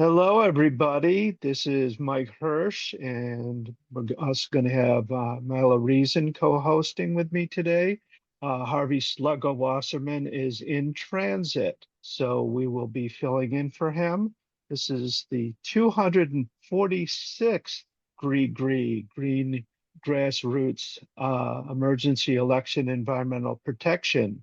Hello, everybody. This is Mike Hersh, and we're also going to have Myla Reson co-hosting with me today. Harvey Sluggo Wasserman is in transit, so we will be filling in for him. This is the 246th Green Grassroots Emergency Election Environmental Protection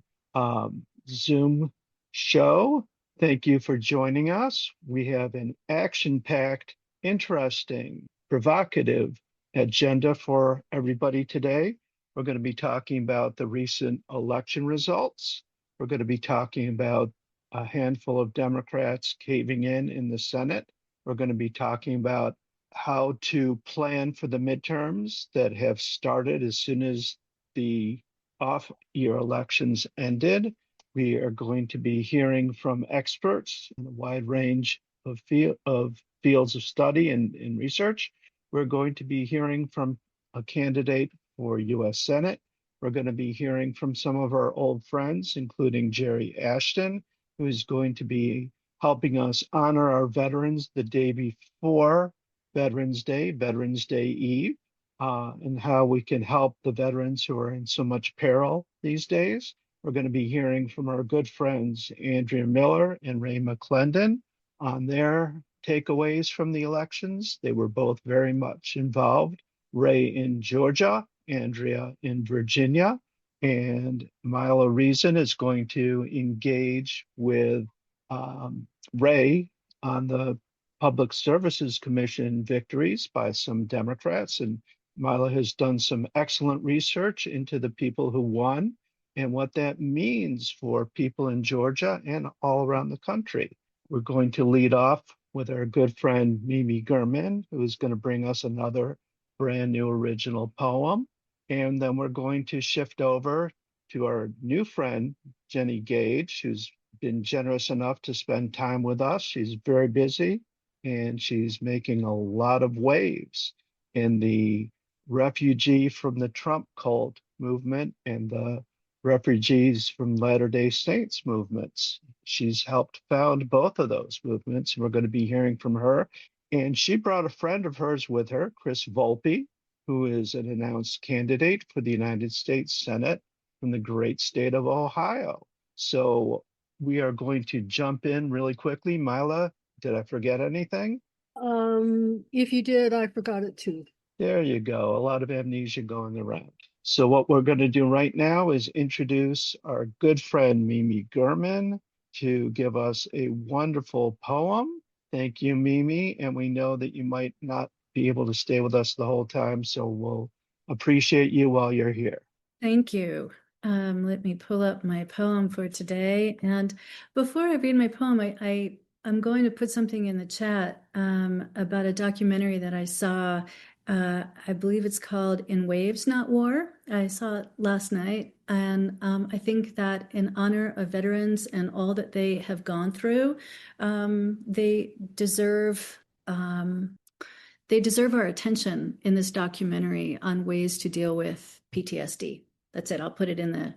Zoom show. Thank you for joining us. We have an action-packed, interesting, provocative agenda for everybody today. We're going to be talking about the recent election results. We're going to be talking about a handful of Democrats caving in the Senate. We're going to be talking about how to plan for the midterms that have started as soon as the off-year elections ended. We are going to be hearing from experts in a wide range of fields of study and research. We're going to be hearing from a candidate for U.S. Senate. We're going to be hearing from some of our old friends, including Jerry Ashton, who is going to be helping us honor our veterans the day before Veterans Day Eve, and how we can help the veterans who are in so much peril these days. We're going to be hearing from our good friends, Andrea Miller and Ray McClendon, on their takeaways from the elections. They were both very much involved. Ray in Georgia, Andrea in Virginia, and Myla Reson is going to engage with Ray on the Public Services Commission victories by some Democrats. And Myla has done some excellent research into the people who won and what that means for people in Georgia and all around the country. We're going to lead off with our good friend Mimi Gurman, who is going to bring us another brand new original poem. And then we're going to shift over to our new friend, Jennie Gage, who's been generous enough to spend time with us. She's very busy and she's making a lot of waves in the refugee from the Trump cult movement and the refugees from Latter-day Saints movements. She's helped found both of those movements, and we're going to be hearing from her. And she brought a friend of hers with her, Chris Volpe, who is an announced candidate for the United States Senate from the great state of Ohio. So we are going to jump in really quickly. Myla, did I forget anything? If you did, I forgot it too. There you go. A lot of amnesia going around. So what we're going to do right now is introduce our good friend Mimi Gurman to give us a wonderful poem. Thank you, Mimi. And we know that you might not be able to stay with us the whole time, so we'll appreciate you while you're here. Thank you. Let me pull up my poem for today. And before I read my poem, I'm going to put something in the chat about a documentary that I saw. I believe it's called In Waves, Not War. I saw it last night. And I think that in honor of veterans and all that they have gone through, they deserve they deserve our attention in this documentary on ways to deal with PTSD. That's it. I'll put it in the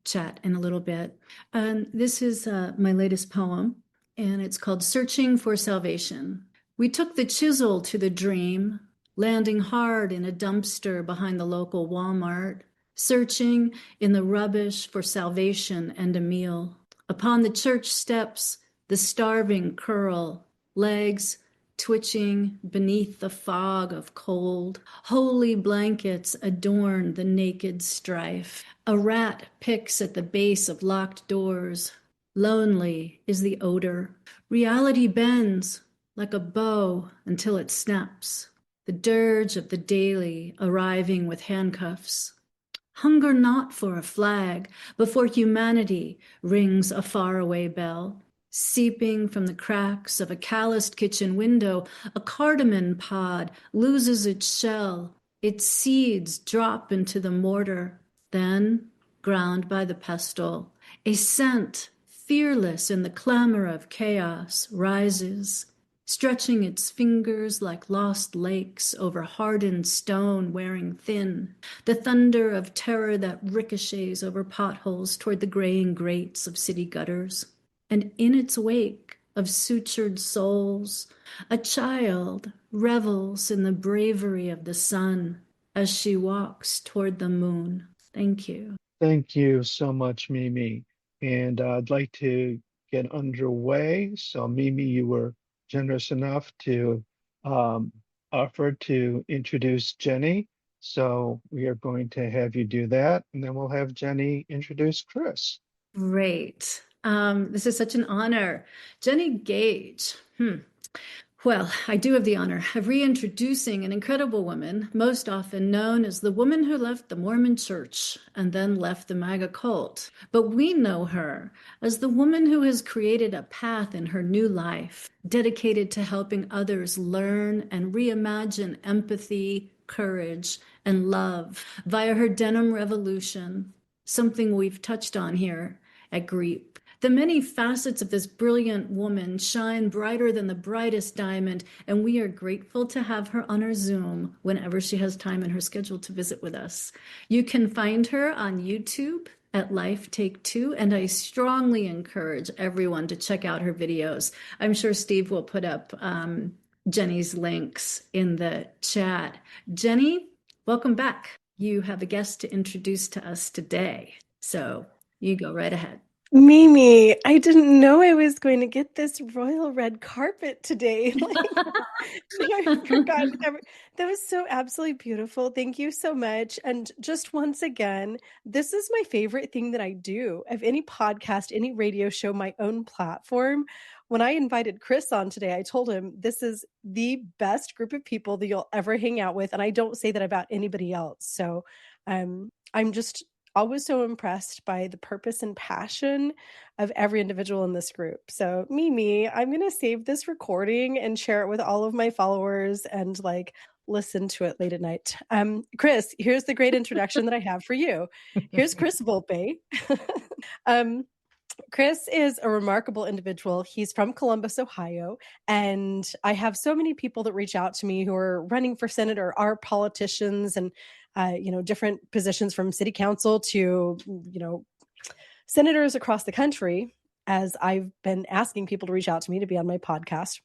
chat in a little bit. This is my latest poem, and it's called Searching for Salvation. We took the chisel to the dream, landing hard in a dumpster behind the local Walmart, searching in the rubbish for salvation and a meal. Upon the church steps, the starving curl, legs twitching beneath the fog of cold. Holy blankets adorn the naked strife. A rat picks at the base of locked doors. Lonely is the odor. Reality bends like a bow until it snaps. The dirge of the daily arriving with handcuffs. Hunger not for a flag before humanity rings a faraway bell. Seeping from the cracks of a calloused kitchen window, a cardamom pod loses its shell. Its seeds drop into the mortar, then ground by the pestle. A scent, fearless in the clamor of chaos, rises, stretching its fingers like lost lakes over hardened stone wearing thin. The thunder of terror that ricochets over potholes toward the graying grates of city gutters. And in its wake, of sutured souls. A child revels in the bravery of the sun as she walks toward the moon. Thank you. Thank you so much, Mimi. And I'd like to get underway. So, Mimi, you were generous enough to um, offer to introduce Jennie. So, we are going to have you do that, and then we'll have Jennie introduce Chris. Great. This is such an honor. Jennie Gage. Well, I do have the honor of reintroducing an incredible woman, most often known as the woman who left the Mormon church and then left the MAGA cult. But we know her as the woman who has created a path in her new life, dedicated to helping others learn and reimagine empathy, courage, and love via her denim revolution, something we've touched on here at GREEP. The many facets of this brilliant woman shine brighter than the brightest diamond, and we are grateful to have her on our Zoom whenever she has time in her schedule to visit with us. You can find her on YouTube at Life Take Two, and I strongly encourage everyone to check out her videos. I'm sure Steve will put up Jennie's links in the chat. Jennie, welcome back. You have a guest to introduce to us today, so you go right ahead. Mimi, I didn't know I was going to get this royal red carpet today. I forgot. That was so absolutely beautiful. Thank you so much. And just once again, this is my favorite thing that I do of any podcast, any radio show, my own platform. When I invited Chris on today, I told him this is the best group of people that you'll ever hang out with. And I don't say that about anybody else. So I'm just always so impressed by the purpose and passion of every individual in this group. So Mimi, I'm going to save this recording and share it with all of my followers and listen to it late at night. Chris, here's the great introduction that I have for you. Here's Chris Volpe. Chris is a remarkable individual. He's from Columbus, Ohio. And I have so many people that reach out to me who are running for Senate or are politicians and, different positions from city council to, senators across the country, as I've been asking people to reach out to me to be on my podcast.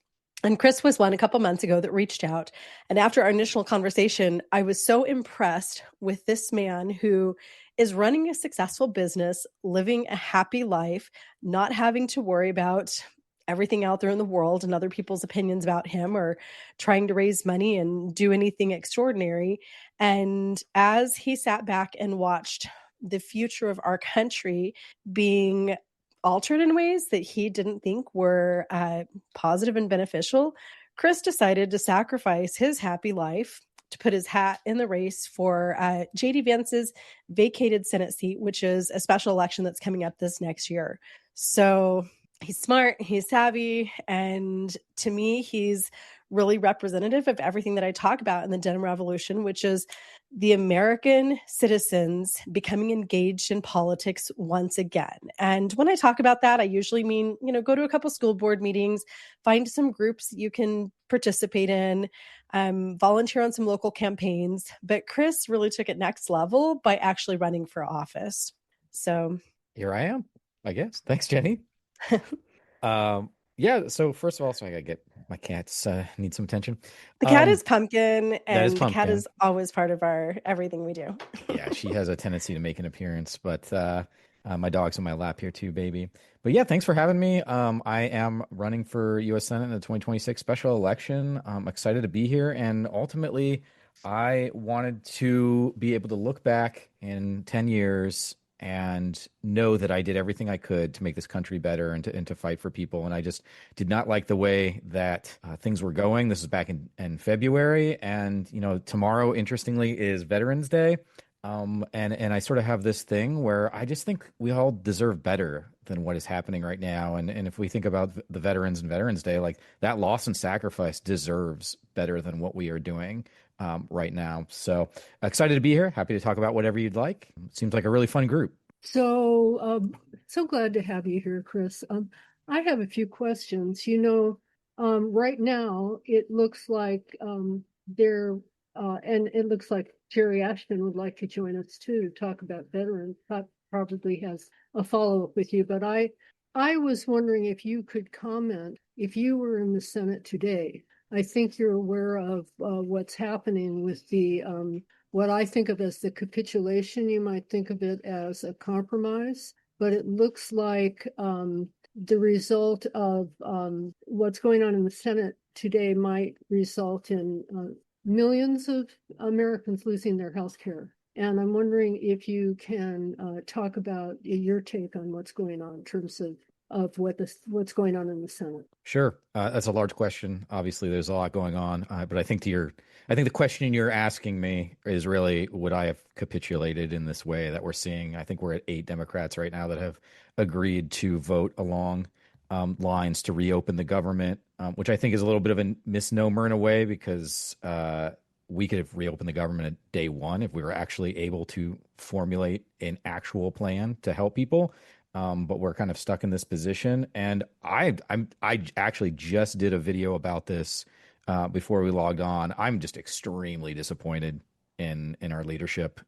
And Chris was one a couple months ago that reached out. And after our initial conversation, I was so impressed with this man who is running a successful business, living a happy life, not having to worry about everything out there in the world and other people's opinions about him or trying to raise money and do anything extraordinary. And as he sat back and watched the future of our country being altered in ways that he didn't think were positive and beneficial, Chris decided to sacrifice his happy life to put his hat in the race for J.D. Vance's vacated Senate seat, which is a special election that's coming up this next year. So he's smart, he's savvy, and to me, he's really representative of everything that I talk about in the denim revolution, which is the American citizens becoming engaged in politics once again. And when I talk about that, I usually mean, go to a couple school board meetings, find some groups that you can participate in, volunteer on some local campaigns. But Chris really took it next level by actually running for office. So here I am, I guess. Thanks, Jennie. Yeah, so first of all, I gotta get my cats need some attention. The cat is Pumpkin, and Pumpkin. The cat is always part of our everything we do. Yeah, she has a tendency to make an appearance, but my dog's in my lap here too, baby. But yeah, thanks for having me. I am running for U.S. Senate in the 2026 special election. I'm excited to be here, and ultimately, I wanted to be able to look back in 10 years and know that I did everything I could to make this country better and to fight for people. And I just did not like the way that things were going. This is back in February. And, tomorrow, interestingly, is Veterans Day. And I sort of have this thing where I just think we all deserve better than what is happening right now. And if we think about the veterans and Veterans Day, like that loss and sacrifice deserves better than what we are doing right now. So excited to be here. Happy to talk about whatever you'd like. Seems like a really fun group. So, so glad to have you here, Chris. I have a few questions. Right now it looks like and it looks like Terry Ashton would like to join us too to talk about veterans. Probably has a follow-up with you, but I I was wondering if you could comment, if you were in the Senate today. I think you're aware of what's happening with the what I think of as the capitulation. You might think of it as a compromise, but it looks like the result of what's going on in the Senate today might result in millions of Americans losing their health care. And I'm wondering if you can talk about your take on what's going on in terms of what's going on in the Senate. Sure. That's a large question. Obviously, there's a lot going on. But I think I think the question you're asking me is really, would I have capitulated in this way that we're seeing? I think we're at 8 Democrats right now that have agreed to vote along lines to reopen the government, which I think is a little bit of a misnomer in a way, because we could have reopened the government at day one if we were actually able to formulate an actual plan to help people. But we're kind of stuck in this position. And I actually just did a video about this before we logged on. I'm just extremely disappointed in our leadership.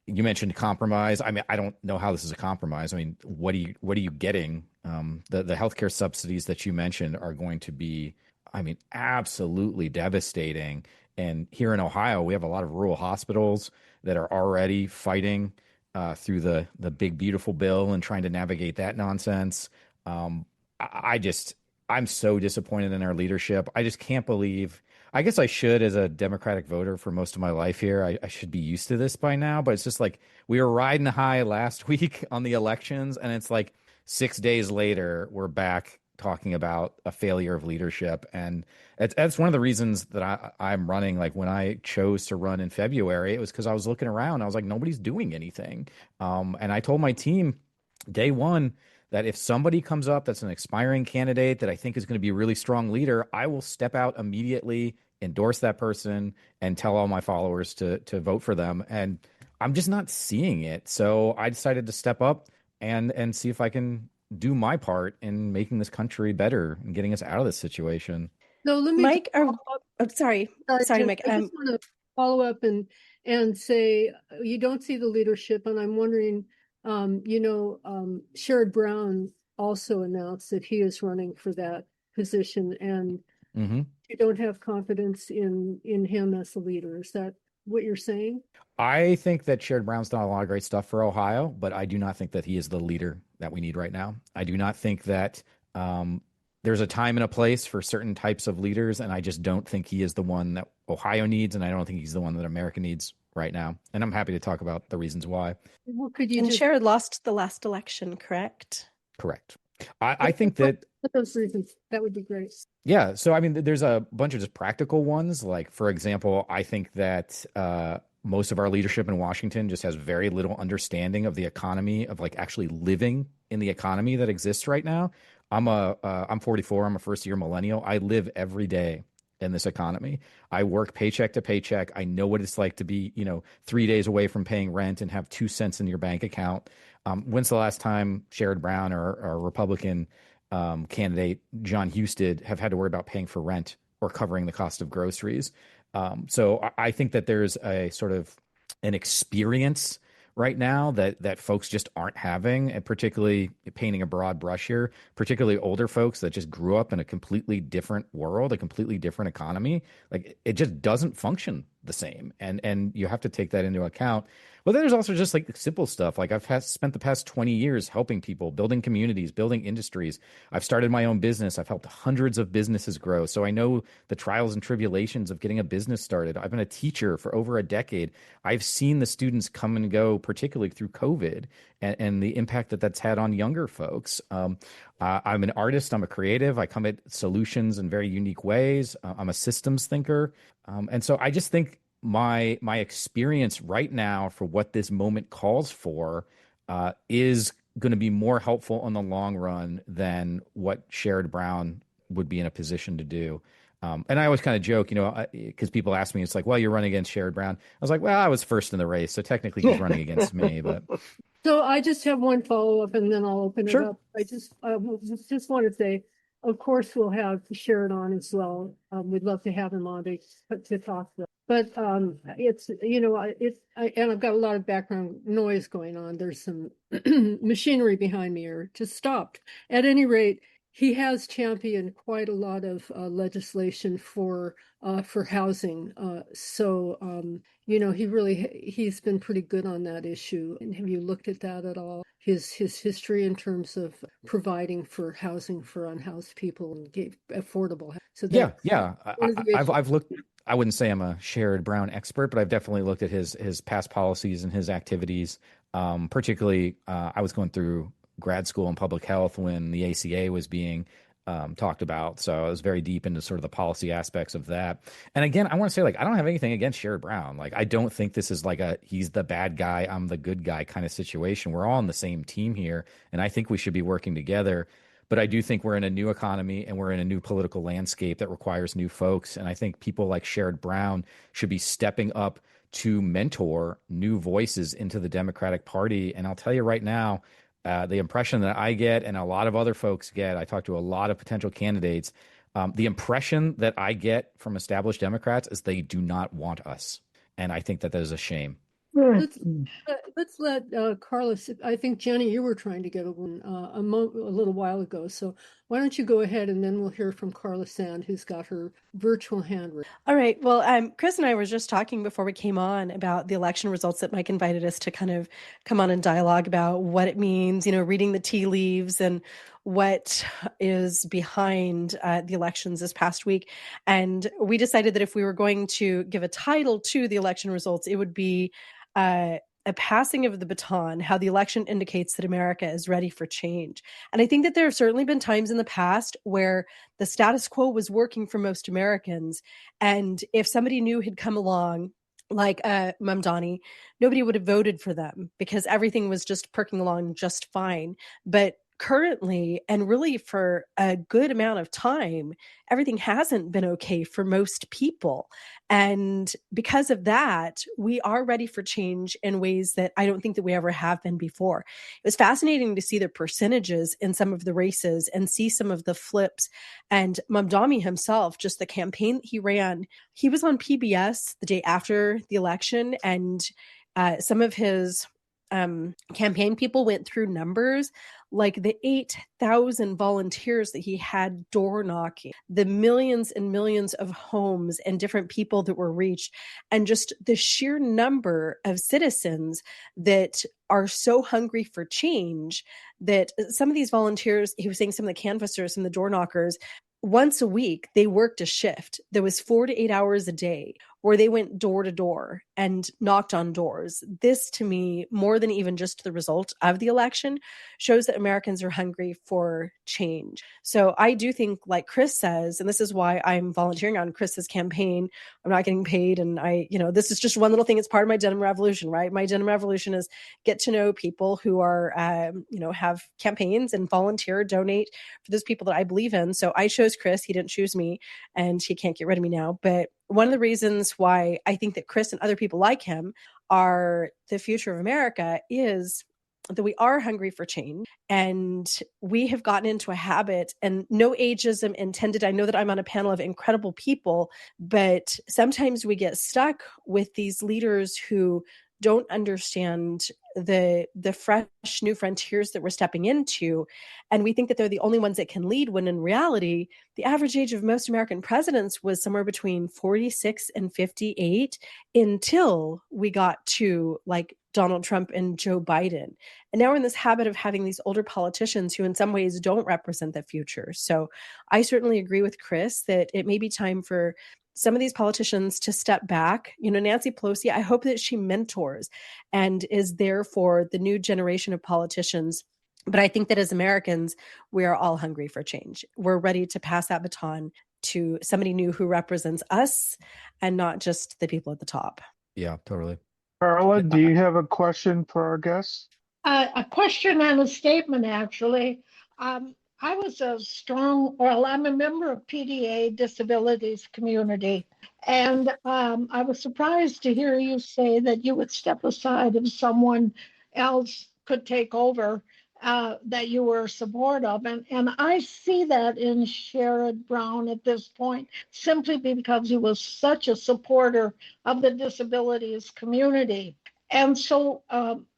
You mentioned compromise. I mean, I don't know how this is a compromise. I mean, what are you getting? The healthcare subsidies that you mentioned are going to be, I mean, absolutely devastating. And here in Ohio, we have a lot of rural hospitals that are already fighting through the big beautiful bill and trying to navigate that nonsense. I'm so disappointed in our leadership. I just can't believe. I guess I should, as a Democratic voter for most of my life here, I should be used to this by now. But it's just like we were riding high last week on the elections, and it's like 6 days later we're back talking about a failure of leadership. And that's one of the reasons that I'm running. Like when I chose to run in February, it was because I was looking around. I was like, nobody's doing anything. And I told my team day one that if somebody comes up that's an expiring candidate that I think is going to be a really strong leader, I will step out immediately, endorse that person, and tell all my followers to vote for them. And I'm just not seeing it. So I decided to step up and see if I can do my part in making this country better and getting us out of this situation. So let me Mike, sorry, Jen, Mike. I just want to follow up and say you don't see the leadership, and I'm wondering, Sherrod Brown also announced that he is running for that position, and you don't have confidence in him as a leader. Is that what you're saying? I think that Sherrod Brown's done a lot of great stuff for Ohio, but I do not think that he is the leader that we need right now. I do not think that there's a time and a place for certain types of leaders, and I just don't think he is the one that Ohio needs, and I don't think he's the one that America needs right now. And I'm happy to talk about the reasons why. Well, could you Sherrod lost the last election, correct? Correct. I think that those reasons, that would be great. Yeah. So, I mean, there's a bunch of just practical ones. Like, for example, I think that most of our leadership in Washington just has very little understanding of the economy, of like actually living in the economy that exists right now. I'm 44. I'm a first year millennial. I live every day in this economy. I work paycheck to paycheck. I know what it's like to be, 3 days away from paying rent and have 2 cents in your bank account. When's the last time Sherrod Brown or Republican candidate John Husted have had to worry about paying for rent or covering the cost of groceries? So I think that there's a sort of an experience right now that folks just aren't having, and particularly painting a broad brush here, particularly older folks that just grew up in a completely different world, a completely different economy. Like it just doesn't function the same. And you have to take that into account. But then there's also just like simple stuff. Like I've spent the past 20 years helping people, building communities, building industries. I've started my own business. I've helped hundreds of businesses grow. So I know the trials and tribulations of getting a business started. I've been a teacher for over a decade. I've seen the students come and go, particularly through COVID and the impact that that's had on younger folks. I'm an artist. I'm a creative. I come at solutions in very unique ways. I'm a systems thinker. And so I just think my experience right now for what this moment calls for is going to be more helpful in the long run than what Sherrod Brown would be in a position to do. And I always kind of joke, because people ask me, it's like, well, you're running against Sherrod Brown. I was like, well, I was first in the race, so technically he's running against me. But So I just have one follow-up and then I'll open Sure. it up. I just want to say, of course, we'll have Sherrod on as well. We'd love to have him on to talk to But it's, and I've got a lot of background noise going on. There's some machinery behind me or just stopped. At any rate, he has championed quite a lot of legislation for housing. He's been pretty good on that issue. And have you looked at that at all? His history in terms of providing for housing for unhoused people and affordable. So Yeah, that's yeah. one of the I've issues. looked. I wouldn't say I'm a Sherrod Brown expert, but I've definitely looked at his past policies and his activities. Particularly, I was going through grad school in public health when the ACA was being talked about, so I was very deep into sort of the policy aspects of that. And again, I want to say, like, I don't have anything against Sherrod Brown. Like, I don't think this is like a he's the bad guy, I'm the good guy kind of situation. We're all on the same team here, and I think we should be working together. But I do think we're in a new economy and we're in a new political landscape that requires new folks. And I think people like Sherrod Brown should be stepping up to mentor new voices into the Democratic Party. And I'll tell you right now, the impression that I get and a lot of other folks get, I talk to a lot of potential candidates. The impression that I get from established Democrats is they do not want us. And I think that is a shame. Let's let's let Carlos. I think Jennie, you were trying to get one a little while ago. So why don't you go ahead and then we'll hear from Carla Sand, who's got her virtual hand raised. All right. Well, Chris and I were just talking before we came on about the election results that Mike invited us to kind of come on and dialogue about what it means, reading the tea leaves and what is behind the elections this past week. And we decided that if we were going to give a title to the election results, it would be a passing of the baton, how the election indicates that America is ready for change. And I think that there have certainly been times in the past where the status quo was working for most Americans. And if somebody new had come along, like Mamdani, nobody would have voted for them because everything was just perking along just fine. But currently, and really for a good amount of time, everything hasn't been okay for most people. And because of that, we are ready for change in ways that I don't think that we ever have been before. It was fascinating to see the percentages in some of the races and see some of the flips. And Mamdani himself, just the campaign that he ran, he was on PBS the day after the election, and some of his campaign people went through numbers like the 8,000 volunteers that he had door knocking, the millions and millions of homes and different people that were reached, and just the sheer number of citizens that are so hungry for change that some of these volunteers, he was saying some of the canvassers and the door knockers, once a week, they worked a shift. There was 4 to 8 hours a day where they went door to door and knocked on doors. This, to me, more than even just the result of the election, shows that Americans are hungry for change. So I do think, like Chris says, and this is why I'm volunteering on Chris's campaign, I'm not getting paid. And this is just one little thing. It's part of my denim revolution, right? My denim revolution is get to know people who are, have campaigns and volunteer, donate for those people that I believe in. So I chose Chris. He didn't choose me and he can't get rid of me now. But one of the reasons why I think that Chris and other people like him are the future of America is that we are hungry for change, and we have gotten into a habit, and no ageism intended. I know that I'm on a panel of incredible people, but sometimes we get stuck with these leaders who don't understand the fresh new frontiers that we're stepping into. And we think that they're the only ones that can lead, when in reality, the average age of most American presidents was somewhere between 46 and 58 until we got to like Donald Trump and Joe Biden. And now we're in this habit of having these older politicians who in some ways don't represent the future. So I certainly agree with Chris that it may be time for some of these politicians to step back. Nancy Pelosi, I hope that she mentors and is there for the new generation of politicians. But I think that as Americans, we are all hungry for change. We're ready to pass that baton to somebody new who represents us and not just the people at the top. Yeah, totally. Carla, do you have a question for our guests? A question and a statement, actually. I was I'm a member of PDA Disabilities Community, and I was surprised to hear you say that you would step aside if someone else could take over. that you were supportive of. And I see that in Sherrod Brown at this point, simply because he was such a supporter of the disabilities community. And so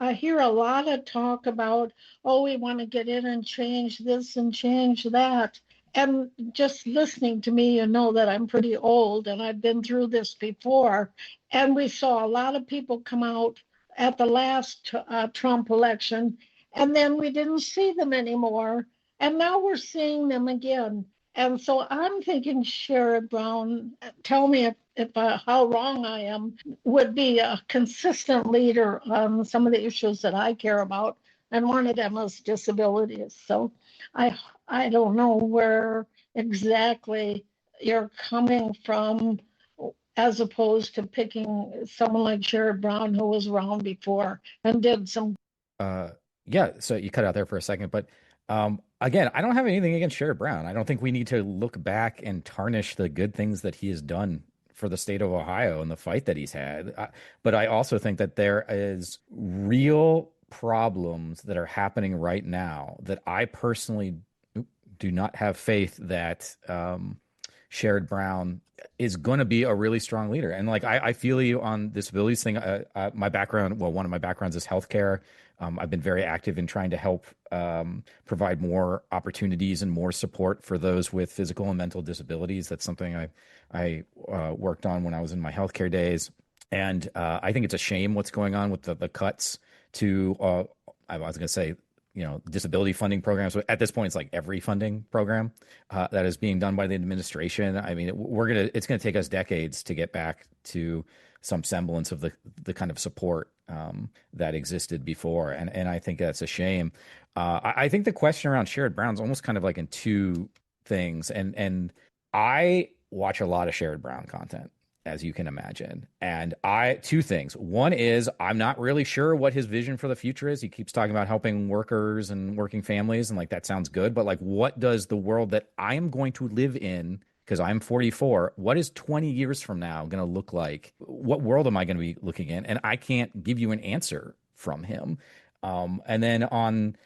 I hear a lot of talk about, oh, we want to get in and change this and change that. And just listening to me, you know that I'm pretty old and I've been through this before. And we saw a lot of people come out at the last Trump election, and then we didn't see them anymore. And now we're seeing them again. And so I'm thinking Sherrod Brown, tell me if how wrong I am, would be a consistent leader on some of the issues that I care about, and one of them is disabilities. So I I don't know where exactly you're coming from, as opposed to picking someone like Sherrod Brown, who was around before and did some. Yeah, so you cut out there for a second, but again, I don't have anything against Sherrod Brown. I don't think we need to look back and tarnish the good things that he has done for the state of Ohio and the fight that he's had. But I also think that there is real problems that are happening right now that I personally do not have faith that Sherrod Brown is going to be a really strong leader. And like, I feel you on disabilities thing. My background, well, one of my backgrounds is healthcare. I've been very active in trying to help provide more opportunities and more support for those with physical and mental disabilities. That's something I worked on when I was in my healthcare days. And I think it's a shame what's going on with the cuts to, I was going to say, disability funding programs. So at this point, it's like every funding program that is being done by the administration. I mean, it's going to take us decades to get back to some semblance of the kind of support that existed before. And I think that's a shame. I think the question around Sherrod Brown is almost kind of like in two things. And I watch a lot of Sherrod Brown content, as you can imagine. And two things. One is I'm not really sure what his vision for the future is. He keeps talking about helping workers and working families, and like that sounds good, but like, what does the world that I am going to live in, because I'm 44, what is 20 years from now going to look like? What world am I going to be looking in? And I can't give you an answer from him. And then on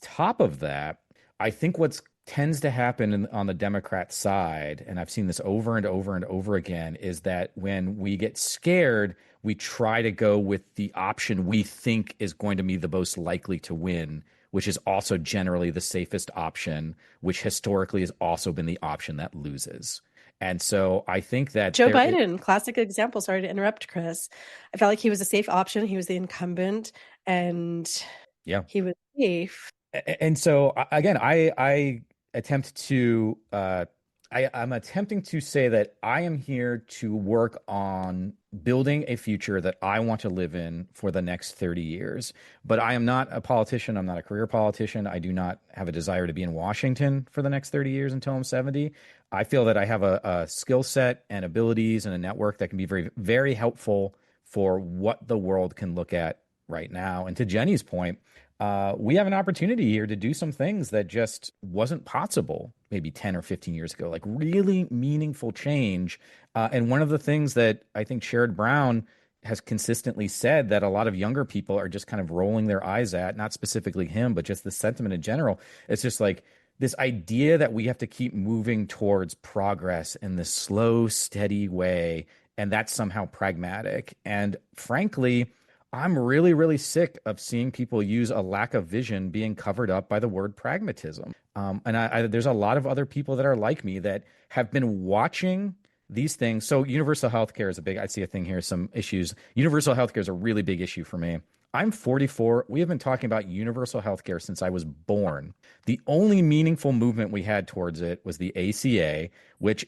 top of that, I think what's tends to happen on the Democrat side, and I've seen this over and over and over again, is that when we get scared, we try to go with the option we think is going to be the most likely to win, which is also generally the safest option, which historically has also been the option that loses. And so I think that Joe Biden, classic example. Sorry to interrupt, Chris. I felt like he was a safe option. He was the incumbent, and he was safe. And so again, I'm attempting to say that I am here to work on building a future that I want to live in for the next 30 years. But I am not a politician. I'm not a career politician. I do not have a desire to be in Washington for the next 30 years until I'm 70. I feel that I have a skill set and abilities and a network that can be very, very helpful for what the world can look at right now. And to Jennie's point, we have an opportunity here to do some things that just wasn't possible maybe 10 or 15 years ago, like really meaningful change. And one of the things that I think Sherrod Brown has consistently said that a lot of younger people are just kind of rolling their eyes at, not specifically him, but just the sentiment in general. It's just like this idea that we have to keep moving towards progress in this slow, steady way, and that's somehow pragmatic. And frankly, I'm really, really sick of seeing people use a lack of vision being covered up by the word pragmatism. And there's a lot of other people that are like me that have been watching these things. So universal healthcare is I see a thing here, some issues. Universal healthcare is a really big issue for me. I'm 44. We have been talking about universal healthcare since I was born. The only meaningful movement we had towards it was the ACA,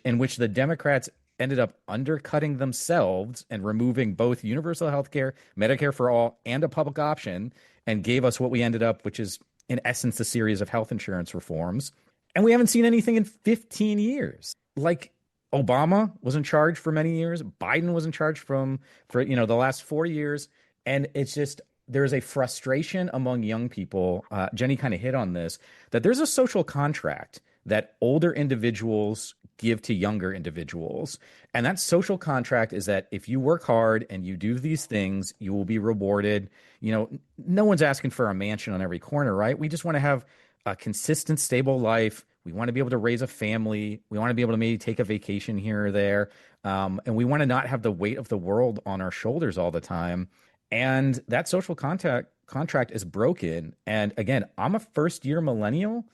in which the Democrats ended up undercutting themselves and removing both universal health care, Medicare for all, and a public option, and gave us what we ended up, which is in essence a series of health insurance reforms. And we haven't seen anything in 15 years. Like Obama was in charge for many years. Biden was in charge for the last 4 years. And it's just, there's a frustration among young people. Jennie kind of hit on this, that there's a social contract that older individuals give to younger individuals. And that social contract is that if you work hard and you do these things, you will be rewarded. No one's asking for a mansion on every corner, right? We just want to have a consistent, stable life. We want to be able to raise a family. We want to be able to maybe take a vacation here or there. And we want to not have the weight of the world on our shoulders all the time. And that social contract is broken. And again, I'm a first-year millennial.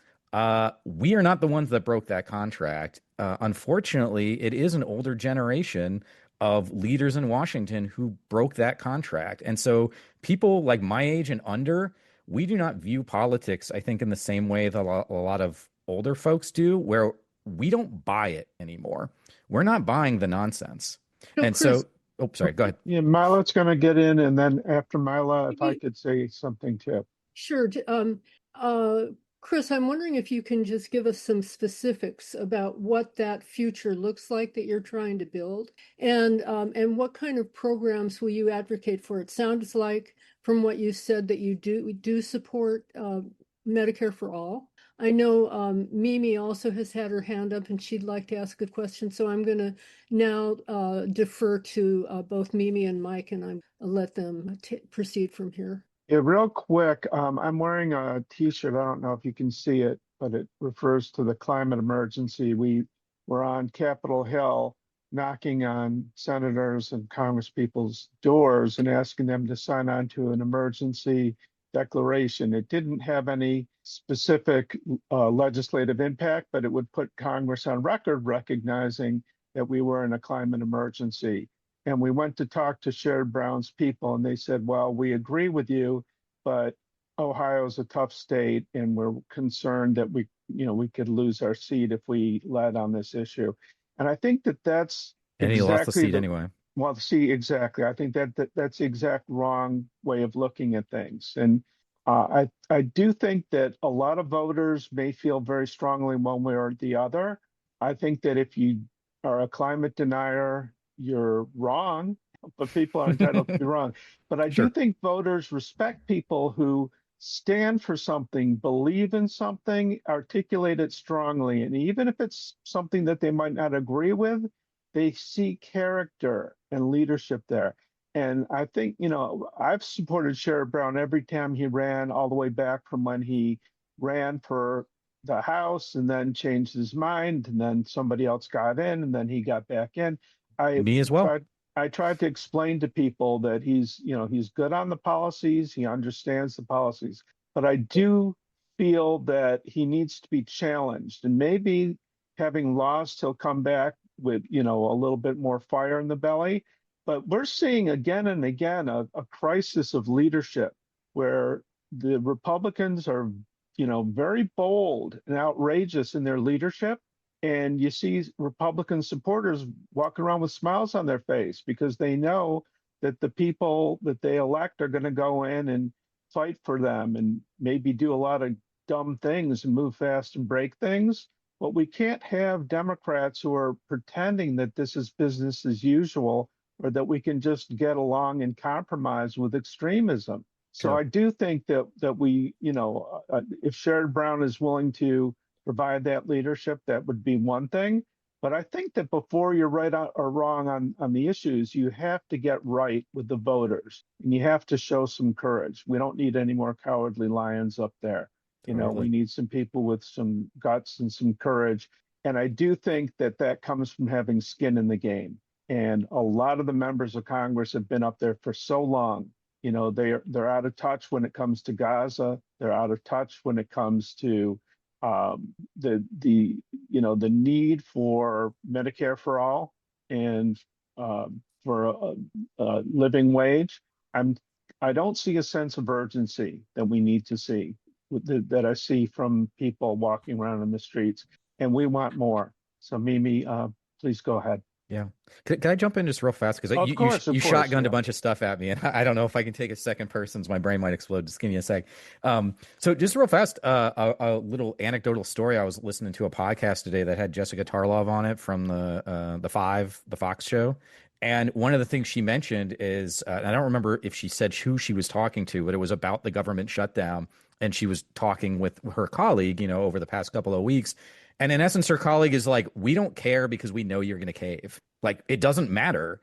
We are not the ones that broke that contract. Unfortunately, it is an older generation of leaders in Washington who broke that contract. And so people like my age and under, we do not view politics, I think, in the same way that a lot of older folks do, where we don't buy it anymore. We're not buying the nonsense. So, And Chris, so, oh, sorry, go ahead. Yeah, Myla's going to get in, and then after Myla, if I could say something too. sure. Chris, I'm wondering if you can just give us some specifics about what that future looks like that you're trying to build, and what kind of programs will you advocate for? It sounds like from what you said that you do support Medicare for all. I know Mimi also has had her hand up and she'd like to ask a question, so I'm going to now defer to both Mimi and Mike, and I'm let them proceed from here. Yeah, real quick, I'm wearing a T-shirt. I don't know if you can see it, but it refers to the climate emergency. We were on Capitol Hill knocking on senators and congresspeople's doors and asking them to sign on to an emergency declaration. It didn't have any specific legislative impact, but it would put Congress on record recognizing that we were in a climate emergency. And we went to talk to Sherrod Brown's people, and they said, well, we agree with you, but Ohio's a tough state, and we're concerned that we could lose our seat if we led on this issue. And I think that's And he lost the seat anyway. Well, see, exactly. I think that's the exact wrong way of looking at things. And I do think that a lot of voters may feel very strongly one way or the other. I think that if you are a climate denier, you're wrong, but people are entitled to be wrong. But I do think voters respect people who stand for something, believe in something, articulate it strongly. And even if it's something that they might not agree with, they see character and leadership there. And I think, I've supported Sherrod Brown every time he ran, all the way back from when he ran for the House and then changed his mind, and then somebody else got in, and then he got back in. Me as well. I tried to explain to people that he's good on the policies, he understands the policies, but I do feel that he needs to be challenged, and maybe having lost, he'll come back with, a little bit more fire in the belly. But we're seeing again and again a crisis of leadership where the Republicans are, very bold and outrageous in their leadership. And you see Republican supporters walking around with smiles on their face because they know that the people that they elect are going to go in and fight for them and maybe do a lot of dumb things and move fast and break things. But we can't have Democrats who are pretending that this is business as usual or that we can just get along and compromise with extremism. So Sure. I do think that we, if Sherrod Brown is willing to provide that leadership, that would be one thing. But I think that before you're right or wrong on the issues, you have to get right with the voters and you have to show some courage. We don't need any more cowardly lions up there. Totally. We need some people with some guts and some courage. And I do think that comes from having skin in the game. And a lot of the members of Congress have been up there for so long. They're out of touch when it comes to Gaza. They're out of touch when it comes to the need for Medicare for all and for a living wage. I don't see a sense of urgency that we need to see that I see from people walking around in the streets, and we want more. So Mimi, please go ahead. Yeah. Can I jump in just real fast? Because you shotgunned a bunch of stuff at me, and I don't know if I can take a second person, so my brain might explode. Just give me a sec. So just real fast, a little anecdotal story. I was listening to a podcast today that had Jessica Tarlov on it from the Fox show. And one of the things she mentioned is, and I don't remember if she said who she was talking to, but it was about the government shutdown. And she was talking with her colleague, over the past couple of weeks. And in essence, her colleague is like, we don't care because we know you're going to cave. Like, it doesn't matter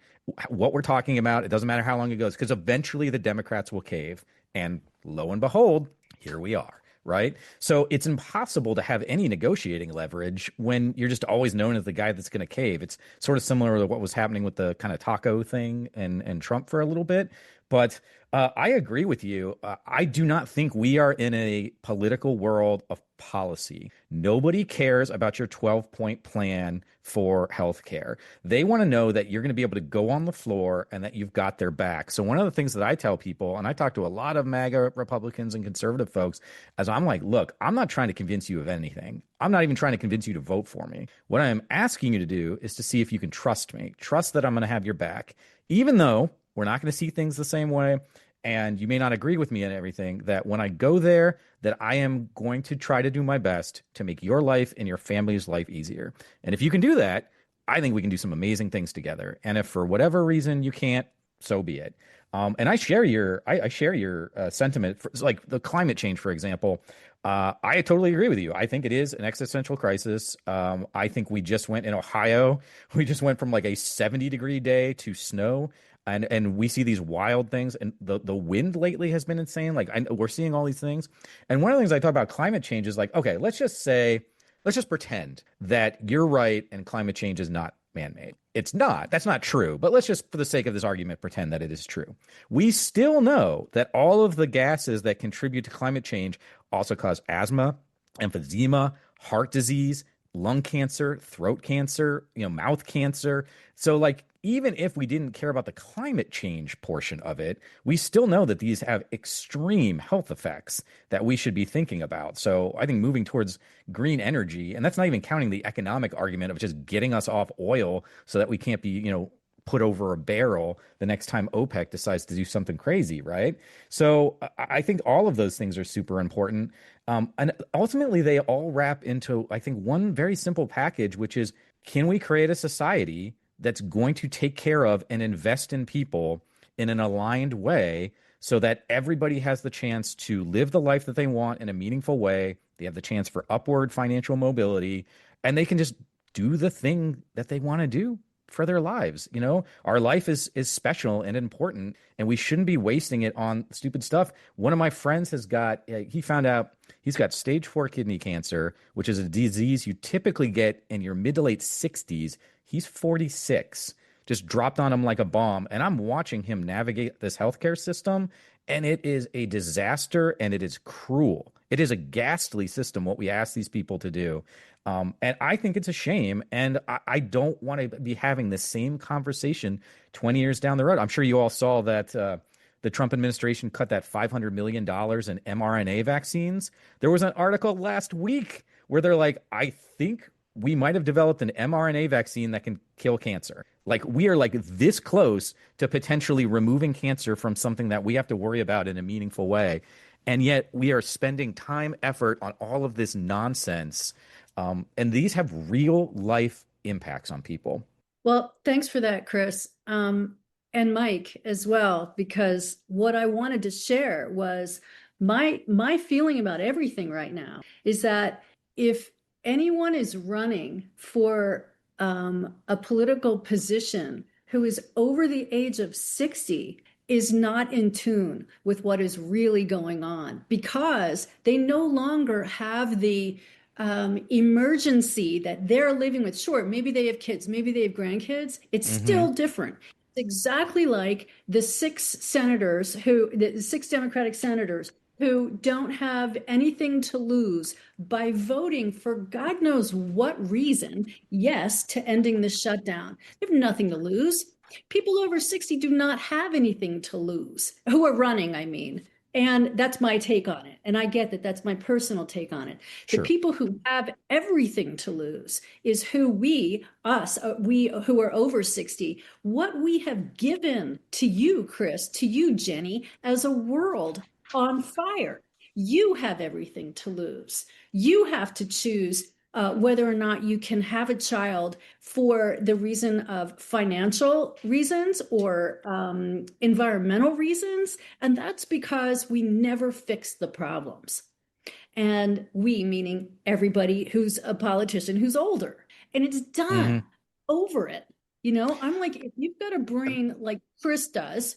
what we're talking about. It doesn't matter how long it goes, because eventually the Democrats will cave. And lo and behold, here we are. Right. So it's impossible to have any negotiating leverage when you're just always known as the guy that's going to cave. It's sort of similar to what was happening with the kind of taco thing and Trump for a little bit. But I agree with you. I do not think we are in a political world of policy. Nobody cares about your 12-point plan for healthcare. They want to know that you're going to be able to go on the floor and that you've got their back. So one of the things that I tell people, and I talk to a lot of MAGA Republicans and conservative folks, as I'm like, look, I'm not trying to convince you of anything. I'm not even trying to convince you to vote for me. What I am asking you to do is to see if you can trust me, trust that I'm going to have your back, even though we're not going to see things the same way. And you may not agree with me on everything, that when I go there, that I am going to try to do my best to make your life and your family's life easier. And if you can do that, I think we can do some amazing things together. And if for whatever reason you can't, so be it. And I share your sentiment for, like the climate change, for example. I totally agree with you. I think it is an existential crisis. I think we just went in Ohio. We just went from like a 70-degree day to snow. And we see these wild things, and the wind lately has been insane. Like we're seeing all these things. And one of the things I talk about climate change is like, okay, let's just pretend that you're right and climate change is not man-made. It's not. That's not true. But let's just, for the sake of this argument, pretend that it is true. We still know that all of the gases that contribute to climate change also cause asthma, emphysema, heart disease, lung cancer, throat cancer, mouth cancer. So like, even if we didn't care about the climate change portion of it, we still know that these have extreme health effects that we should be thinking about. So I think moving towards green energy, and that's not even counting the economic argument of just getting us off oil so that we can't be, put over a barrel the next time OPEC decides to do something crazy, right? So I think all of those things are super important. And ultimately, they all wrap into, I think, one very simple package, which is, can we create a society that's going to take care of and invest in people in an aligned way so that everybody has the chance to live the life that they want in a meaningful way? They have the chance for upward financial mobility, and they can just do the thing that they want to do for their lives. Our life is special and important, and we shouldn't be wasting it on stupid stuff. One of my friends he found out he's got stage 4 kidney cancer, which is a disease you typically get in your mid to late 60s. He's 46, just dropped on him like a bomb. And I'm watching him navigate this healthcare system, and it is a disaster, and it is cruel. It is a ghastly system, what we ask these people to do. And I think it's a shame. And I don't want to be having the same conversation 20 years down the road. I'm sure you all saw that the Trump administration cut that $500 million in mRNA vaccines. There was an article last week where they're like, I think we might have developed an mRNA vaccine that can kill cancer. Like, we are like this close to potentially removing cancer from something that we have to worry about in a meaningful way. And yet we are spending time, effort on all of this nonsense. And these have real life impacts on people. Well, thanks for that, Chris. And Mike as well, because what I wanted to share was my feeling about everything right now is that if anyone is running for a political position who is over the age of 60 is not in tune with what is really going on, because they no longer have the emergency that they're living with. Sure, maybe they have kids, maybe they have grandkids. It's still different. It's exactly like the six Democratic senators who don't have anything to lose by voting for God knows what reason, yes, to ending the shutdown. They have nothing to lose. People over 60 do not have anything to lose, who are running, I mean. And that's my take on it. And I get that that's my personal take on it. Sure. The people who have everything to lose is we who are over 60, what we have given to you, Chris, to you, Jennie, as a world on fire. You have everything to lose. You have to choose whether or not you can have a child for the reason of financial reasons or environmental reasons. And that's because we never fix the problems. and we meaning everybody who's a politician who's older, and it's done over it. I'm like, if you've got a brain like Chris does,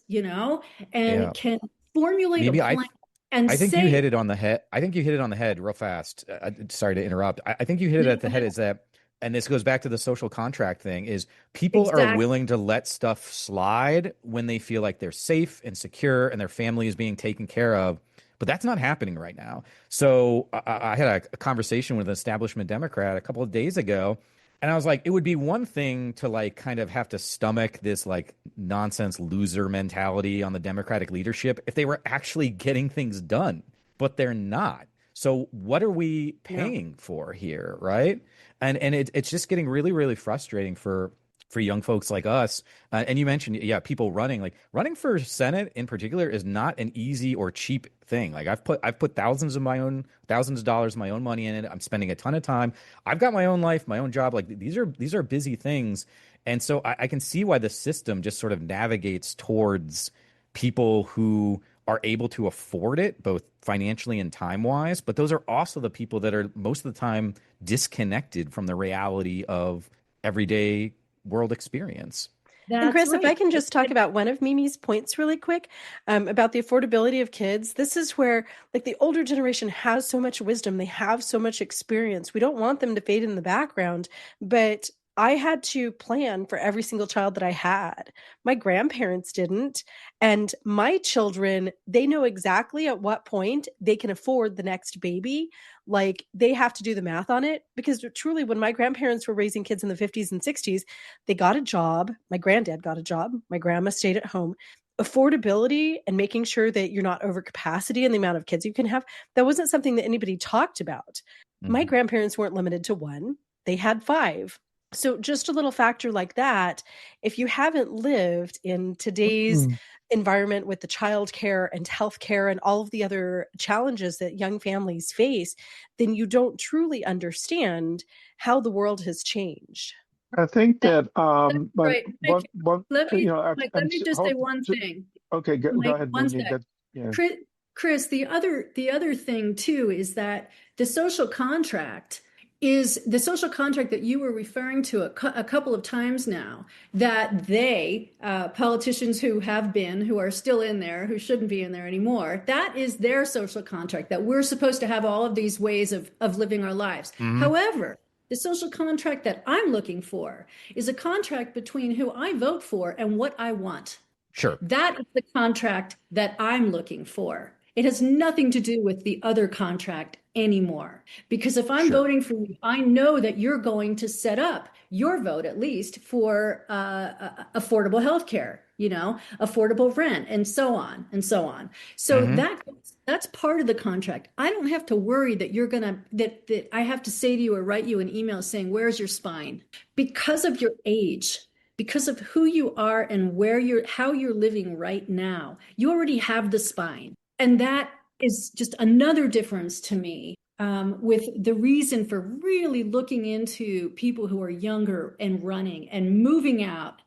and can formulate a Maybe plan and I think you hit say, it on the head. I think you hit it on the head real fast. Sorry to interrupt. I think you hit it at the head is that, and this goes back to the social contract thing, is people are exactly. willing to let stuff slide when they feel like they're safe and secure and their family is being taken care of. But that's not happening right now. So I had a conversation with an establishment Democrat a couple of days ago, and I was like, it would be one thing to like kind of have to stomach this like nonsense loser mentality on the Democratic leadership if they were actually getting things done, but they're not. So what are we paying for here, right? And it's just getting really, really frustrating for young folks like us. And you mentioned, yeah, people running for Senate in particular is not an easy or cheap thing. Like I've put thousands of dollars, my own money in it. I'm spending a ton of time. I've got my own life, my own job. Like these are busy things. And so I can see why the system just sort of navigates towards people who are able to afford it, both financially and time wise. But those are also the people that are most of the time disconnected from the reality of everyday world experience. And That's Chris, if I right. can just talk about one of Mimi's points really quick, about the affordability of kids, this is where like the older generation has so much wisdom, they have so much experience. We don't want them to fade in the background, but I had to plan for every single child that I had. My grandparents didn't. And my children, they know exactly at what point they can afford the next baby. Like they have to do the math on it because truly, when my grandparents were raising kids in the 50s and 60s, they got a job. My granddad got a job. My grandma stayed at home. Affordability and making sure that you're not over capacity in the amount of kids you can have, that wasn't something that anybody talked about. My grandparents weren't limited to one, they had five. So just a little factor like that, if you haven't lived in today's environment with the childcare and healthcare and all of the other challenges that young families face, then you don't truly understand how the world has changed. I think That's that but right. what Let me, Mike, let I'm me just say one thing. okay, go Mike, ahead, one Mimi. sec. That yeah. Chris, the other thing too is that the social contract that you were referring to a couple of times now, that politicians who are still in there, who shouldn't be in there anymore, that is their social contract, that we're supposed to have all of these ways of living our lives. However, the social contract that I'm looking for is a contract between who I vote for and what I want. Sure. That is the contract that I'm looking for. It has nothing to do with the other contract anymore. Because if I'm voting for you, I know that you're going to set up your vote, at least, for affordable health care, affordable rent, and so on and so on. So that's part of the contract. I don't have to worry that that I have to say to you or write you an email saying, where's your spine? Because of your age, because of who you are and how you're living right now, you already have the spine. And that is just another difference to me, with the reason for really looking into people who are younger and running and moving out,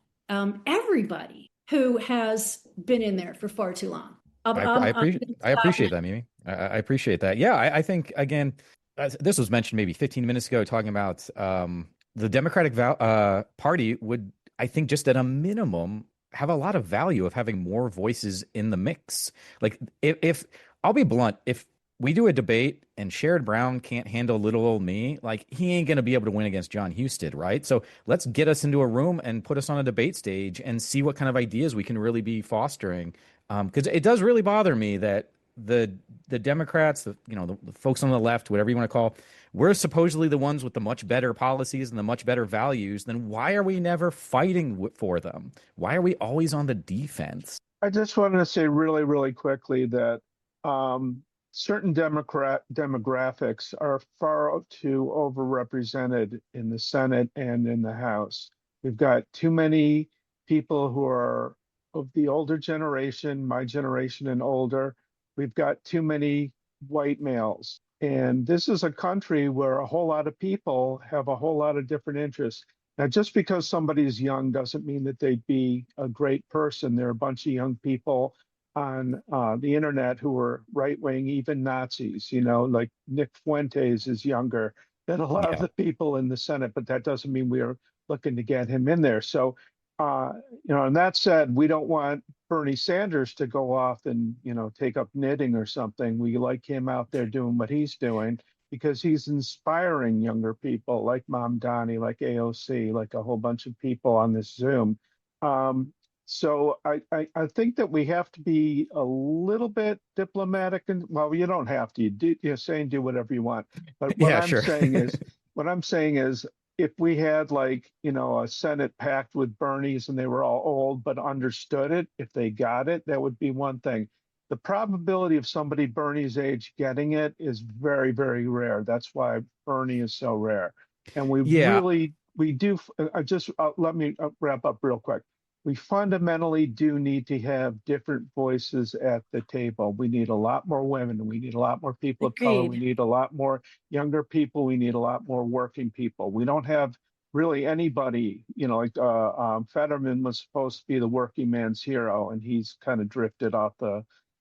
everybody who has been in there for far too long. I appreciate that, Mimi. I appreciate that. Yeah, I think again, this was mentioned maybe 15 minutes ago, talking about the Democratic Party would, I think, just at a minimum, have a lot of value of having more voices in the mix. Like if I'll be blunt, if we do a debate and Sherrod Brown can't handle little old me, like he ain't going to be able to win against John Husted, right? So let's get us into a room and put us on a debate stage and see what kind of ideas we can really be fostering. Because it does really bother me that the Democrats, the folks on the left, whatever you want to call, we're supposedly the ones with the much better policies and the much better values. Then why are we never fighting for them? Why are we always on the defense? I just wanted to say really, really quickly that certain demographics are far too overrepresented in the Senate and in the House. We've got too many people who are of the older generation, my generation and older. We've got too many white males. And this is a country where a whole lot of people have a whole lot of different interests. Now, just because somebody's young doesn't mean that they'd be a great person. There are a bunch of young people on the internet who are right wing, even Nazis. Like Nick Fuentes is younger than a lot of Yeah. the people in the Senate, but that doesn't mean we are looking to get him in there. So, and that said, we don't want Bernie Sanders to go off and take up knitting or something. We like him out there doing what he's doing because he's inspiring younger people like Mom Donnie, like AOC, like a whole bunch of people on this Zoom. Um, so I think that we have to be a little bit diplomatic, and well, you don't have to. You're saying do whatever you want. But Yeah, sure. what I'm saying is, if we had like a Senate packed with Bernies and they were all old but understood it, if they got it, that would be one thing. The probability of somebody Bernie's age getting it is very, very rare. That's why Bernie is so rare. And Yeah. we do. Let me wrap up real quick. We fundamentally do need to have different voices at the table. We need a lot more women. We need a lot more people of color. We Agreed. need a lot more younger people. We need a lot more working people. We don't have really anybody, like Fetterman was supposed to be the working man's hero, and he's kind of drifted off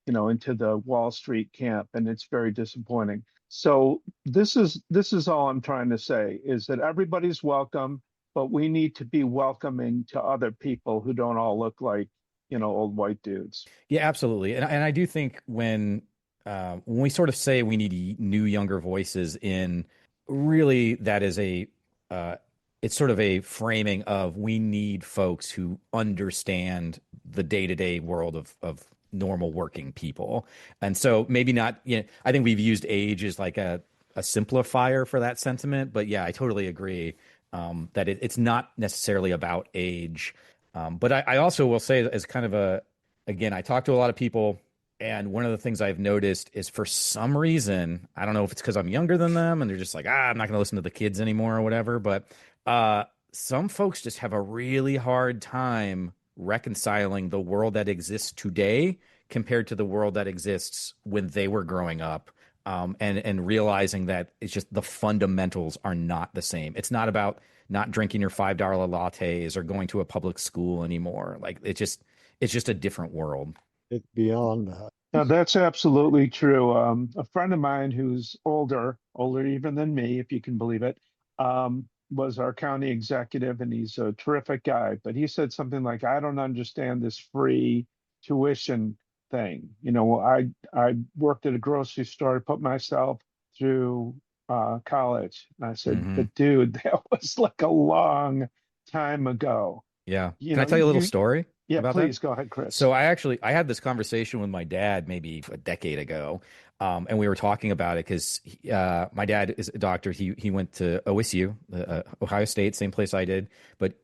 into the Wall Street camp, and it's very disappointing. So this is all I'm trying to say is that everybody's welcome, but we need to be welcoming to other people who don't all look like, old white dudes. Yeah, absolutely. And I do think when we sort of say we need new younger voices in, really that is uh it's sort of a framing of we need folks who understand the day-to-day world of normal working people. And so maybe not, I think we've used age as like a simplifier for that sentiment, but yeah, I totally agree that it's not necessarily about age. But I also will say as kind of again, I talk to a lot of people, and one of the things I've noticed is for some reason, I don't know if it's because I'm younger than them and they're just like, I'm not going to listen to the kids anymore or whatever, but some folks just have a really hard time reconciling the world that exists today compared to the world that exists when they were growing up. And realizing that it's just the fundamentals are not the same. It's not about not drinking your $5 lattes or going to a public school anymore. Like it's just a different world. It's beyond that. Now, that's absolutely true. A friend of mine who's older even than me, if you can believe it, was our county executive, and he's a terrific guy. But he said something like, "I don't understand this free tuition thing." I worked at a grocery store, put myself through college. And I said, Hmm. "But dude, that was like a long time ago." Yeah. You Can I know, tell you a little you story Yeah, about that? please go ahead, Chris. So I had this conversation with my dad maybe a decade ago, and we were talking about it because my dad is a doctor. He went to OSU, Ohio State, same place I did, but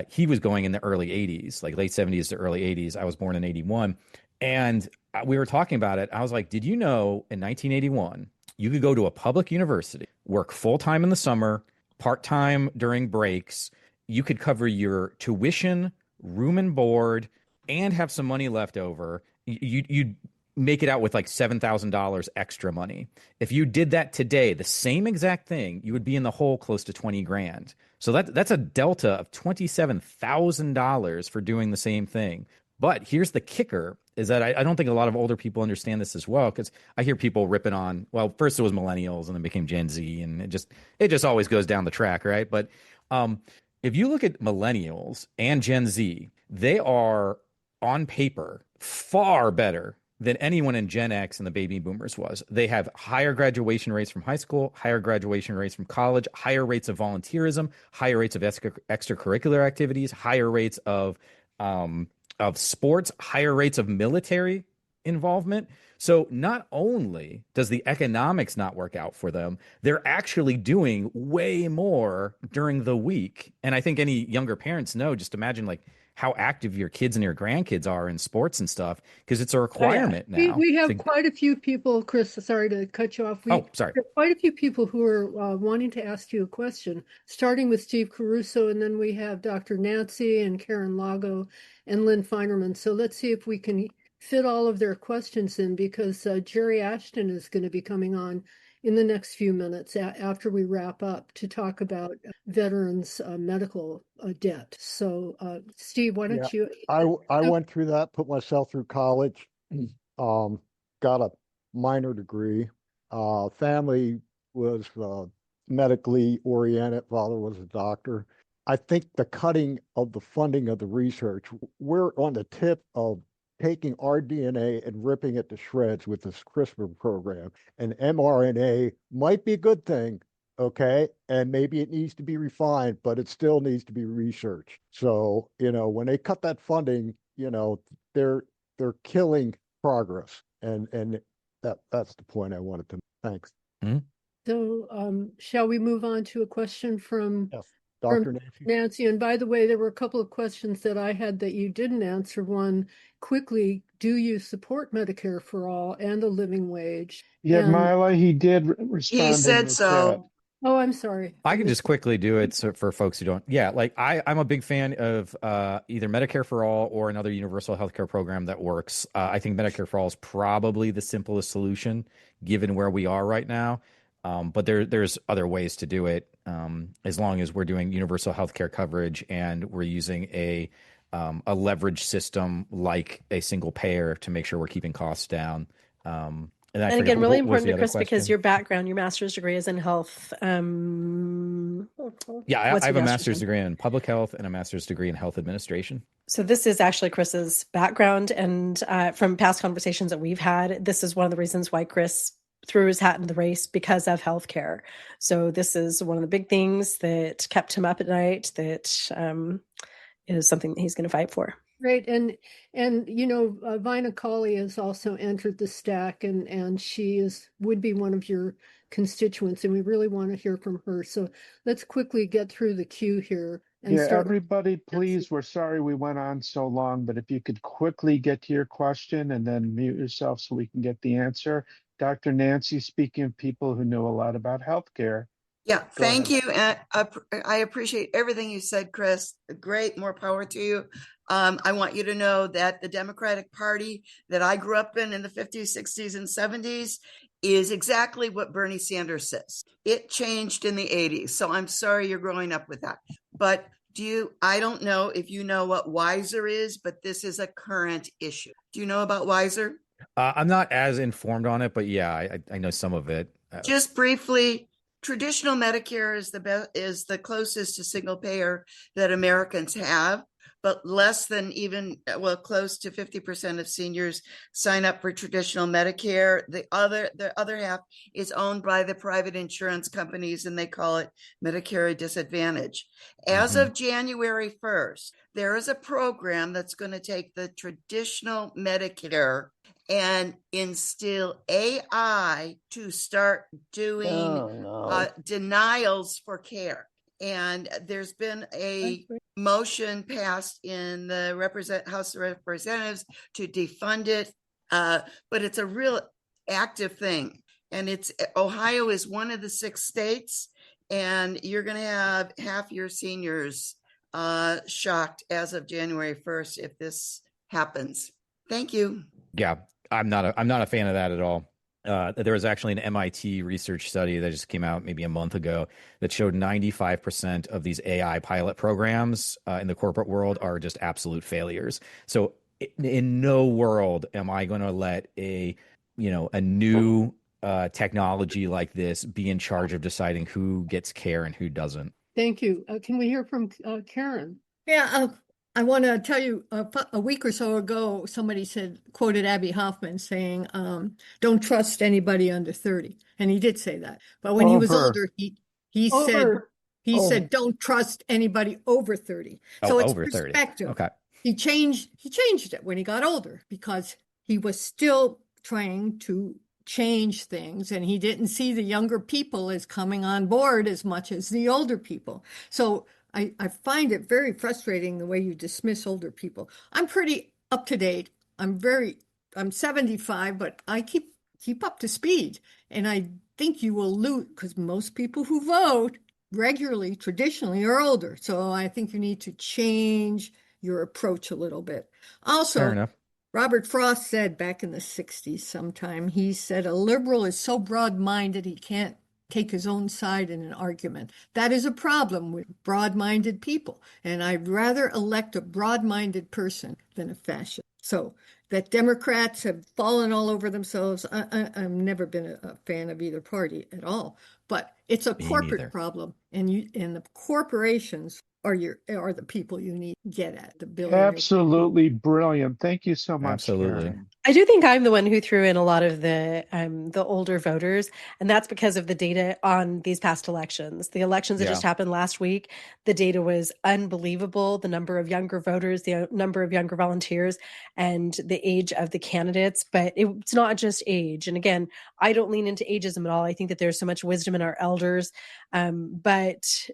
he was going in the early '80s, like late '70s to early '80s. I was born in '81, and we were talking about it. I was like, "Did you know in 1981 you could go to a public university, work full time in the summer, part time during breaks? You could cover your tuition, room and board." And have some money left over, you'd make it out with like $7,000 extra money. If you did that today, the same exact thing, you would be in the hole close to 20 grand. So that's a delta of $27,000 for doing the same thing. But here's the kicker is that I don't think a lot of older people understand this as well, because I hear people ripping on, well, first it was millennials and then became Gen Z, and it just always goes down the track, right? But if you look at millennials and Gen Z, they are on paper far better than anyone in Gen X and the baby boomers was. They have higher graduation rates from high school, higher graduation rates from college, higher rates of volunteerism, higher rates of extracurricular activities, higher rates of sports, higher rates of military involvement. So not only does the economics not work out for them, they're actually doing way more during the week. And I think any younger parents know, just imagine like how active your kids and your grandkids are in sports and stuff, because it's a requirement now. We have quite a few people, Chris, sorry to cut you off. We Sorry. have quite a few people who are wanting to ask you a question, starting with Steve Caruso, and then we have Dr. Nancy and Karen Lago and Lynn Feinerman. So let's see if we can fit all of their questions in, because Jerry Ashton is going to be coming on in the next few minutes after we wrap up to talk about veterans' medical debt. So, Steve, why don't you? I went through that, put myself through college, got a minor degree. Family was medically oriented. Father was a doctor. I think the cutting of the funding of the research, we're on the tip of taking our DNA and ripping it to shreds with this CRISPR program. And mRNA might be a good thing, okay? And maybe it needs to be refined, but it still needs to be researched. So, when they cut that funding, they're killing progress. And that's the point I wanted to make. Thanks. Hmm? So, shall we move on to a question from Yes, Dr. Nancy. Nancy? And by the way, there were a couple of questions that I had that you didn't answer. One, quickly, do you support Medicare for all and a living wage? Yeah, And Myla, he did He respond in said the so. chat. oh, I'm sorry. I can just quickly do it for folks who don't. Yeah, like I'm a big fan of either Medicare for all or another universal healthcare program that works. I think Medicare for all is probably the simplest solution given where we are right now. But there's other ways to do it, as long as we're doing universal healthcare coverage and we're using a leverage system like a single payer to make sure we're keeping costs down. And again, really what was important the to other Chris because question? your background, your master's degree is in health. Yeah, What's I have your a master's master's in? degree in public health and a master's degree in health administration. So this is actually Chris's background, and from past conversations that we've had, this is one of the reasons why Chris threw his hat in the race, because of healthcare. So this is one of the big things that kept him up at night. That is something that he's going to fight for. Great. And Vina Colley has also entered the stack, and she would be one of your constituents, and we really want to hear from her. So let's quickly get through the queue here and Yeah, start. everybody, please, we're sorry we went on so long, but if you could quickly get to your question and then mute yourself so we can get the answer. Dr. Nancy, speaking of people who know a lot about healthcare, Yeah, go thank ahead. you. And I appreciate everything you said, Chris. Great, more power to you. I want you to know that the Democratic Party that I grew up in the 50s, 60s, and 70s is exactly what Bernie Sanders says. It changed in the 80s. So I'm sorry you're growing up with that. But I don't know if you know what Wiser is, but this is a current issue. Do you know about Wiser? I'm not as informed on it, but yeah, I know some of it. Just briefly, traditional Medicare is the closest to single payer that Americans have, but less than close to 50% of seniors sign up for traditional Medicare. The other half is owned by the private insurance companies, and they call it Medicare Disadvantage. As of January 1st, there is a program that's going to take the traditional Medicare and instill AI to start doing denials for care. And there's been a motion passed in the House of Representatives to defund it, but it's a real active thing. And Ohio is one of the 6 states, and you're going to have half your seniors shocked as of January 1st if this happens. Thank you. Yeah, I'm not a fan of that at all. There was actually an MIT research study that just came out maybe a month ago that showed 95% of these AI pilot programs in the corporate world are just absolute failures. So in no world am I going to let a new technology like this be in charge of deciding who gets care and who doesn't. Thank you. Can we hear from Karen? Yeah, I want to tell you, a week or so ago, somebody quoted Abby Hoffman saying, don't trust anybody under 30. And he did say that. But when he was older, he said, don't trust anybody over 30. So it's over 30. perspective. Okay. He changed it when he got older because he was still trying to change things, and he didn't see the younger people as coming on board as much as the older people. So I find it very frustrating the way you dismiss older people. I'm pretty up to date. I'm 75, but I keep up to speed. And I think you will lose because most people who vote regularly, traditionally, are older. So I think you need to change your approach a little bit. Also, fair enough. Robert Frost said back in the 60s sometime, he said, a liberal is so broad-minded he can't take his own side in an argument. That is a problem with broad-minded people. And I'd rather elect a broad-minded person than a fascist. So that Democrats have fallen all over themselves. I've never been a fan of either party at all, but it's a Me corporate neither. problem, and the corporations are the people you need to get at, the billionaires. Absolutely brilliant. Thank you so much, Absolutely. Karen. I do think I'm the one who threw in a lot of the older voters, and that's because of the data on these past elections. The elections that Yeah. just happened last week, the data was unbelievable. The number of younger voters, the number of younger volunteers, and the age of the candidates. But it's not just age. And again, I don't lean into ageism at all. I think that there's so much wisdom in our elders, but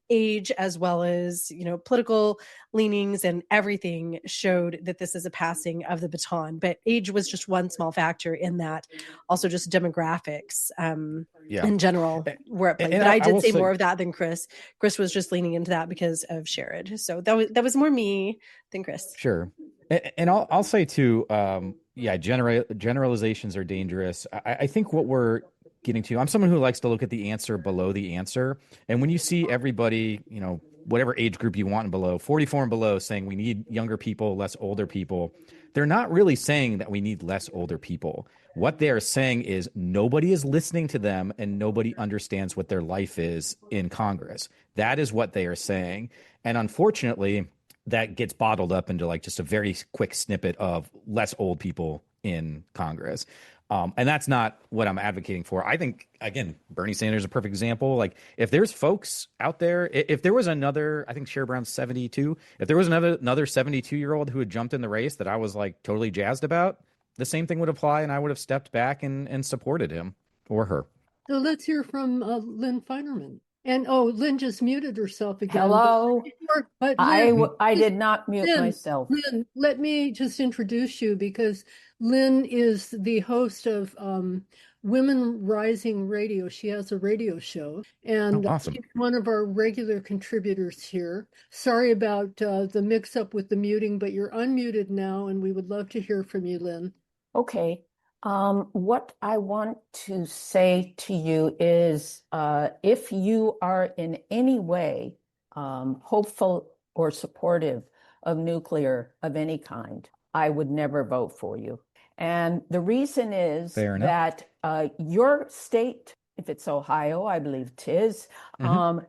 age as well as political leanings and everything showed that this is a passing of the baton. But age was just one small factor in that. Also, just demographics Yeah. in general were at play. And But I did will say say, more of that than Chris. Chris was just leaning into that because of Sherrod. So that was more me than Chris. sure. And I'll say too, yeah, generalizations are dangerous. I think what we're getting to, I'm someone who likes to look at the answer below the answer. And when you see everybody, whatever age group you want and below, 44 and below, saying we need younger people, less older people, they're not really saying that we need less older people. What they are saying is nobody is listening to them and nobody understands what their life is in Congress. That is what they are saying. And unfortunately, that gets bottled up into like just a very quick snippet of less old people in Congress. And that's not what I'm advocating for. I think, again, Bernie Sanders is a perfect example. Like, if there's folks out there, if there was another, I think Sherrod Brown's 72, if there was another 72-year-old who had jumped in the race that I was like totally jazzed about, the same thing would apply, and I would have stepped back and supported him or her. So let's hear from Lynn Feinerman. And Lynn just muted herself again. Hello. But Lynn, I did not mute myself. Lynn, let me just introduce you, because Lynn is the host of Women Rising Radio. She has a radio show, and awesome. she's one of our regular contributors here. Sorry about the mix-up with the muting, but you're unmuted now, and we would love to hear from you, Lynn. Okay. What I want to say to you is, if you are in any way hopeful or supportive of nuclear of any kind, I would never vote for you. And the reason is that your state, if it's Ohio, I believe it is,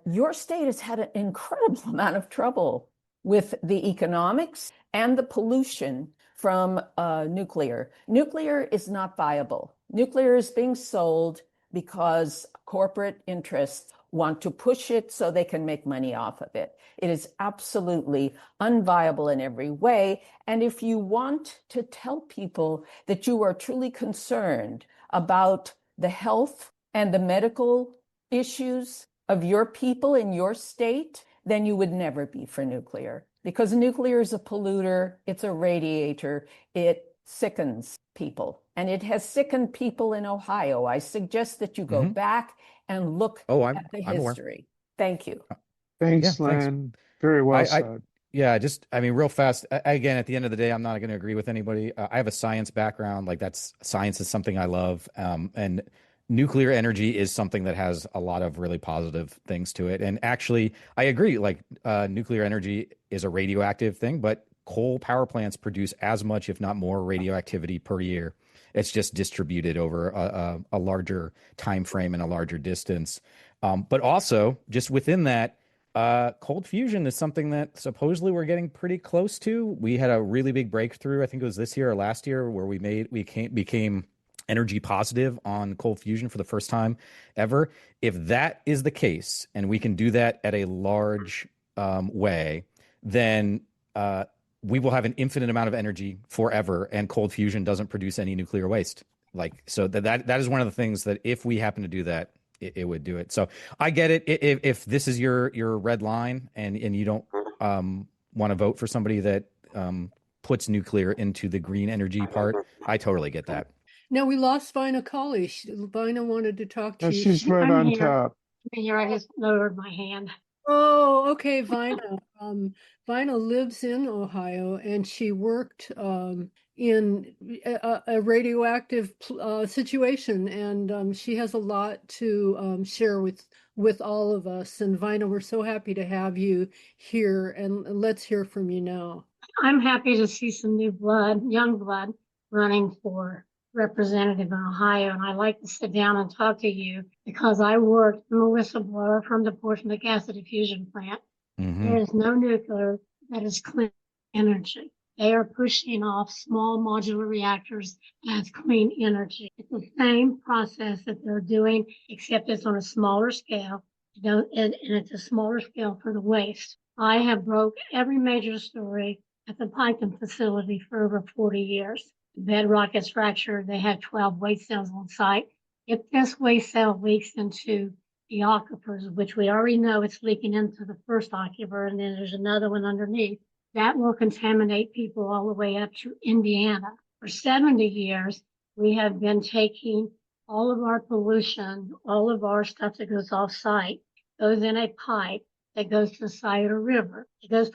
your state has had an incredible amount of trouble with the economics and the pollution from nuclear. Nuclear is not viable. Nuclear is being sold because corporate interests want to push it so they can make money off of it. It is absolutely unviable in every way. And if you want to tell people that you are truly concerned about the health and the medical issues of your people in your state, then you would never be for nuclear. Because nuclear is a polluter, it's a radiator, it sickens people. And it has sickened people in Ohio. I suggest that you go back and look at the history. Thank you. Thanks, Lynn. Very well said. Yeah, real fast. Again, at the end of the day, I'm not going to agree with anybody. I have a science background. Like, science is something I love. And nuclear energy is something that has a lot of really positive things to it. And actually, I agree, like nuclear energy is a radioactive thing, but coal power plants produce as much, if not more, radioactivity per year. It's just distributed over a larger time frame and a larger distance. But also, just within that, cold fusion is something that supposedly we're getting pretty close to. We had a really big breakthrough, I think it was this year or last year, where we became energy positive on cold fusion for the first time ever. If that is the case, and we can do that at a large way, then we will have an infinite amount of energy forever, and cold fusion doesn't produce any nuclear waste. So that is one of the things that if we happen to do that, it would do it. So I get it. If this is your red line and you don't want to vote for somebody that puts nuclear into the green energy part, I totally get that. Now we lost Vina Colley. Vina wanted to talk to you. She's right on top. I'm here. I just lowered my hand. Oh, okay, Vina. Vina lives in Ohio, and she worked in a radioactive situation, and she has a lot to share with with all of us. And Vina, we're so happy to have you here, and let's hear from you now. I'm happy to see some new blood, young blood, running for representative in Ohio. And I like to sit down and talk to you because I worked, I'm a whistleblower from the Portsmouth Acid Diffusion Plant. There is no nuclear that is clean energy. They are pushing off small modular reactors as clean energy. It's the same process that they're doing, except it's on a smaller scale, and it's a smaller scale for the waste. I have broke every major story at the Piketon facility for over 40 years. The bedrock is fractured. They had 12 waste cells on site. If this waste cell leaks into the aquifers, which we already know it's leaking into the first aquifer, and then there's another one underneath, that will contaminate people all the way up to Indiana. For 70 years, we have been taking all of our pollution, all of our stuff that goes off site, goes in a pipe that goes to the Scioto River. It goes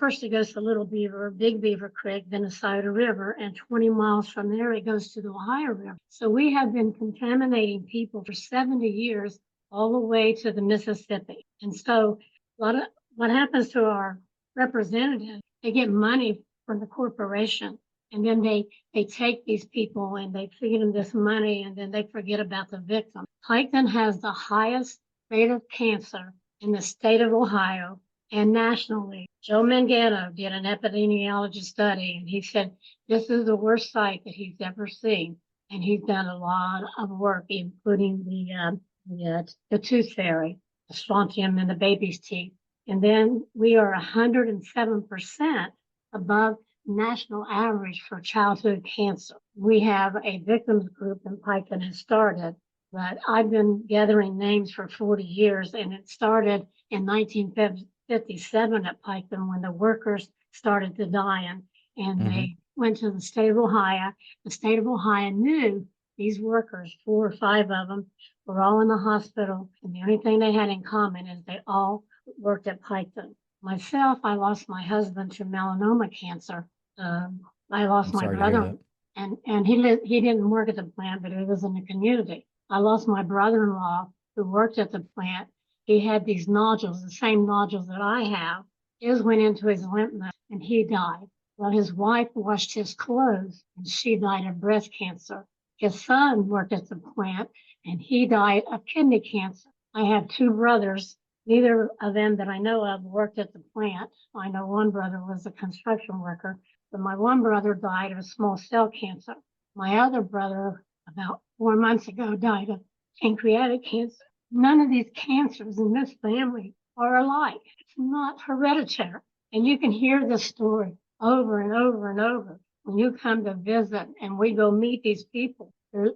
to Little Beaver, Big Beaver Creek, then the Scioto River, and 20 miles from there, it goes to the Ohio River. So we have been contaminating people for 70 years all the way to the Mississippi. And so what happens to our representatives, they get money from the corporation, and then they take these people and they feed them this money, and then they forget about the victim. Piketon has the highest rate of cancer in the state of Ohio and nationally. Joe Mangano did an epidemiology study, and he said this is the worst site that he's ever seen. And he's done a lot of work, including the tooth fairy, the strontium in the baby's teeth. And then we are 107% above national average for childhood cancer. We have a victims group in Piketon has started, but I've been gathering names for 40 years, and it started in 1957 at Piketon when the workers started to die, and they went to the state of Ohio. The state of Ohio knew these workers, 4 or 5 of them, were all in the hospital, and the only thing they had in common is they all worked at Piketon. Myself, I lost my husband to melanoma cancer. I lost my brother, and he didn't work at the plant, but he was in the community. I lost my brother-in-law who worked at the plant. He had these nodules, the same nodules that I have. His went into his lymph node, and he died. Well, his wife washed his clothes, and she died of breast cancer. His son worked at the plant, and he died of kidney cancer. I have 2 brothers. Neither of them that I know of worked at the plant. I know one brother was a construction worker, but my one brother died of small cell cancer. My other brother, about 4 months ago, died of pancreatic cancer. None of these cancers in this family are alike. It's not hereditary. And you can hear this story over and over and over when you come to visit and we go meet these people.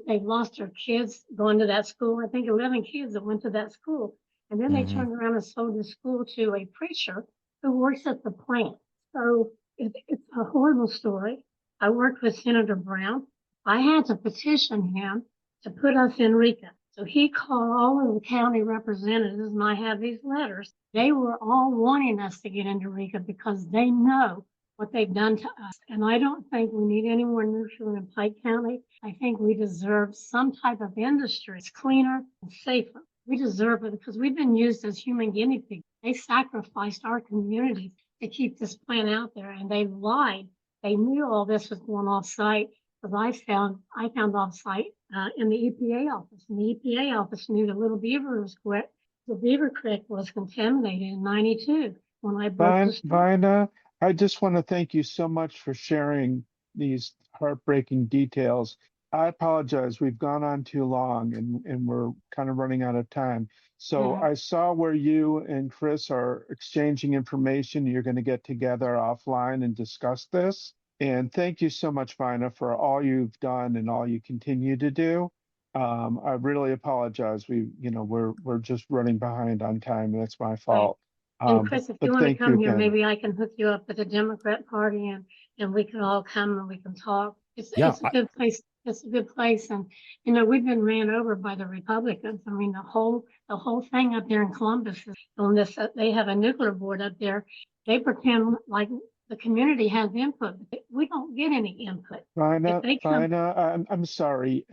They've lost their kids going to that school. I think 11 kids that went to that school. And then they turned around and sold the school to a preacher who works at the plant. So it's a horrible story. I worked with Senator Brown. I had to petition him to put us in RECA. So he called all of the county representatives, and I have these letters. They were all wanting us to get into RECA because they know what they've done to us. And I don't think we need any more nuclear in Pike County. I think we deserve some type of industry. It's cleaner and safer. We deserve it because we've been used as human guinea pigs. They sacrificed our communities to keep this plant out there, and they lied. They knew all this was going off site because I found off site in the EPA office. And the EPA office knew the Little Beaver was quit. The Beaver Creek was contaminated in '92 when I broke the story. Vina, I just want to thank you so much for sharing these heartbreaking details. I apologize. We've gone on too long and we're kind of running out of time. So Yeah. I saw where you and Chris are exchanging information. You're going to get together offline and discuss this. And thank you so much, Vina, for all you've done and all you continue to do. I really apologize. We're just running behind on time, and that's my fault. And Chris, if you But want to thank you come here, again. maybe I can hook you up with the Democrat Party and we can all come and we can talk. It's a good place. It's a good place. And, we've been ran over by the Republicans. I mean, the whole thing up there in Columbus is on this. They have a nuclear board up there. They pretend like the community has input. we don't get any input. If Vina, they come, I'm sorry.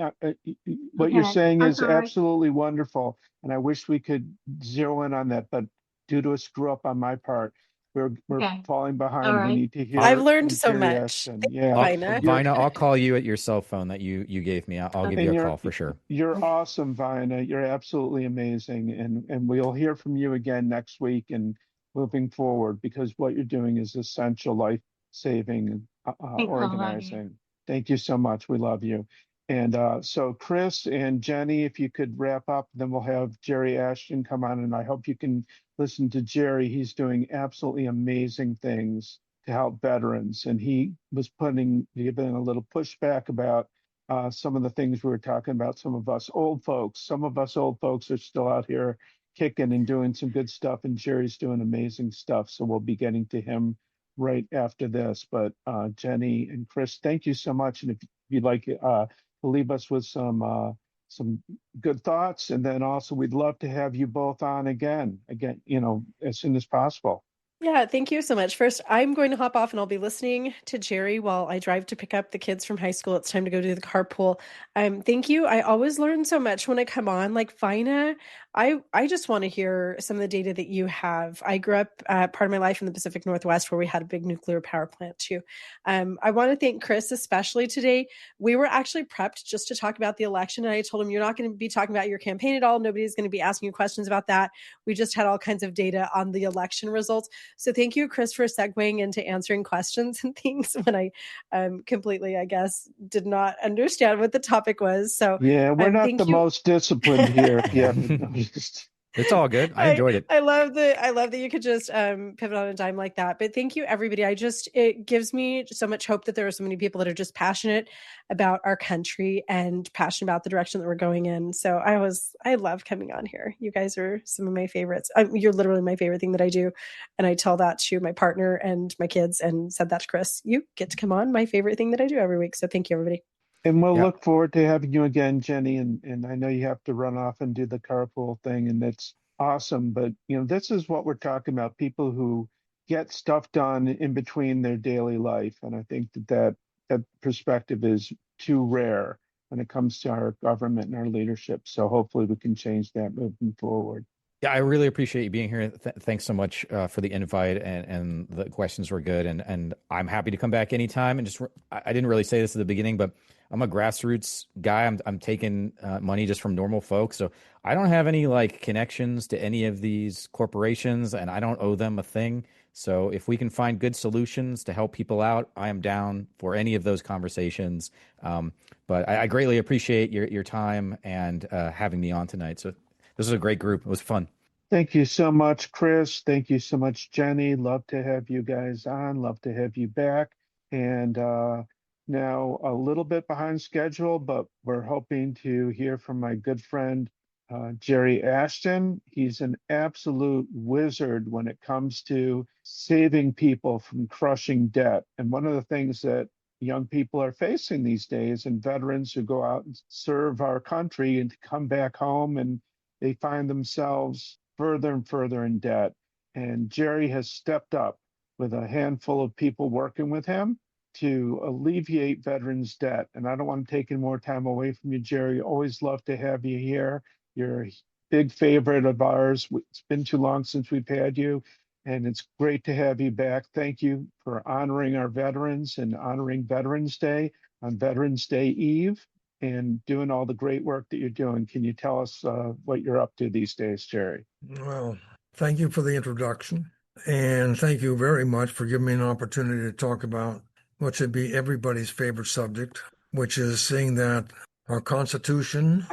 What you're okay, saying I'm is sorry. absolutely wonderful, and I wish we could zero in on that, but due to a screw up on my part, we're Okay, falling all behind. We right. need to I've hear learned from so Jerry much. Ashton. Thank Yeah, you, Vina. you're Vina, I'll call you at your cell phone that you gave me. I'll give you and a call for sure. you're awesome, Vina. You're absolutely amazing, and we'll hear from you again next week and moving forward because what you're doing is essential life saving Thanks a lot. organizing. Thank you so much. We love you. And so, Chris and Jenny, if you could wrap up, then we'll have Jerry Ashton come on, and I hope you can listen to Jerry. He's doing absolutely amazing things to help veterans, and he was giving a little pushback about some of the things we were talking about. Some of us old folks are still out here kicking and doing some good stuff, and Jerry's doing amazing stuff. So we'll be getting to him right after this. But Jenny and Chris, thank you so much. And if you'd like to leave us with some good thoughts, and then also we'd love to have you both on again, as soon as possible. Yeah, thank you so much. First, I'm going to hop off and I'll be listening to Jerry while I drive to pick up the kids from high school. It's time to go do the carpool. Thank you. I always learn so much when I come on. Like Fina, I just want to hear some of the data that you have. I grew up part of my life in the Pacific Northwest where we had a big nuclear power plant too. I want to thank Chris especially today. We were actually prepped just to talk about the election, and I told him you're not going to be talking about your campaign at all. Nobody's going to be asking you questions about that. We just had all kinds of data on the election results. So thank you, Chris, for segueing into answering questions and things when I completely, I guess, did not understand what the topic was. So Yeah, we're not the thank you. most disciplined here. If you haven't noticed. It's all good. I enjoyed it. I love that you could just pivot on a dime like that. But thank you, everybody. It gives me so much hope that there are so many people that are just passionate about our country and passionate about the direction that we're going in. So I love coming on here. You guys are some of my favorites. You're literally my favorite thing that I do. And I tell that to my partner and my kids and said that to Chris. You get to come on, my favorite thing that I do every week. So thank you, everybody. And we'll Yeah. look forward to having you again, Jenny. And I know you have to run off and do the carpool thing, and that's awesome. But this is what we're talking about: people who get stuff done in between their daily life. And I think that perspective is too rare when it comes to our government and our leadership. So hopefully we can change that moving forward. Yeah, I really appreciate you being here. Thanks so much for the invite, and the questions were good. And I'm happy to come back anytime. And I didn't really say this at the beginning, but I'm a grassroots guy. I'm taking money just from normal folks. So I don't have any connections to any of these corporations, and I don't owe them a thing. So if we can find good solutions to help people out, I am down for any of those conversations. But I greatly appreciate your time and having me on tonight. So this was a great group. It was fun. Thank you so much, Chris. Thank you so much, Jenny. Love to have you guys on. Love to have you back. And now a little bit behind schedule, but we're hoping to hear from my good friend, Jerry Ashton. He's an absolute wizard when it comes to saving people from crushing debt. And one of the things that young people are facing these days, and veterans who go out and serve our country and come back home, and they find themselves further and further in debt. And Jerry has stepped up with a handful of people working with him to alleviate veterans' debt. And I don't want to take any more time away from you, Jerry. Always love to have you here. You're a big favorite of ours. It's been too long since we've had you, and it's great to have you back. Thank you for honoring our veterans and honoring Veterans Day on Veterans Day Eve, and doing all the great work that you're doing. Can you tell us what you're up to these days, Jerry? Well, thank you for the introduction. And thank you very much for giving me an opportunity to talk about what should be everybody's favorite subject, which is seeing that our Constitution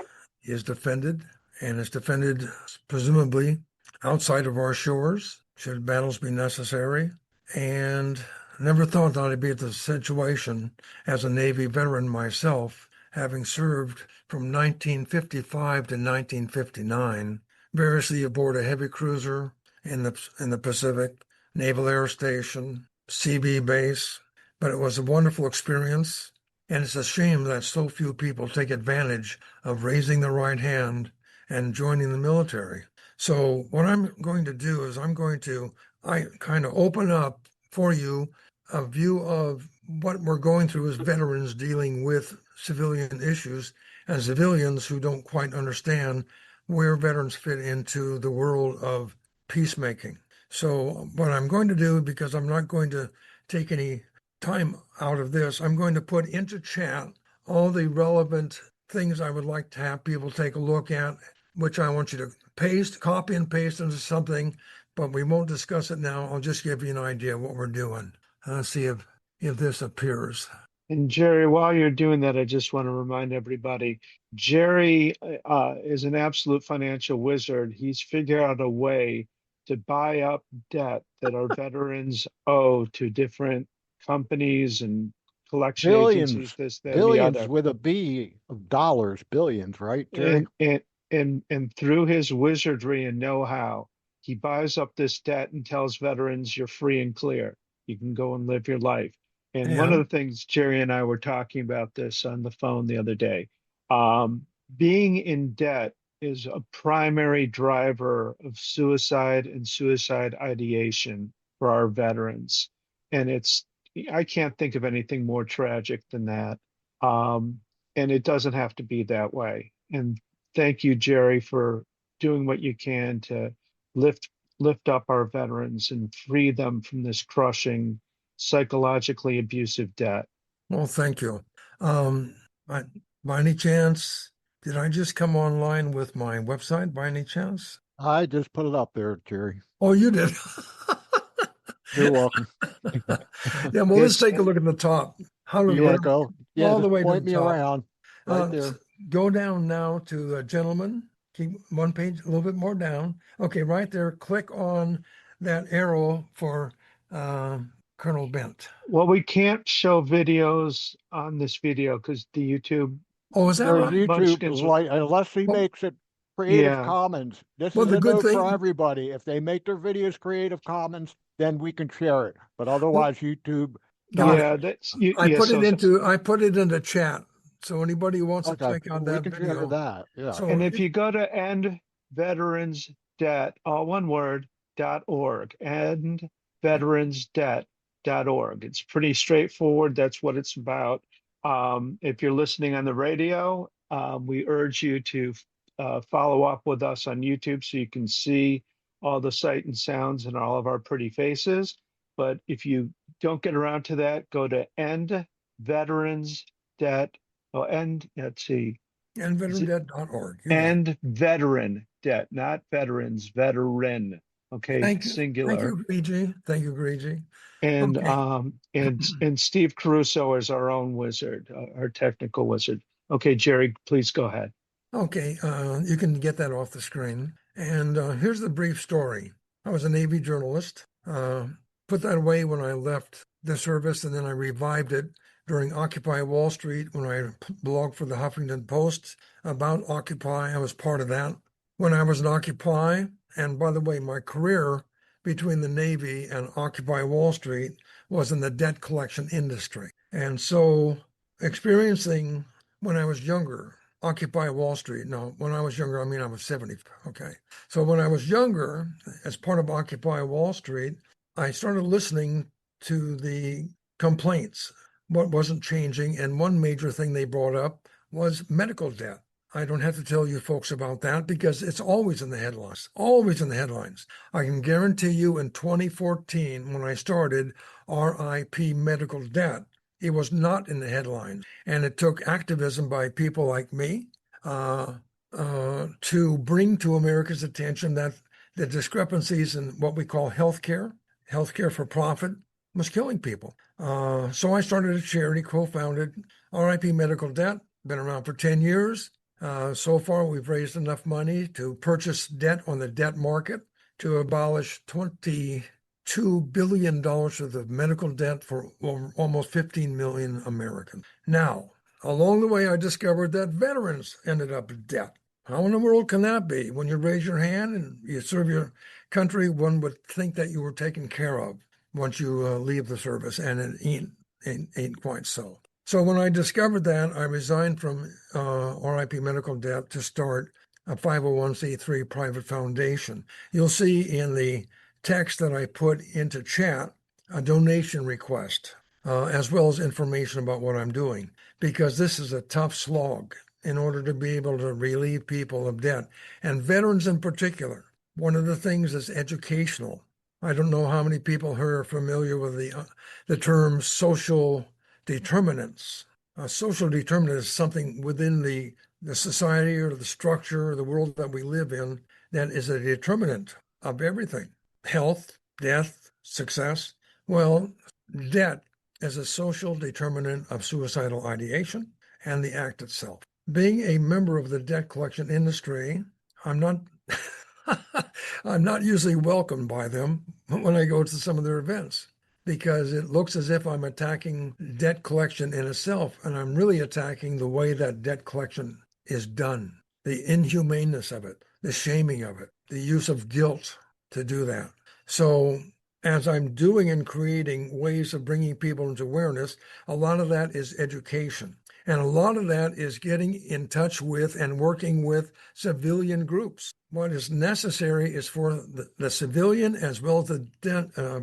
is defended, and is defended presumably outside of our shores, should battles be necessary. And never thought that I'd be at the situation as a Navy veteran myself, having served from 1955 to 1959, variously aboard a heavy cruiser in the Pacific, Naval Air Station, CB base. But it was a wonderful experience, and it's a shame that so few people take advantage of raising the right hand and joining the military. So what I'm going to do is I kind of open up for you a view of what we're going through as veterans dealing with civilian issues and civilians who don't quite understand where veterans fit into the world of peacemaking. So what I'm going to do, because I'm not going to take any time out of this, I'm going to put into chat all the relevant things I would like to have people take a look at, which I want you to paste, copy and paste into something, but we won't discuss it now. I'll just give you an idea of what we're doing. See if this appears. And Jerry, while you're doing that, I just want to remind everybody, Jerry is an absolute financial wizard. He's figured out a way to buy up debt that our veterans owe to different companies and collection agencies, this, that, and the Billions other. with a B of dollars, billions, right, Jerry? And through his wizardry and know-how, he buys up this debt and tells veterans, you're free and clear. You can go and live your life. And one of the things Jerry and I were talking about this on the phone the other day, being in debt is a primary driver of suicide and suicide ideation for our veterans. And I can't think of anything more tragic than that. And it doesn't have to be that way. And thank you, Jerry, for doing what you can to lift up our veterans and free them from this crushing, psychologically abusive debt. Well, thank you. By any chance, did I just come online with my website by any chance? I just put it up there, Jerry. Oh, you did. You're welcome. Yeah, well, let's take a look at the top. How do you want to go? Yeah, all the way point to the me top. Around. Right there. Go down now to gentlemen. Keep one page, a little bit more down. Okay, right there. Click on that arrow for Colonel Bent. Well, we can't show videos on this video because the YouTube. Oh, is that right? YouTube, like, unless he makes it Creative Commons. This is a note for everybody. If they make their videos Creative Commons, then we can share it. But otherwise, YouTube. I put it into chat. So anybody who wants to check out that video. That, yeah. So and if you go to endveteransdebt, all one word, .org, endveteransdebt.org. It's pretty straightforward. That's what it's about. If you're listening on the radio, we urge you to follow up with us on YouTube so you can see all the sight and sounds and all of our pretty faces. But if you don't get around to that, go to endveteransdebt. Let's see. Endveterandebt.org. End veteran debt, not veterans, veteran. Okay, singular. Thank you, Gage. And and Steve Caruso is our own wizard, our technical wizard. Okay, Jerry, please go ahead. Okay, you can get that off the screen. And here's the brief story. I was a Navy journalist. Put that away when I left the service, and then I revived it during Occupy Wall Street when I blogged for the Huffington Post about Occupy. I was part of that. When I was in Occupy, and by the way, my career between the Navy and Occupy Wall Street was in the debt collection industry. And so experiencing when I was younger, Occupy Wall Street. Now, when I was younger, I mean, I was 70. Okay. So when I was younger, as part of Occupy Wall Street, I started listening to the complaints, what wasn't changing. And one major thing they brought up was medical debt. I don't have to tell you folks about that because it's always in the headlines, always in the headlines. I can guarantee you in 2014, when I started RIP medical debt, it was not in the headlines. And it took activism by people like me to bring to America's attention that the discrepancies in what we call healthcare for profit, was killing people. So I started a charity, co-founded RIP Medical Debt, been around for 10 years. So far, we've raised enough money to purchase debt on the debt market to abolish $22 billion worth of medical debt for almost 15 million Americans. Now, along the way, I discovered that veterans ended up in debt. How in the world can that be? When you raise your hand and you serve your country, one would think that you were taken care of once you leave the service, and it ain't quite so. So when I discovered that, I resigned from RIP Medical Debt to start a 501c3 private foundation. You'll see in the text that I put into chat a donation request. as well as information about what I'm doing, because this is a tough slog in order to be able to relieve people of debt, and veterans in particular. One of the things is educational. I don't know how many people here are familiar with the term social determinants. A social determinant is something within the society or the structure or the world that we live in that is a determinant of everything: health, death, success. Well, debt is a social determinant of suicidal ideation and the act itself. Being a member of the debt collection industry, I'm not I'm not usually welcomed by them when I go to some of their events, because it looks as if I'm attacking debt collection in itself, and I'm really attacking the way that debt collection is done, the inhumaneness of it, the shaming of it, the use of guilt to do that. So as I'm doing and creating ways of bringing people into awareness, a lot of that is education. And a lot of that is getting in touch with and working with civilian groups. What is necessary is for the civilian as well as the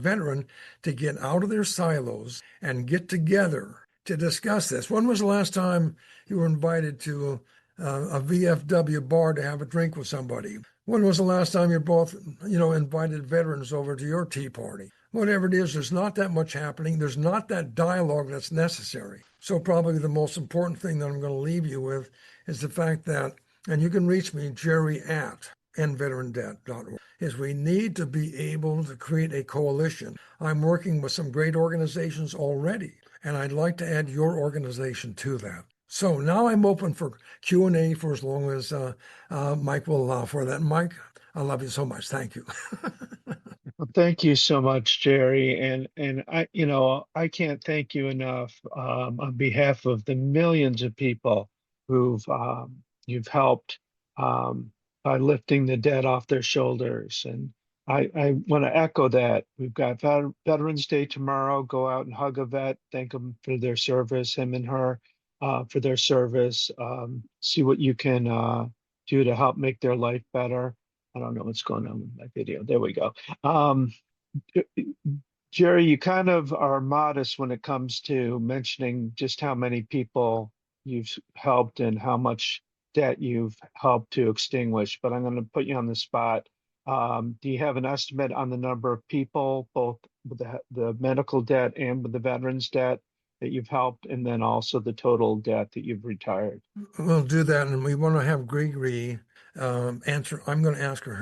veteran to get out of their silos and get together to discuss this. When was the last time you were invited to a VFW bar to have a drink with somebody? When was the last time you both, invited veterans over to your tea party? Whatever it is, there's not that much happening. There's not that dialogue that's necessary. So probably the most important thing that I'm going to leave you with is the fact that, and you can reach me, jerry@endveterandebt.org, is we need to be able to create a coalition. I'm working with some great organizations already, and I'd like to add your organization to that. So now I'm open for Q&A for as long as Mike will allow for that. Mike, I love you so much. Thank you. Well, thank you so much, Jerry. And I can't thank you enough on behalf of the millions of people you've helped by lifting the debt off their shoulders. And I want to echo that. We've got Veterans Day tomorrow. Go out and hug a vet. Thank them for their service, him and her, for their service. See what you can do to help make their life better. I don't know what's going on with my video. There we go. Um, Jerry, you kind of are modest when it comes to mentioning just how many people you've helped and how much debt you've helped to extinguish, but I'm going to put you on the spot. Do you have an estimate on the number of people, both with the medical debt and with the veterans debt that you've helped, and then also the total debt that you've retired? We'll do that, and we want to have Gregory answer. I'm going to answer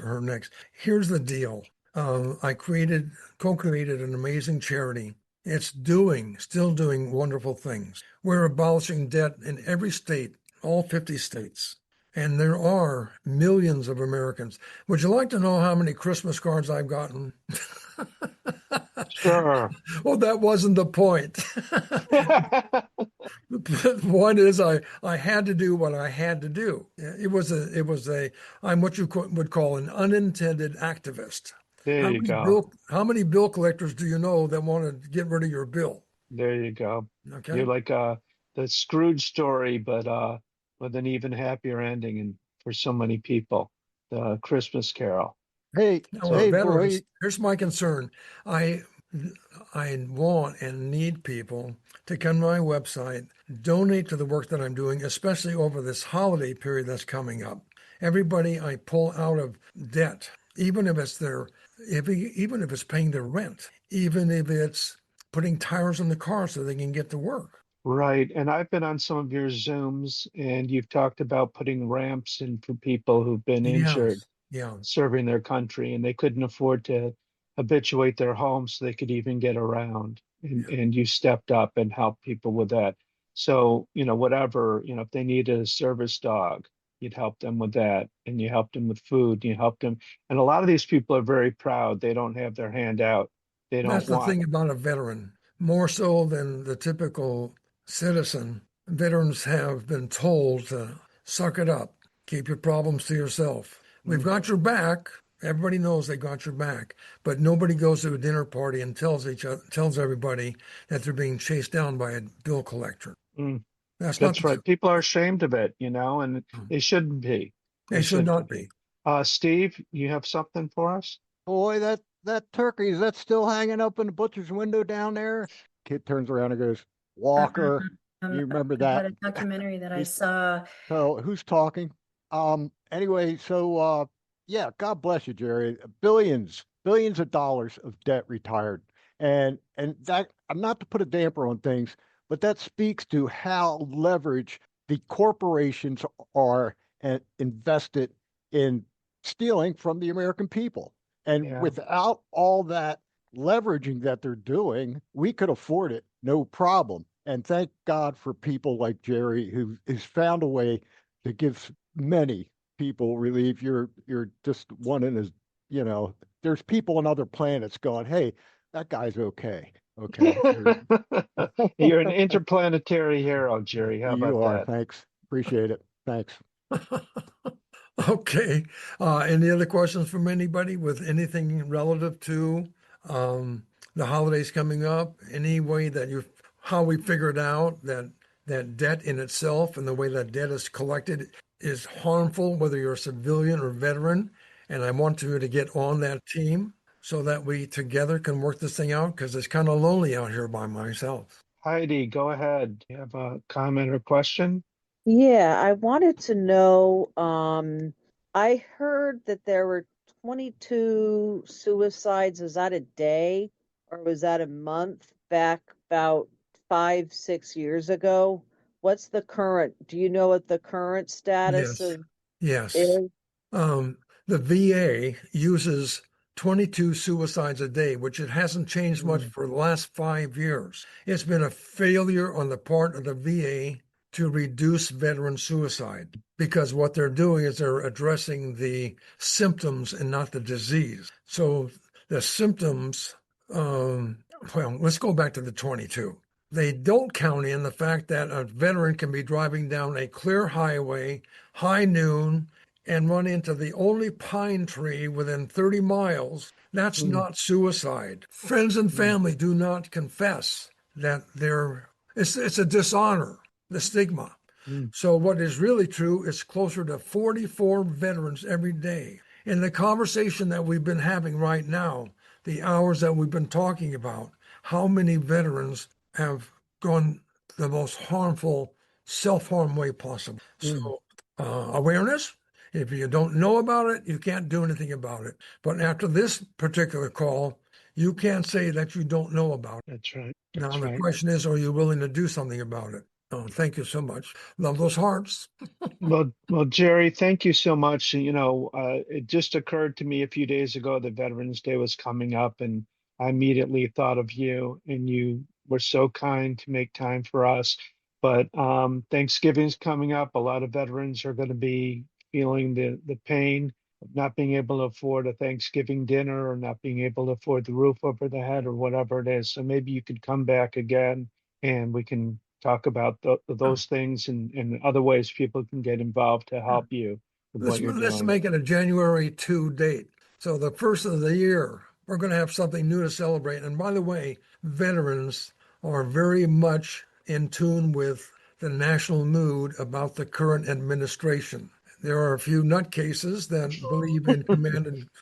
her next. Here's the deal. I co-created an amazing charity. It's still doing wonderful things. We're abolishing debt in every state, all 50 states. And there are millions of Americans. Would you like to know how many Christmas cards I've gotten? Sure. Well, that wasn't the point. One is I had to do what I had to do. I'm what you would call an unintended activist. There you go. How many bill collectors do you know that want to get rid of your bill? There you go. Okay. You're like the Scrooge story, but with an even happier ending, and for so many people, the Christmas Carol. Hey, Now, hey, veterans, boy. here's my concern. I want and need people to come to my website, donate to the work that I'm doing, especially over this holiday period that's coming up. Everybody I pull out of debt, even if it's even if it's paying their rent, even if it's putting tires in the car so they can get to work. Right. And I've been on some of your Zooms, and you've talked about putting ramps in for people who've been injured Yeah. serving their country, and they couldn't afford to habituate their homes so they could even get around. And you stepped up and helped people with that. So, whatever, if they need a service dog, you'd help them with that, and you helped them with food, you helped them. And a lot of these people are very proud. They don't have their hand out. They don't That's the want. thing about a veteran. More so than the typical citizen, veterans have been told to suck it up, keep your problems to yourself. We've got your back. Everybody knows they got your back, but nobody goes to a dinner party and tells everybody that they're being chased down by a bill collector. Mm. That's not That's right. People are ashamed of it, and they shouldn't be. They should not be. Steve, you have something for us? Boy, that turkey, is that still hanging up in the butcher's window down there? kid turns around and goes, Walker. You remember about that? a documentary that I It- saw. So who's talking? Anyway, so yeah, God bless you, Jerry. Billions of dollars of debt retired. And that I'm not to put a damper on things, but that speaks to how leveraged the corporations are and invested in stealing from the American people. And Yeah. without all that leveraging that they're doing, we could afford it, no problem. And thank God for people like Jerry who's found a way to give many people relief. You're just one in his, there's people on other planets going, hey, that guy's okay. Okay. You're an interplanetary hero, Jerry. How You about are. that? Thanks. Appreciate it. Thanks. Okay. Any other questions from anybody with anything relative to the holidays coming up? Any way that how we figured out that debt in itself and the way that debt is collected is harmful, whether you're a civilian or veteran. And I want you to get on that team so that we together can work this thing out because it's kind of lonely out here by myself. Heidi, go ahead. You have a comment or question? Yeah, I wanted to know, I heard that there were 22 suicides. Is that a day or was that a month back about 5, 6 years ago? Do you know what the current status Yes. of Yes. is? Um, the VA uses 22 suicides a day, which it hasn't changed much for the last 5 years. It's been a failure on the part of the VA to reduce veteran suicide because what they're doing is they're addressing the symptoms and not the disease. So the symptoms, well, let's go back to the 22. They don't count in the fact that a veteran can be driving down a clear highway, high noon, and run into the only pine tree within 30 miles. That's not suicide. Friends and family do not confess that it's a dishonor, the stigma. So what is really true is closer to 44 veterans every day. In the conversation that we've been having right now, the hours that we've been talking about, how many veterans have gone the most harmful, self-harm way possible. So awareness, if you don't know about it, you can't do anything about it. But after this particular call, you can't say that you don't know about it. That's right. Now, That's the right. question is, are you willing to do something about it? Oh, thank you so much. Love those hearts. Well, Jerry, thank you so much. It just occurred to me a few days ago that Veterans Day was coming up, and I immediately thought of you, and you were so kind to make time for us. But Thanksgiving's coming up. A lot of veterans are going to be feeling the pain of not being able to afford a Thanksgiving dinner or not being able to afford the roof over the head or whatever it is. So maybe you could come back again and we can talk about those things and other ways people can get involved to help you with what you're Let's doing. make it a January 2 date. So the first of the year, we're going to have something new to celebrate. And by the way, veterans are very much in tune with the national mood about the current administration. There are a few nutcases that believe in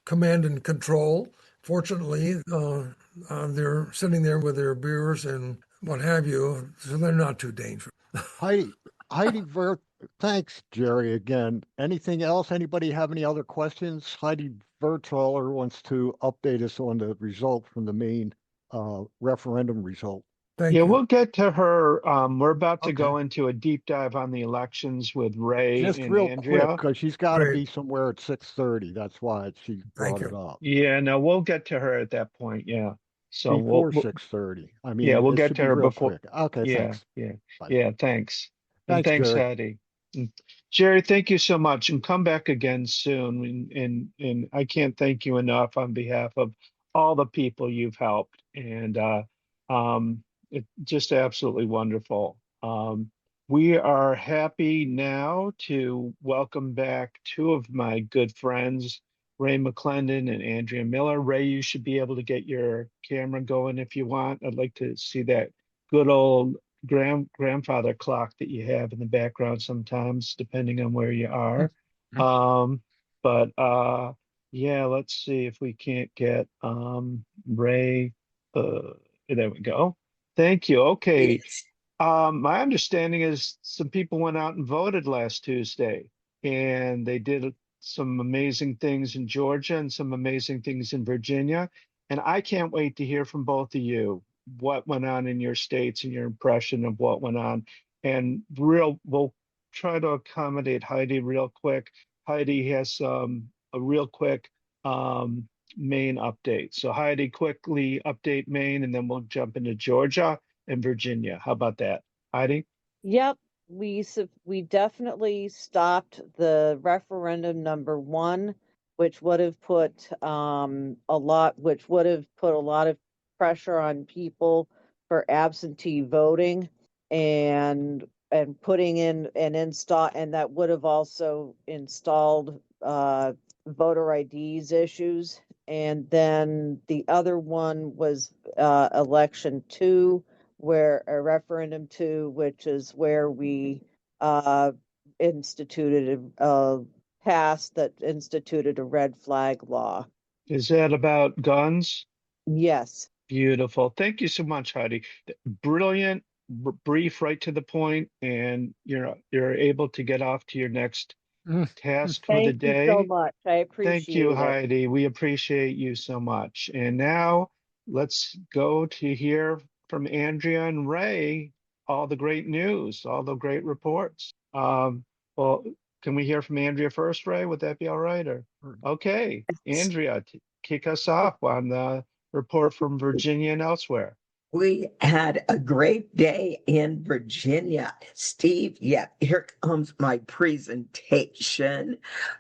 command and control. Fortunately, they're sitting there with their beers and what have you, so they're not too dangerous. Heidi thanks, Jerry, again. Anything else? Anybody have any other questions? Heidi Vertaler wants to update us on the result from the main referendum result. Thank Yeah, you. we'll get to her. We're about to Okay. go into a deep dive on the elections with Ray Just and real quick, Andrea. because she's got to Great. be somewhere at 6:30. That's why she Thank brought it you. up. Yeah, no, we'll get to her at that point. Yeah. So Before 6:30. I yeah, mean, we'll it get should to be her real before. quick. Okay, Yeah, thanks. yeah, Bye. yeah. Thanks. And Thanks, thanks, Jerry. Hattie. And Jerry, thank you so much. And come back again soon. And I can't thank you enough on behalf of all the people you've helped. And it's just absolutely wonderful. We are happy now to welcome back two of my good friends, Ray McClendon and Andrea Miller. Ray, you should be able to get your camera going if you want. I'd like to see that good old grandfather clock that you have in the background sometimes, depending on where you are. Um, but yeah, let's see if we can't get Ray. There we go. Thank you. Okay. Yes. My understanding is some people went out and voted last Tuesday, and they did some amazing things in Georgia and some amazing things in Virginia. And I can't wait to hear from both of you what went on in your states and your impression of what went on. And we'll try to accommodate Heidi real quick. Heidi has a real quick Maine update. So Heidi, quickly update Maine, and then we'll jump into Georgia and Virginia. How about that, Heidi? Yep, we definitely stopped the referendum number one, which would have put which would have put a lot of pressure on people for absentee voting and putting in and install, and that would have also installed voter IDs issues. And then the other one was election two, where a referendum two, which is where we instituted passed that instituted a red flag law. Is that about guns? Yes. Beautiful. Thank you so much, Heidi. Brilliant, brief, right to the point, and you're able to get off to your next task for the Thank you so day. much. I Thank you, appreciate it. Heidi. We appreciate you so much. And now let's go to hear from Andrea and Ray, all the great news, all the great reports. Well, can we hear from Andrea first, Ray? Would that be all right? Or okay, Andrea, kick us off on the report from Virginia and elsewhere. We had a great day in Virginia. Steve, yeah, here comes my presentation.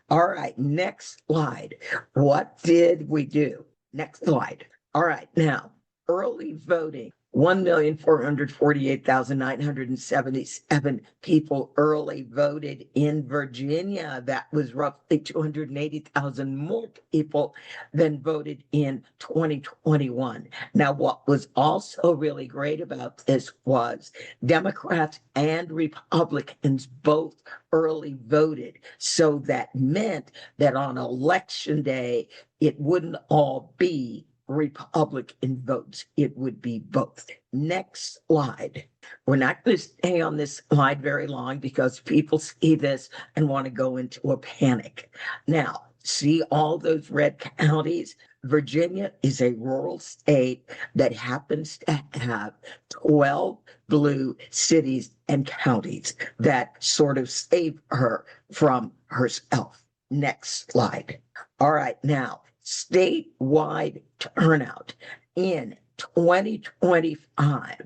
All right, next slide. What did we do? Next slide. All right, now, early voting. 1,448,977 people early voted in Virginia. That was roughly 280,000 more people than voted in 2021. Now, what was also really great about this was Democrats and Republicans both early voted. So that meant that on election day, it wouldn't all be Republican votes. It would be both. Next slide. We're not going to stay on this slide very long because people see this and want to go into a panic. Now, see all those red counties? Virginia is a rural state that happens to have 12 blue cities and counties that sort of save her from herself. Next slide. All right, now, statewide turnout in 2025,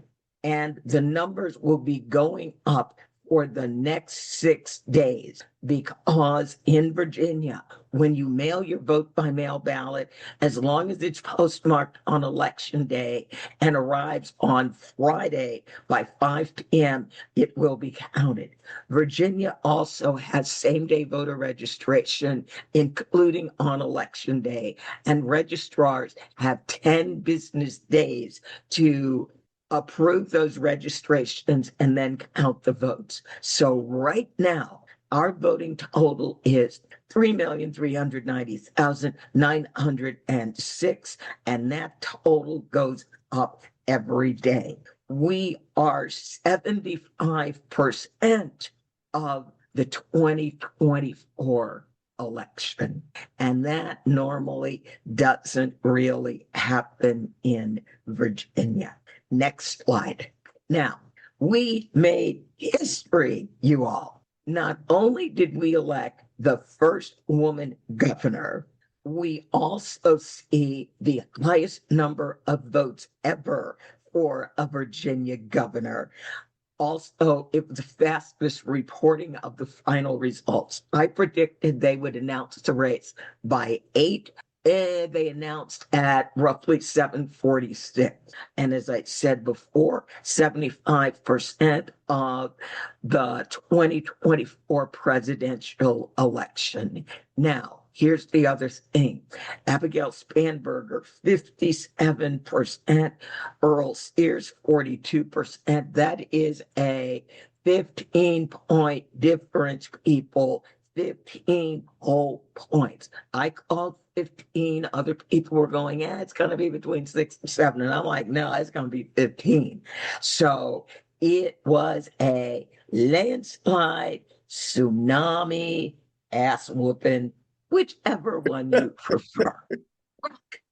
and the numbers will be going up for the next 6 days because in Virginia, when you mail your vote by mail ballot, as long as it's postmarked on election day and arrives on Friday by 5 p.m., it will be counted. Virginia also has same-day voter registration, including on election day, and registrars have 10 business days to approve those registrations and then count the votes. So right now, our voting total is 3,390,906, and that total goes up every day. We are 75% of the 2024 election, and that normally doesn't really happen in Virginia. Next slide. Now, we made history, you all. Not only did we elect the first woman governor, we also see the highest number of votes ever for a Virginia governor. Also, it was the fastest reporting of the final results. I predicted they would announce the race by 8. They announced at roughly 7:46. And as I said before, 75% of the 2024 presidential election. Now, here's the other thing. Abigail Spanberger, 57%. Earl Sears, 42%. That is a 15-point difference, people. 15 whole points. I called 15. Other people were going, yeah, it's going to be between 6 and 7. And I'm like, no, it's going to be 15. So it was a landslide, tsunami, ass whooping, whichever one you prefer.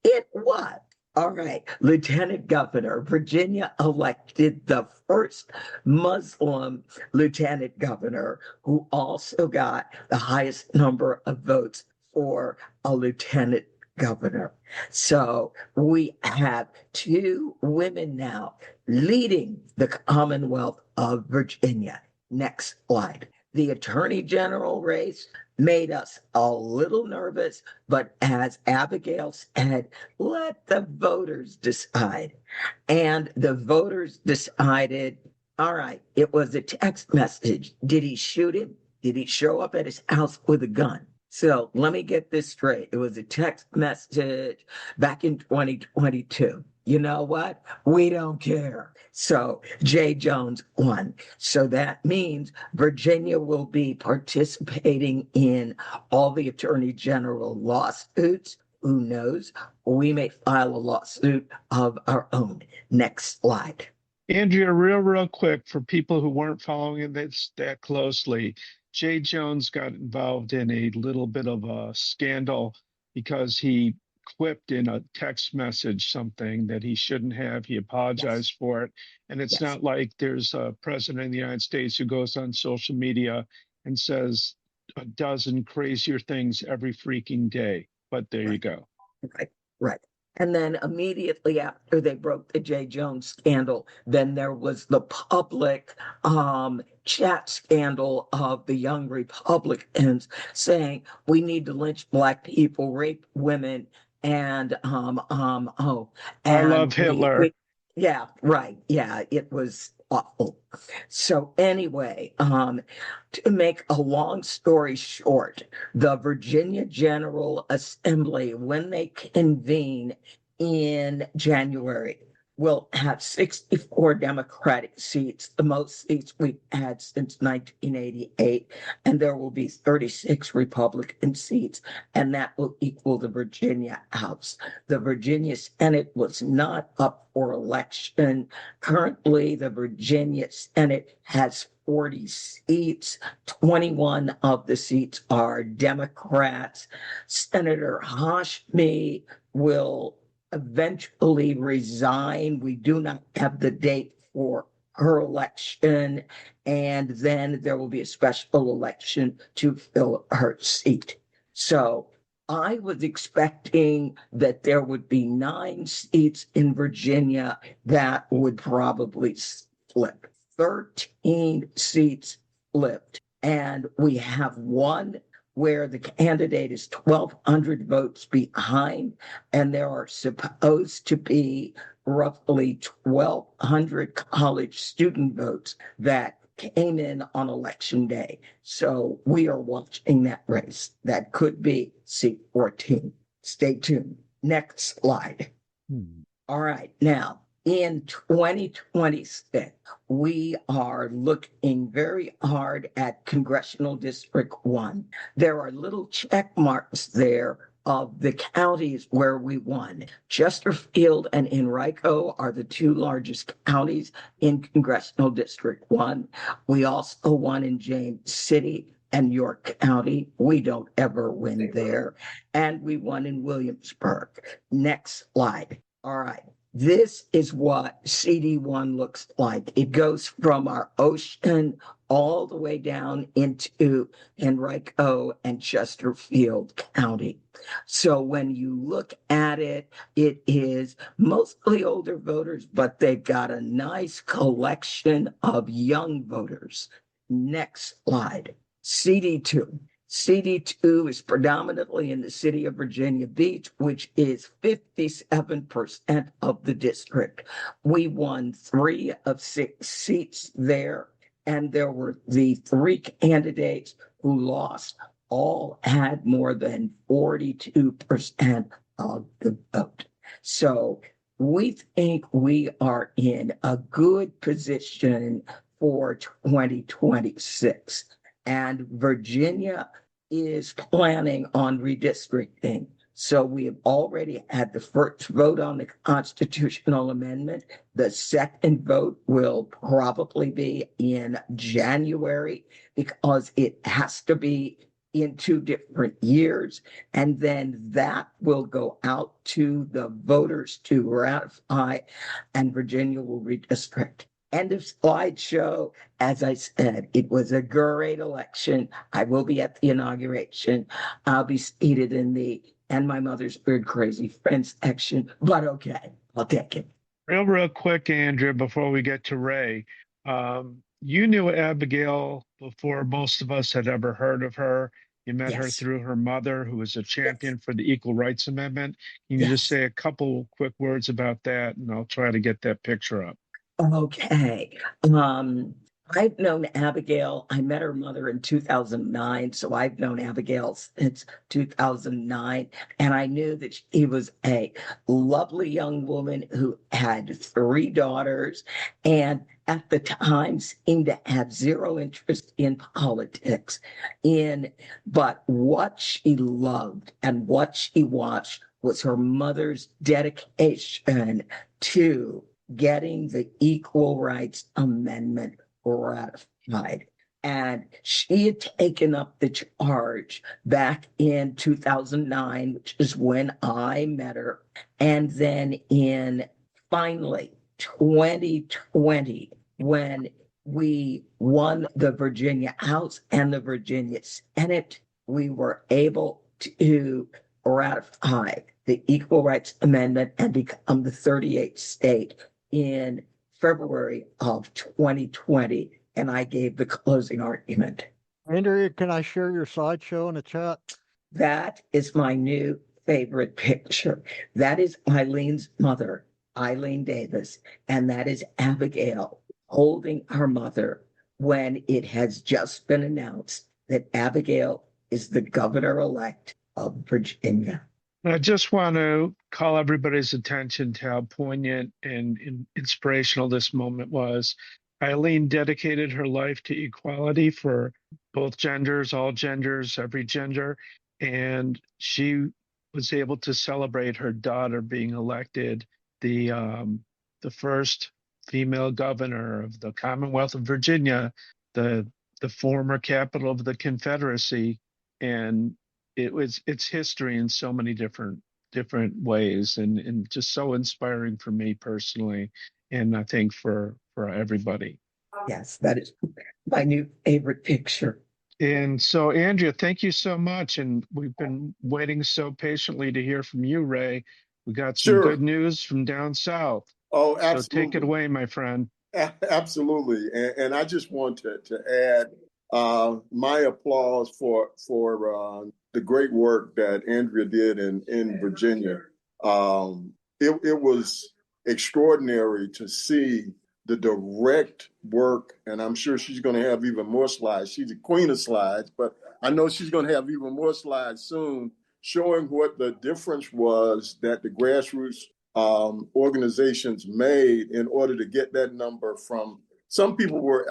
It was. All right. Lieutenant Governor, Virginia elected the first Muslim lieutenant governor who also got the highest number of votes for a lieutenant governor. So we have 2 women now leading the Commonwealth of Virginia. Next slide. The Attorney General race made us a little nervous, but as Abigail said, let the voters decide. And the voters decided, all right, it was a text message. Did he shoot him? Did he show up at his house with a gun? So let me get this straight. It was a text message back in 2022. You know what? We don't care. So Jay Jones won. So that means Virginia will be participating in all the attorney general lawsuits. Who knows? We may file a lawsuit of our own. Next slide. Andrea, real quick, for people who weren't following this that closely, Jay Jones got involved in a little bit of a scandal because he quipped in a text message something that he shouldn't have. He apologized for it. And it's not like there's a president of the United States who goes on social media and says a dozen crazier things every freaking day. But there you go. Right. And then immediately after they broke the Jay Jones scandal, then there was the public chat scandal of the young Republicans saying we need to lynch Black people, rape women, and I love Hitler. Yeah, right. Yeah, it was awful. So anyway, to make a long story short, the Virginia General Assembly, when they convene in January, will have 64 Democratic seats, the most seats we've had since 1988, and there will be 36 Republican seats, and that will equal the Virginia House. The Virginia Senate was not up for election. Currently, the Virginia Senate has 40 seats. 21 of the seats are Democrats. Senator Hashmi will eventually resign. We do not have the date for her election. And then there will be a special election to fill her seat. So I was expecting that there would be 9 seats in Virginia that would probably flip. 13 seats flipped. And we have one where the candidate is 1,200 votes behind, and there are supposed to be roughly 1,200 college student votes that came in on election day. So we are watching that race. That could be seat 14. Stay tuned. Next slide. All right. Now, in 2026, we are looking very hard at Congressional District 1. There are little check marks there of the counties where we won. Chesterfield and Enrico are the 2 largest counties in Congressional District 1. We also won in James City and York County. We don't ever win there. And we won in Williamsburg. Next slide. All right. This is what CD1 looks like. It goes from our ocean all the way down into Enrico and Chesterfield County. So when you look at it, it is mostly older voters, but they've got a nice collection of young voters. Next slide. CD2. CD2 is predominantly in the city of Virginia Beach, which is 57% of the district. We won 3 of 6 seats there, and there were the 3 candidates who lost all had more than 42% of the vote. So we think we are in a good position for 2026. And Virginia is planning on redistricting. So we have already had the first vote on the constitutional amendment. The second vote will probably be in January because it has to be in 2 different years. And then that will go out to the voters to ratify, and Virginia will redistrict. End of slideshow. As I said, it was a great election. I will be at the inauguration. I'll be seated in the "and my mother's bird crazy friends" section, but okay, I'll take it. Real quick, Andrea, before we get to Ray. You knew Abigail before most of us had ever heard of her. You met her Yes, through her mother, who was a yes, champion for the Equal Rights Amendment. Can you just yes. say a couple quick words about that, and I'll try to get that picture up. Okay. I've known Abigail. I met her mother in 2009. So I've known Abigail since 2009. And I knew that she was a lovely young woman who had 3 daughters and at the time seemed to have zero interest in politics. But what she loved and what she watched was her mother's dedication to getting the Equal Rights Amendment ratified. And she had taken up the charge back in 2009, which is when I met her. And then in finally 2020, when we won the Virginia House and the Virginia Senate, we were able to ratify the Equal Rights Amendment and become the 38th state in February of 2020, and I gave the closing argument. Andrea, can I share your slideshow in the chat? That is my new favorite picture. That is Eileen's mother, Eileen Davis, and that is Abigail holding her mother when it has just been announced that Abigail is the governor-elect of Virginia. I just want to call everybody's attention to how poignant and inspirational this moment was. Eileen dedicated her life to equality for both genders, all genders, every gender, and she was able to celebrate her daughter being elected the first female governor of the Commonwealth of Virginia, the former capital of the Confederacy, and it's history in so many different ways, and just so inspiring for me personally, and I think for everybody. Yes, that is my new favorite picture. And so, Andrea, thank you so much. And we've been waiting so patiently to hear from you, Ray. We got some good news from down south. Oh, So take it absolutely. away, my friend. Absolutely. And I just want to add my applause for the great work that Andrea did in Virginia. It was extraordinary to see the direct work, and I'm sure she's going to have even more slides. She's the queen of slides, but I know she's going to have even more slides soon, showing what the difference was that the grassroots organizations made in order to get that number from some people were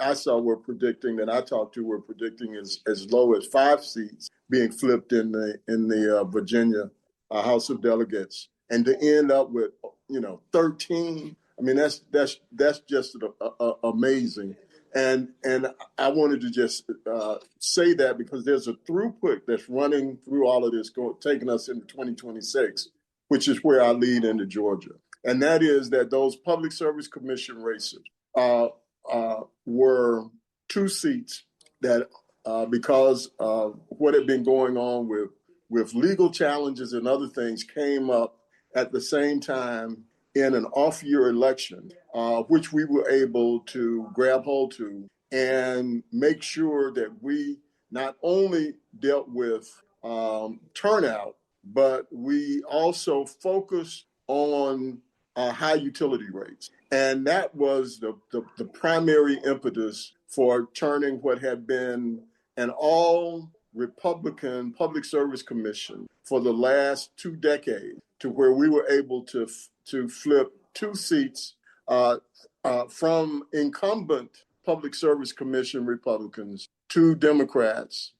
predicting that I talked to were predicting as low as 5 seats being flipped in the Virginia House of Delegates, and to end up with 13. I mean, that's just amazing. And I wanted to just say that because there's a throughput that's running through all of this, taking us into 2026, which is where I lead into Georgia. And that is that those Public Service Commission races were 2 seats that, because of what had been going on with legal challenges and other things, came up at the same time in an off-year election, which we were able to grab hold to and make sure that we not only dealt with turnout, but we also focused on high utility rates. And that was the primary impetus for turning what had been an all Republican Public Service Commission for the last 2 decades to where we were able to flip 2 seats from incumbent Public Service Commission Republicans to Democrats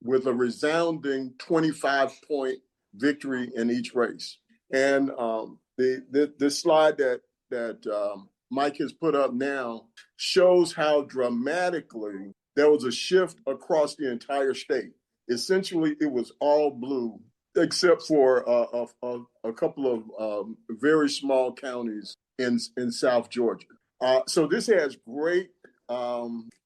with a resounding 25-point victory in each race. And the slide that Mike has put up now shows how dramatically there was a shift across the entire state. Essentially, it was all blue, except for a couple of very small counties in South Georgia. So this has great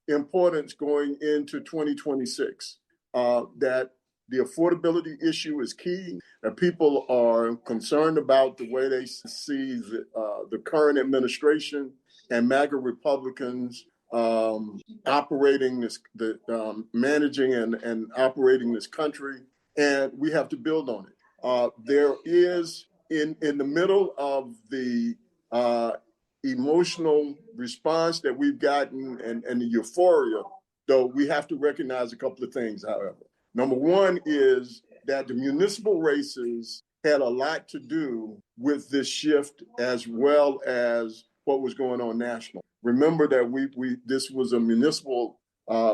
importance going into 2026, that the affordability issue is key, that people are concerned about the way they see the current administration and MAGA Republicans operating managing and operating this country, and we have to build on it. There is, in the middle of the emotional response that we've gotten and the euphoria, though, we have to recognize a couple of things, however. Number one is that the municipal races had a lot to do with this shift, as well as what was going on national. Remember that this was a municipal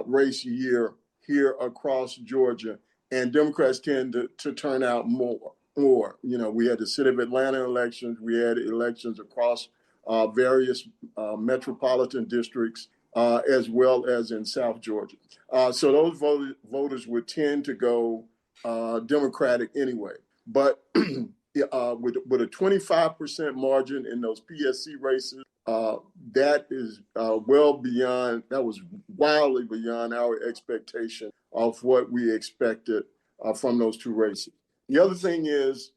race year here across Georgia, and Democrats tend to turn out more. We had the City of Atlanta elections, we had elections across various metropolitan districts, as well as in South Georgia. So those voters would tend to go Democratic anyway. But with a 25% margin in those PSC races, that was wildly beyond our expectation of what we expected from those two races. The other thing is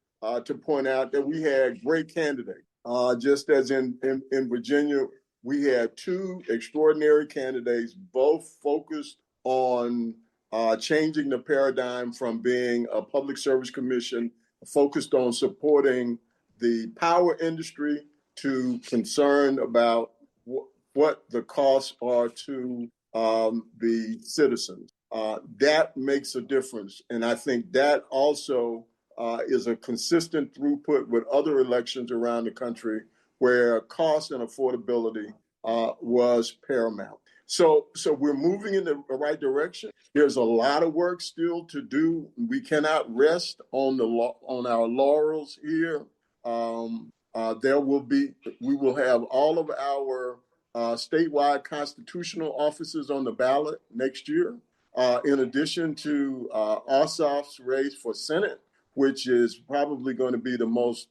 to point out that we had great candidates. Just as in Virginia, we had two extraordinary candidates, both focused on changing the paradigm from being a public service commission focused on supporting the power industry to concern about what the costs are to the citizens. That makes a difference. And I think that also is a consistent throughput with other elections around the country where cost and affordability was paramount. So we're moving in the right direction. There's a lot of work still to do. We cannot rest on our laurels here. We will have all of our statewide constitutional offices on the ballot next year, in addition to Ossoff's race for Senate, which is probably going to be the most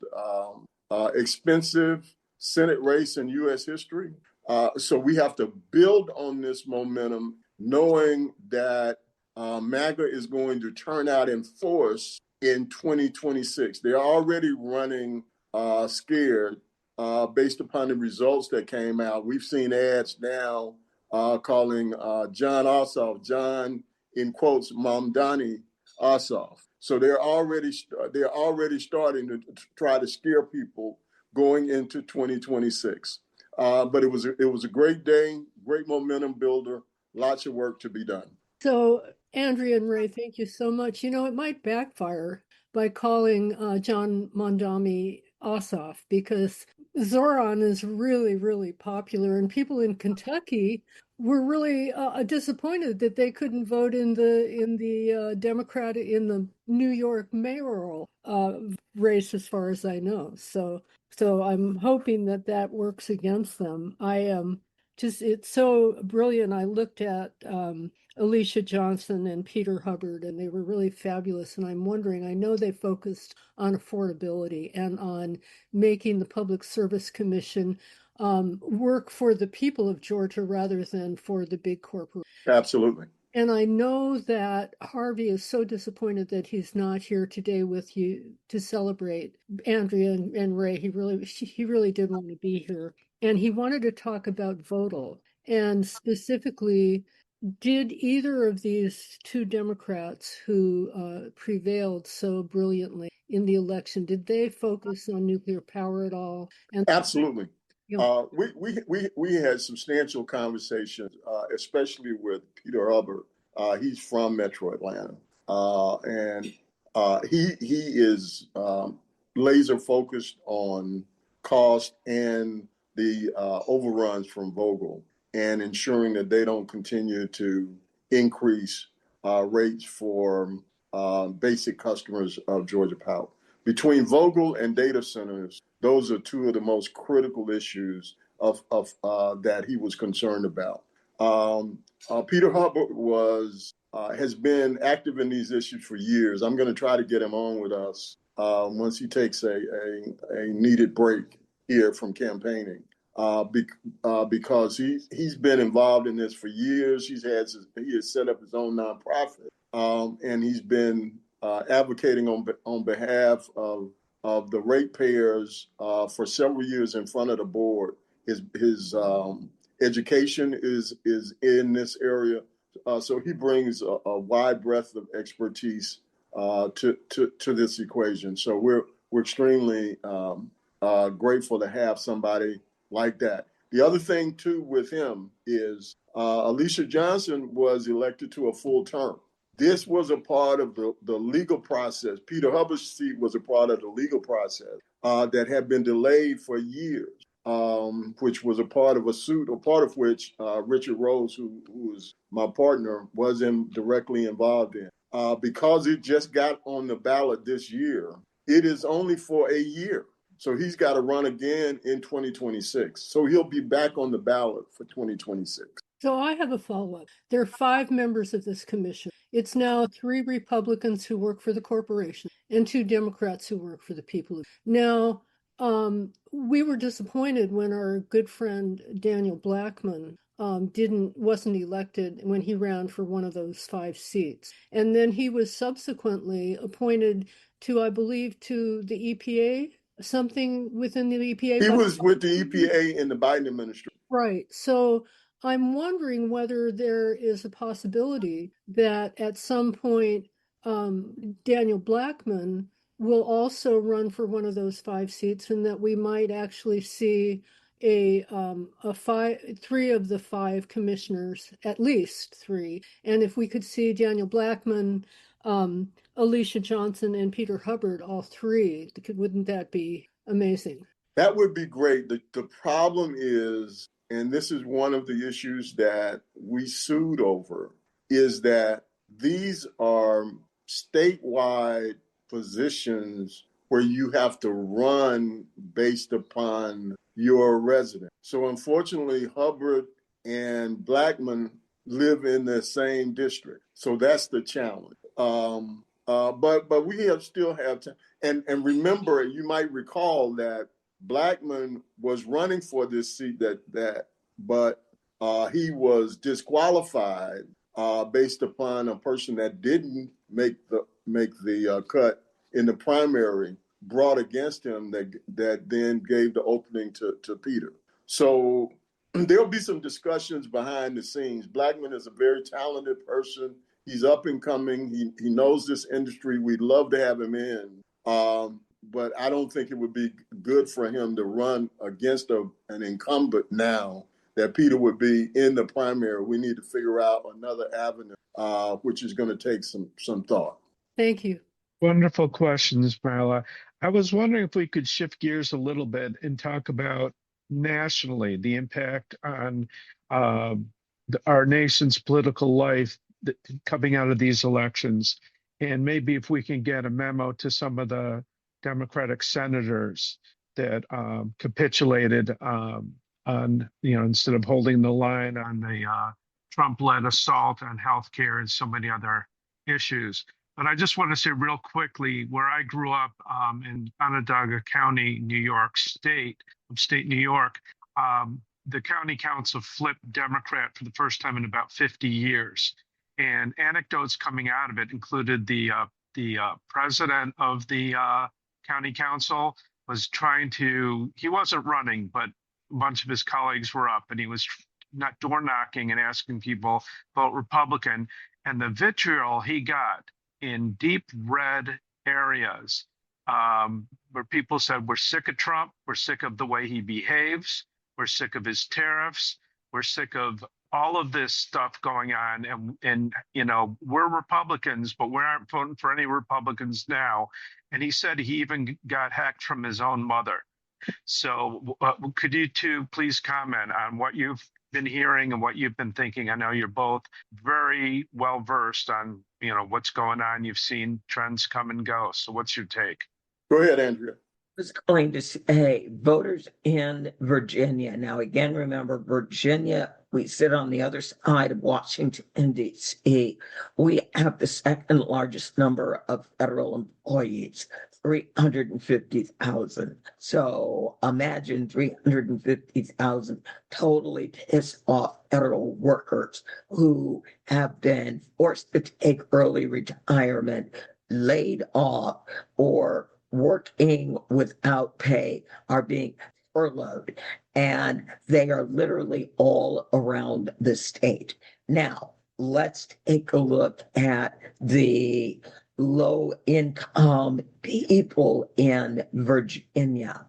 expensive Senate race in U.S. history. So we have to build on this momentum, knowing that MAGA is going to turn out in force in 2026. They're already running scared based upon the results that came out. We've seen ads now calling John Ossoff, John in quotes, Mamdani Ossoff. So they're already starting to try to scare people going into 2026. But it was a great day, great momentum builder, lots of work to be done. So, Andrea and Ray, thank you so much. It might backfire by calling John Mamdani Ossoff, because Zoran is really, really popular, and people in Kentucky were really disappointed that they couldn't vote in the Democratic in the New York mayoral race, as far as I know. So I'm hoping that works against them. It's so brilliant. I looked at Alicia Johnson and Peter Hubbard, and they were really fabulous. And I'm wondering, I know they focused on affordability and on making the Public Service Commission work for the people of Georgia rather than for the big corporations. Absolutely. And I know that Harvey is so disappointed that he's not here today with you to celebrate Andrea and Ray. He really did want to be here. And he wanted to talk about Vodal. And specifically, did either of these two Democrats who prevailed so brilliantly in the election, did they focus on nuclear power at all? And absolutely. We had substantial conversations, especially with Peter Hubbard. He's from Metro Atlanta, and he is laser focused on cost and the overruns from Vogel, and ensuring that they don't continue to increase rates for basic customers of Georgia Power. Between Vogtle and data centers, those are two of the most critical issues of that he was concerned about. Peter Hubbard has been active in these issues for years. I'm going to try to get him on with us once he takes a needed break here from campaigning, because he's been involved in this for years. He has set up his own nonprofit, and he's been advocating on behalf of the ratepayers for several years in front of the board. His education is in this area, so he brings a wide breadth of expertise to this equation. So we're extremely grateful to have somebody like that. The other thing too with him is Alicia Johnson was elected to a full term. This was a part of the legal process. Peter Hubbard's seat was a part of the legal process that had been delayed for years, which was a part of a suit, a part of which Richard Rose, who was my partner, was directly involved in. Because it just got on the ballot this year, it is only for a year. So he's got to run again in 2026. So he'll be back on the ballot for 2026. So I have a follow-up. There are 5 members of this commission. It's now 3 Republicans who work for the corporation and 2 Democrats who work for the people. Now, we were disappointed when our good friend Daniel Blackman wasn't elected when he ran for one of those 5 seats. And then he was subsequently appointed to, I believe, to the EPA, something within the EPA. He was with the EPA in the Biden administration. Right. So I'm wondering whether there is a possibility that at some point Daniel Blackman will also run for one of those 5 seats, and that we might actually see three of the 5 commissioners, at least 3. And if we could see Daniel Blackman, Alicia Johnson, and Peter Hubbard, all 3, wouldn't that be amazing? That would be great. The problem is, and this is one of the issues that we sued over, is that these are statewide positions where you have to run based upon your resident. So unfortunately, Hubbard and Blackman live in the same district. So that's the challenge. But we still have time. And remember, you might recall that Blackman was running for this seat but he was disqualified based upon a person that didn't make the cut in the primary brought against him that then gave the opening to Peter. So there'll be some discussions behind the scenes. Blackman is a very talented person. He's up and coming. He knows this industry. We'd love to have him in. But I don't think it would be good for him to run against an incumbent now that Peter would be in the primary. We need to figure out another avenue, which is going to take some thought. Thank you. Wonderful questions, Myla. I was wondering if we could shift gears a little bit and talk about nationally the impact on our nation's political life coming out of these elections. And maybe if we can get a memo to some of the Democratic senators that capitulated on, instead of holding the line on the Trump-led assault on healthcare and so many other issues. But I just want to say real quickly, where I grew up in Onondaga County, New York State, upstate New York, the county council flipped Democrat for the first time in about 50 years. And anecdotes coming out of it included the president of the county council was he wasn't running, but a bunch of his colleagues were up, and he was not door knocking and asking people vote Republican. And the vitriol he got in deep red areas where people said, we're sick of Trump, we're sick of the way he behaves, we're sick of his tariffs, we're sick of all of this stuff going on, and we're Republicans, but we aren't voting for any Republicans now. And he said he even got hacked from his own mother. So could you two please comment on what you've been hearing and what you've been thinking? I know you're both very well versed on, what's going on. You've seen trends come and go. So what's your take? Go ahead, Andrea. Was going to say voters in Virginia. Now, again, remember, Virginia, we sit on the other side of Washington, D.C. We have the second largest number of federal employees, 350,000. So imagine 350,000 totally pissed off federal workers who have been forced to take early retirement, laid off, or working without pay, are being furloughed, and they are literally all around the state. Now, let's take a look at the low income people in Virginia.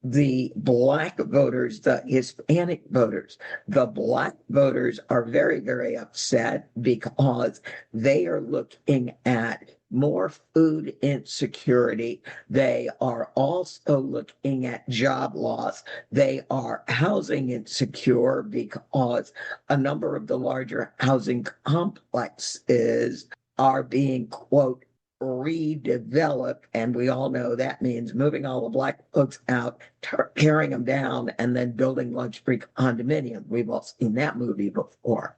The Black voters, the Hispanic voters, the Black voters are very, very upset because they are looking at more food insecurity. They are also looking at job loss. They are housing insecure because a number of the larger housing complexes are being, quote, redeveloped. And we all know that means moving all the Black folks out, tearing them down, and then building luxury condominiums. We've all seen that movie before.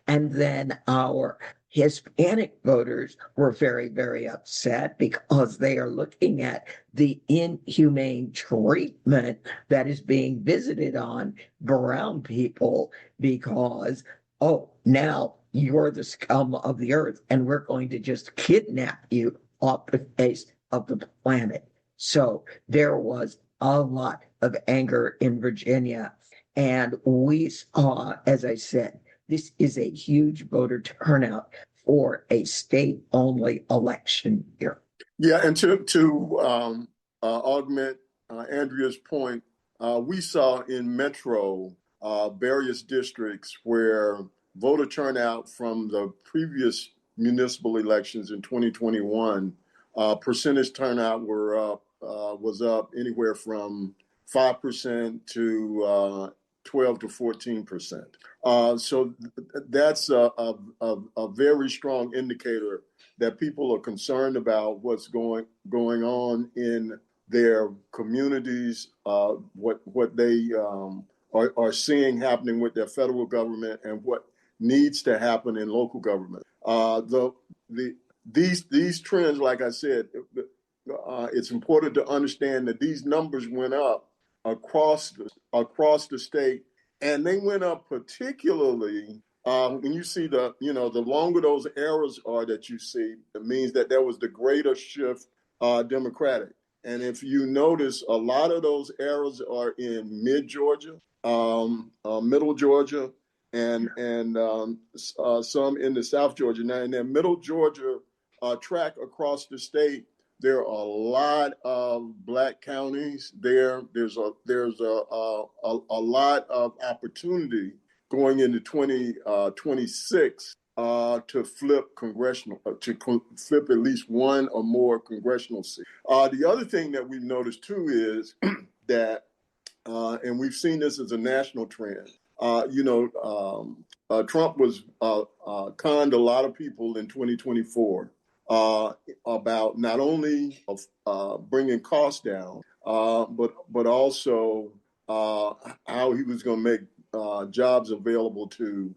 And then our Hispanic voters were very, very upset because they are looking at the inhumane treatment that is being visited on brown people because, oh, now you're the scum of the earth and we're going to just kidnap you off the face of the planet. So there was a lot of anger in Virginia. And we saw, as I said, this is a huge voter turnout for a state-only election year. Yeah, and to augment Andrea's point, we saw in Metro various districts where voter turnout from the previous municipal elections in 2021, percentage turnout was up anywhere from 5% to 12 to 14%. So that's a very strong indicator that people are concerned about what's going on in their communities, what they are seeing happening with their federal government, and what needs to happen in local government. These trends, like I said, it's important to understand that these numbers went up across the state, and they went up particularly when you see the longer those arrows are that you see, it means that there was the greater shift Democratic. And if you notice, a lot of those arrows are in mid Georgia, middle Georgia, and some in the South Georgia. Now, in that middle Georgia track across the state, there are a lot of Black counties there. There's a lot of opportunity going into 2026 to flip flip at least one or more congressional seats. The other thing that we've noticed too is that, and we've seen this as a national trend. Trump was conned a lot of people in 2024 about not only bringing costs down, but also how he was going to make jobs available to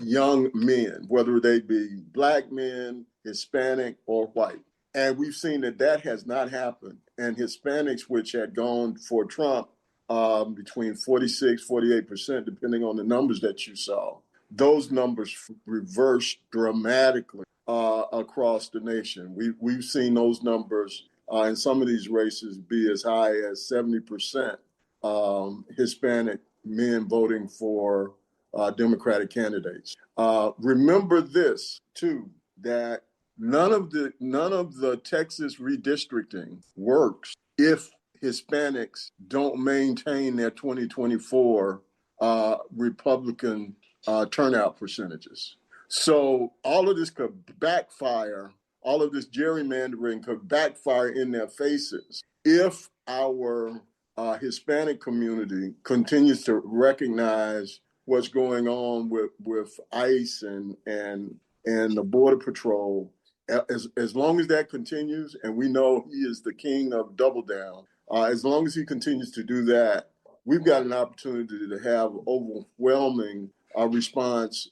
young men, whether they be Black men, Hispanic, or white. And we've seen that has not happened. And Hispanics, which had gone for Trump between 46, 48%, depending on the numbers that you saw, those numbers reversed dramatically across the nation. We've seen those numbers in some of these races be as high as 70% Hispanic men voting for Democratic candidates. Remember this too, that none of the Texas redistricting works if Hispanics don't maintain their 2024 Republican turnout percentages. So all of this could backfire. All of this gerrymandering could backfire in their faces if our Hispanic community continues to recognize what's going on with ICE and the Border Patrol, as long as that continues, and we know he is the king of double down, as long as he continues to do that, we've got an opportunity to have overwhelming response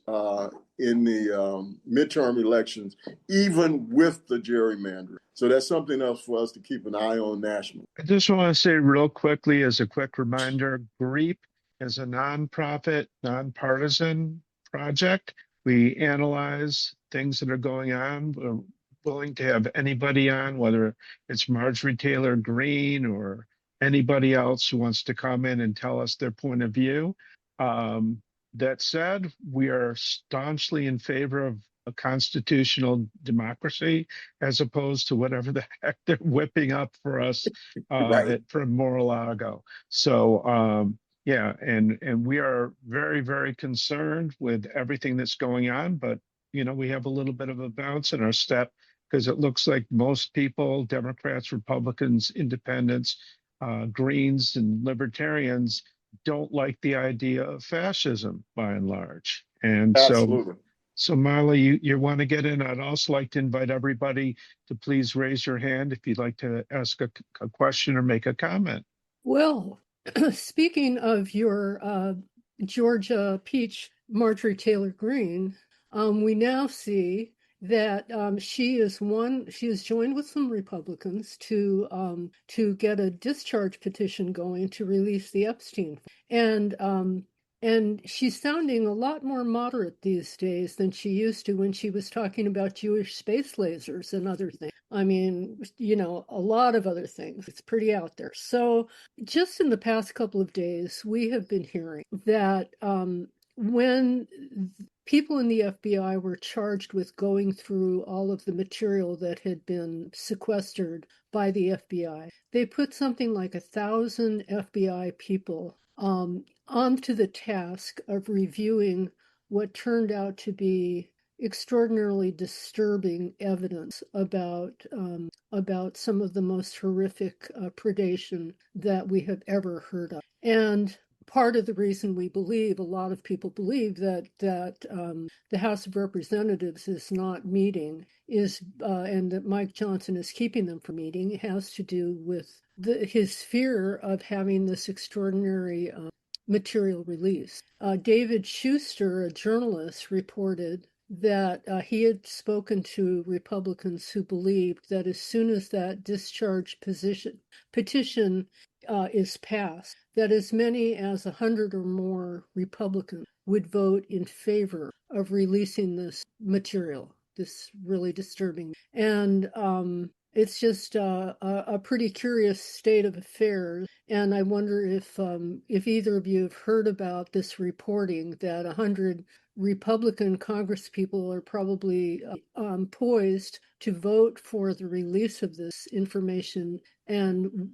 in the midterm elections, even with the gerrymandering. So that's something else for us to keep an eye on nationally. I just want to say real quickly, as a quick reminder, GREEP is a nonprofit, nonpartisan project. We analyze things that are going on. We're willing to have anybody on, whether it's Marjorie Taylor Greene or anybody else who wants to come in and tell us their point of view. That said, we are staunchly in favor of a constitutional democracy as opposed to whatever the heck they're whipping up for us from Mar-a-Lago. So yeah, and we are very, very concerned with everything that's going on, but you know, we have a little bit of a bounce in our step because it looks like most people, Democrats, Republicans, independents, Greens, and Libertarians don't like the idea of fascism by and large. And Absolutely. so Myla, you want to get in? I'd also like to invite everybody to please raise your hand if you'd like to ask a question or make a comment. Well, speaking of your Georgia peach, Marjorie Taylor Greene, we now see that she is joined with some Republicans to get a discharge petition going to release the Epstein. And she's sounding a lot more moderate these days than she used to when she was talking about Jewish space lasers and other things. I mean, you know, a lot of other things. It's pretty out there. So just in the past couple of days, we have been hearing that when people in the FBI were charged with going through all of the material that had been sequestered by the FBI, they put something like 1,000 FBI people onto the task of reviewing what turned out to be extraordinarily disturbing evidence about some of the most horrific predation that we have ever heard of. And part of the reason we believe, a lot of people believe that the House of Representatives is not meeting and that Mike Johnson is keeping them from meeting has to do with his fear of having this extraordinary material release. David Schuster, a journalist, reported that he had spoken to Republicans who believed that as soon as that discharge petition is passed, that as many as 100 or more Republicans would vote in favor of releasing this material, this really disturbing. And it's just a pretty curious state of affairs. And I wonder if either of you have heard about this reporting that 100 Republican congresspeople are probably poised to vote for the release of this information, and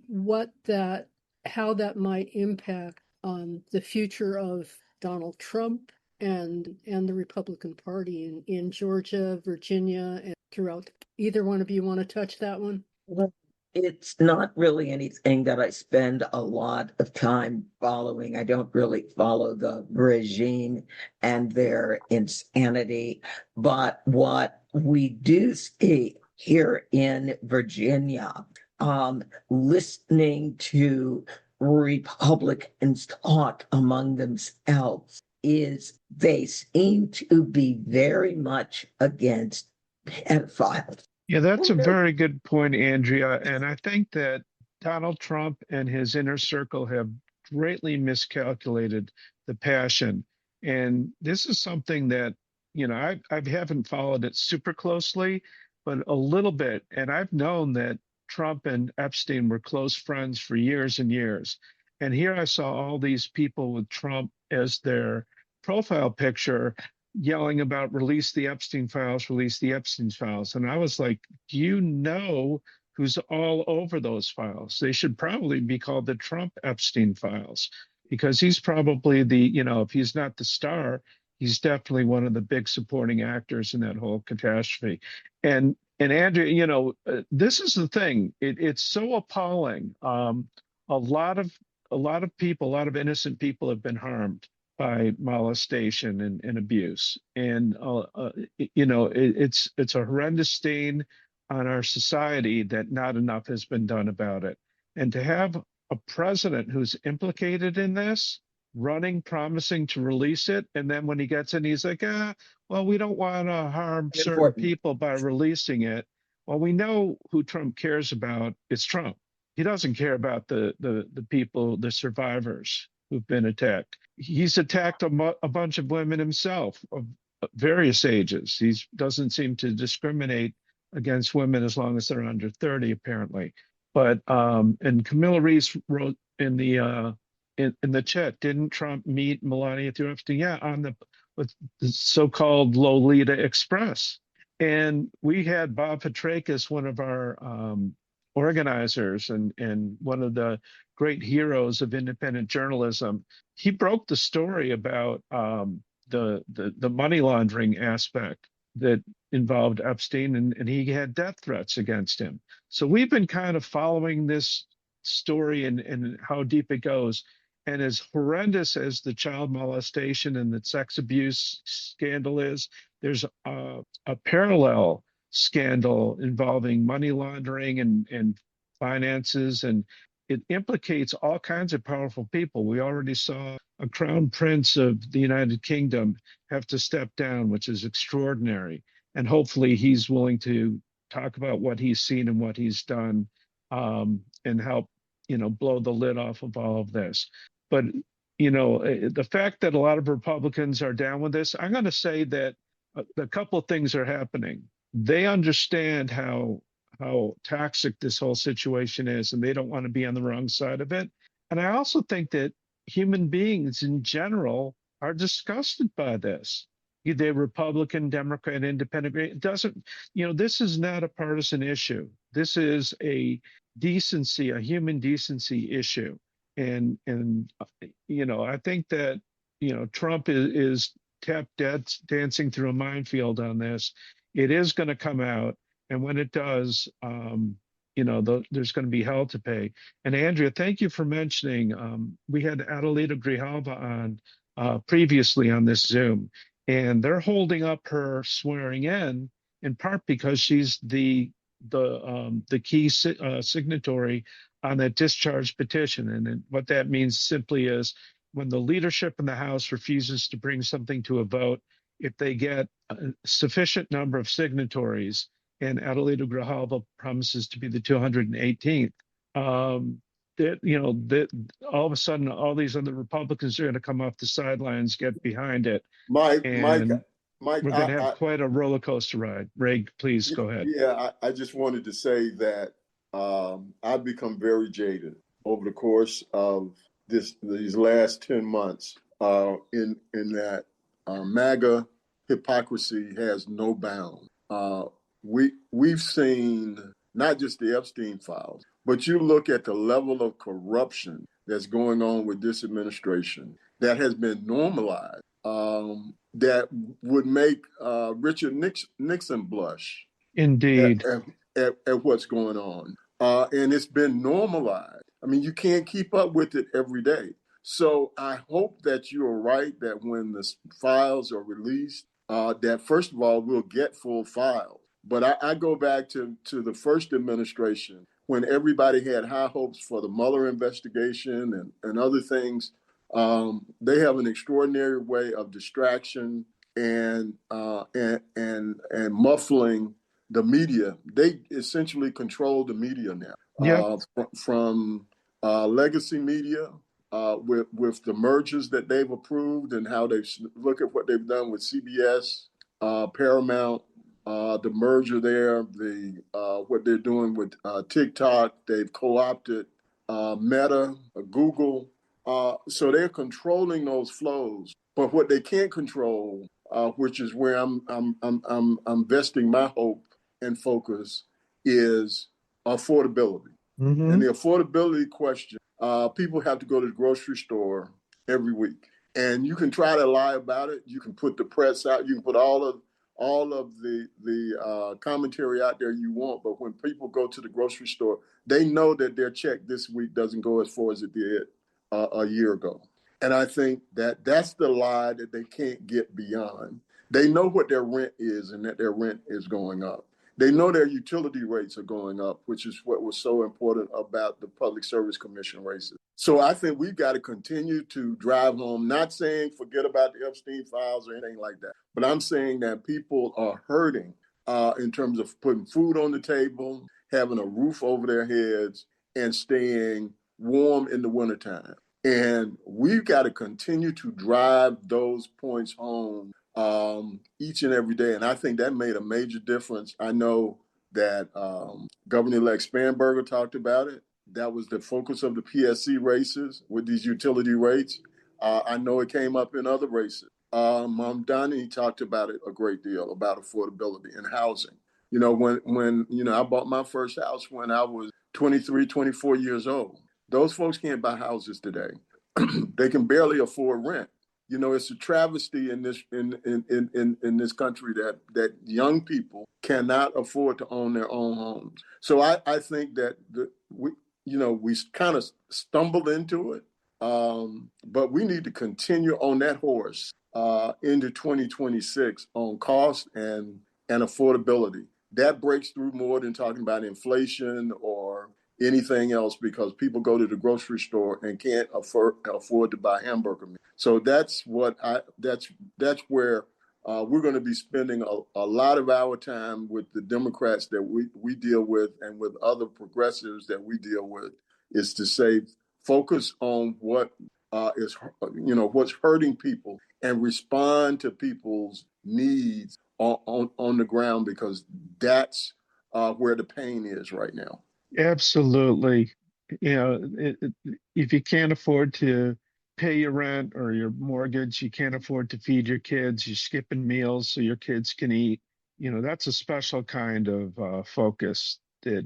how that might impact on the future of Donald Trump and the Republican Party in Georgia, Virginia, and throughout. Either one of you want to touch that one? Well, it's not really anything that I spend a lot of time following. I don't really follow the regime and their insanity. But what we do see here in Virginia, listening to Republicans talk among themselves, is they seem to be very much against pedophiles. Yeah, that's a very good point, Andrea. And I think that Donald Trump and his inner circle have greatly miscalculated the passion. And this is something that, you know, I haven't followed it super closely, but a little bit. And I've known that Trump and Epstein were close friends for years and years. And here I saw all these people with Trump as their profile picture yelling about release the Epstein files, release the Epstein files. And I was like, do you know who's all over those files? They should probably be called the Trump Epstein files, because he's probably the, you know, if he's not the star, he's definitely one of the big supporting actors in that whole catastrophe. And Andrea, you know, this is the thing. It's so appalling. a lot of people, a lot of innocent people have been harmed by molestation and abuse. And it's a horrendous stain on our society that not enough has been done about it. And to have a president who's implicated in this running, promising to release it, and then when he gets in, he's like, well, we don't want to harm certain Important. people by releasing it. Well, we know who Trump cares about. It's Trump. He doesn't care about the people, the survivors who've been attacked. He's attacked a bunch of women himself of various ages. He doesn't seem to discriminate against women as long as they're under 30, apparently. But and Camilla Reese wrote in the chat, didn't Trump meet Melania Trump? Yeah, on with the so-called Lolita Express. And we had Bob Petrakis, one of our organizers and one of the great heroes of independent journalism. He broke the story about the money laundering aspect that involved Epstein, and he had death threats against him. So we've been kind of following this story and how deep it goes. And as horrendous as the child molestation and the sex abuse scandal is, there's a parallel scandal involving money laundering and finances, and it implicates all kinds of powerful people. We already saw a crown prince of the United Kingdom have to step down, which is extraordinary. And hopefully he's willing to talk about what he's seen and what he's done, and help, blow the lid off of all of this. But, the fact that a lot of Republicans are down with this, I'm going to say that a couple of things are happening. They understand how toxic this whole situation is, and they don't want to be on the wrong side of it. And I also think that human beings in general are disgusted by this. Either Republican, Democrat, Independent. It doesn't, this is not a partisan issue. This is a human decency issue. And I think that, Trump is tap dancing through a minefield on this. It is going to come out. And when it does, there's going to be hell to pay. And Andrea, thank you for mentioning, we had Adelita Grijalva on previously on this Zoom, and they're holding up her swearing in part because she's the key signatory on that discharge petition. And what that means simply is when the leadership in the House refuses to bring something to a vote, if they get a sufficient number of signatories, and Adelita Grijalva promises to be the 218th, that all of a sudden all these other Republicans are going to come off the sidelines, get behind it. Mike, we're going to have quite a roller coaster ride. Ray, please go ahead. Yeah, I just wanted to say that I've become very jaded over the course of these last 10 months in that MAGA hypocrisy has no bounds. We've seen not just the Epstein files, but you look at the level of corruption that's going on with this administration that has been normalized, that would make Richard Nixon blush. Indeed. At what's going on. And it's been normalized. I mean, you can't keep up with it every day. So I hope that you are right, that when the files are released, that first of all, we'll get full files. But I go back to the first administration when everybody had high hopes for the Mueller investigation and other things. They have an extraordinary way of distraction and muffling the media. They essentially control the media now. Yep. From legacy media, with the mergers that they've approved and how they look at what they've done with CBS, Paramount, the merger there, what they're doing with TikTok. They've co-opted Meta, Google. So they're controlling those flows. But what they can't control, which is where I'm vesting my hope and focus, is affordability. Mm-hmm. And the affordability question, people have to go to the grocery store every week. And you can try to lie about it. You can put the press out. You can put all of the commentary out there you want. But when people go to the grocery store, They know that their check this week doesn't go as far as it did a year ago. And I think that that's the lie that they can't get beyond. They know what their rent is and that their rent is going up. They know their utility rates are going up, which is what was so important about the Public Service Commission races. So I think we've got to continue to drive home, not saying forget about the Epstein files or anything like that, but I'm saying that people are hurting in terms of putting food on the table, having a roof over their heads, and staying warm in the wintertime. And we've got to continue to drive those points home each and every day. And I think that made a major difference. I know that Governor-elect Spanberger talked about it. That was the focus of the PSC races with these utility rates. I know it came up in other races. Mom Donnie talked about it a great deal, about affordability and housing. You know, when I bought my first house when I was 23, 24 years old. Those folks can't buy houses today. They can barely afford rent. You know, it's a travesty in this in this country that young people cannot afford to own their own homes. So I think that we kind of stumbled into it, but we need to continue on that horse into 2026 on cost and affordability. That breaks through more than talking about inflation or anything else, because people go to the grocery store and can't afford to buy hamburger meat. So that's where we're going to be spending a lot of our time with the Democrats that we deal with and with other progressives that we deal with, is to say focus on what what's hurting people and respond to people's needs on the ground, because that's where the pain is right now. Absolutely. You know, if you can't afford to pay your rent or your mortgage, you can't afford to feed your kids, you're skipping meals so your kids can eat. You know, that's a special kind of focus that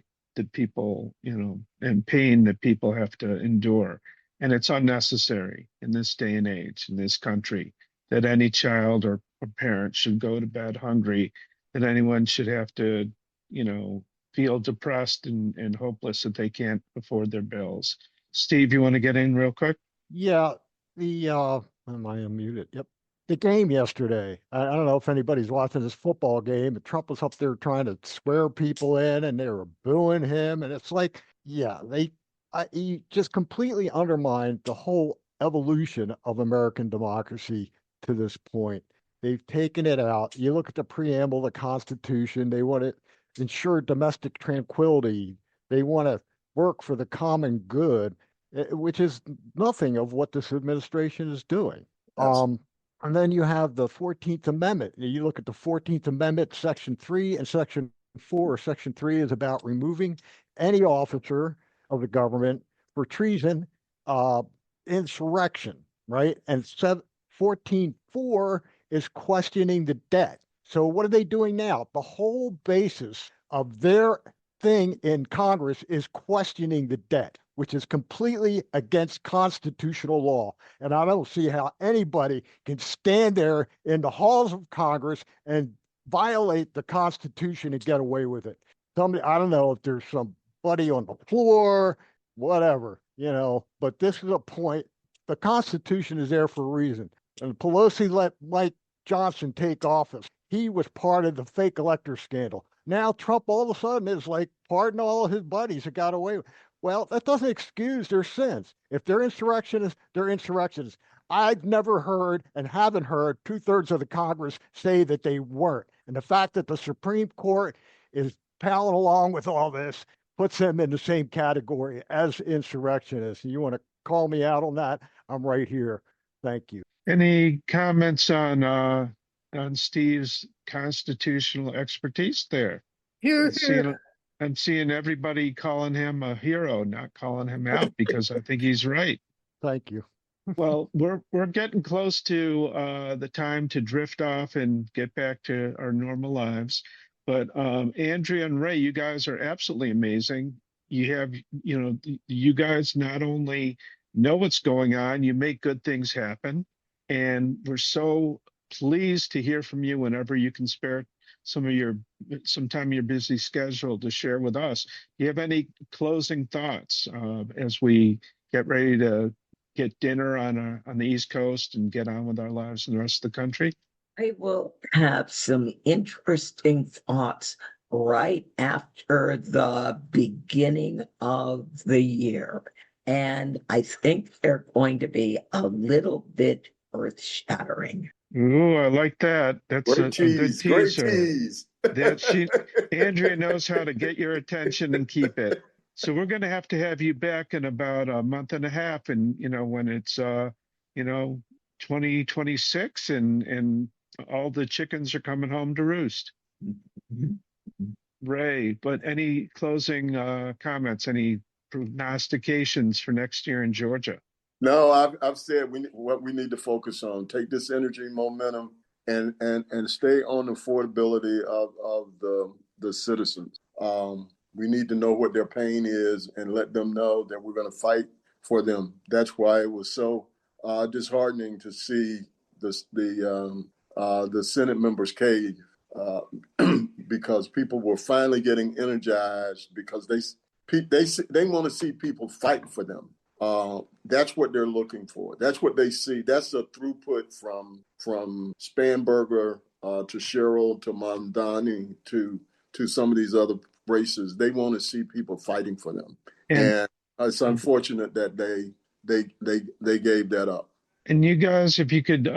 people, and pain that people have to endure. And it's unnecessary in this day and age, in this country, that any child or parent should go to bed hungry, that anyone should have to, feel depressed and hopeless that they can't afford their bills. Steve, you want to get in real quick? Yeah, am I unmuted? Yep. The game yesterday. I don't know if anybody's watching this football game, but Trump was up there trying to swear people in and they were booing him. And it's like, yeah, he just completely undermined the whole evolution of American democracy to this point. They've taken it out. You look at the preamble of the Constitution, they want to ensure domestic tranquility. They want to work for the common good, which is nothing of what this administration is doing. And then you have the 14th Amendment. You look at the 14th Amendment, Section 3 and Section 4. Section 3 is about removing any officer of the government for treason, insurrection, right? And 14.4 is questioning the debt. So what are they doing now? The whole basis of their thing in Congress is questioning the debt, which is completely against constitutional law. And I don't see how anybody can stand there in the halls of Congress and violate the Constitution and get away with it. Somebody, I don't know if there's somebody on the floor, whatever, but this is a point. The Constitution is there for a reason. And Pelosi let Mike Johnson take office. He was part of the fake elector scandal. Now Trump all of a sudden is like, pardon all of his buddies that got away with it. Well, that doesn't excuse their sins. If they're insurrectionists, they're insurrectionists. I've never heard and haven't heard 2/3 of the Congress say that they weren't. And the fact that the Supreme Court is palling along with all this puts them in the same category as insurrectionists. You want to call me out on that? I'm right here. Thank you. Any comments on Steve's constitutional expertise there? Here, I'm seeing everybody calling him a hero, not calling him out, because I think he's right. Thank you. Well, we're getting close to the time to drift off and get back to our normal lives. But Andrea and Ray, you guys are absolutely amazing. You have, you guys not only know what's going on, you make good things happen. And we're so pleased to hear from you whenever you can spare some time in your busy schedule to share with us. Do you have any closing thoughts as we get ready to get dinner on the East Coast and get on with our lives in the rest of the country? I will have some interesting thoughts right after the beginning of the year. And I think they're going to be a little bit earth-shattering. Ooh, I like that. That's Great a good tease, great teaser. tease. Andrea knows how to get your attention and keep it. So we're going to have you back in about a month and a half, and when it's 2026, and all the chickens are coming home to roost. Ray, but any closing comments, any prognostications for next year in Georgia? No, I've said what we need to focus on. Take this energy, momentum, and stay on the affordability of the citizens. We need to know what their pain is and let them know that we're going to fight for them. That's why it was so disheartening to see the Senate members cave, because people were finally getting energized because they want to see people fight for them. That's what they're looking for. That's what they see. That's a throughput from Spanberger to Cheryl to Mondani to some of these other races. They want to see people fighting for them, and it's unfortunate that they gave that up. And you guys, if you could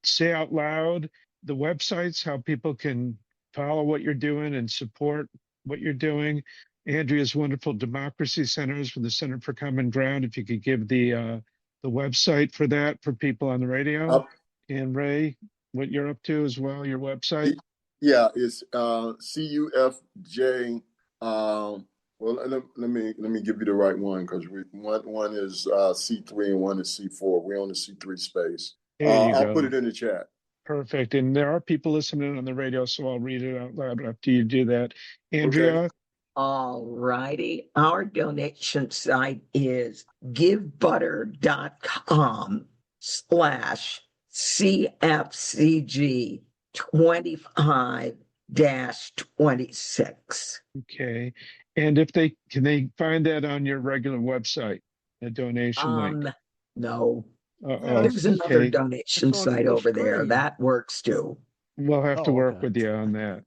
say out loud the websites, how people can follow what you're doing and support what you're doing. Andrea's wonderful democracy centers for the Center for Common Ground. If you could give the website for that for people on the radio, and Ray, what you're up to as well, your website. Yeah, it's CUFJ. Well, let me give you the right one, because one is C3 and one is C4. We're on the C3 space. I'll put it in the chat. Perfect. And there are people listening on the radio, so I'll read it out loud after you do that. Andrea. Okay. All righty. Our donation site is givebutter.com/CFCG 25-26. Okay. And can they find that on your regular website, a donation link? No. Uh-oh. There's another Okay. donation site over there. That works too. We'll have to work with you on that.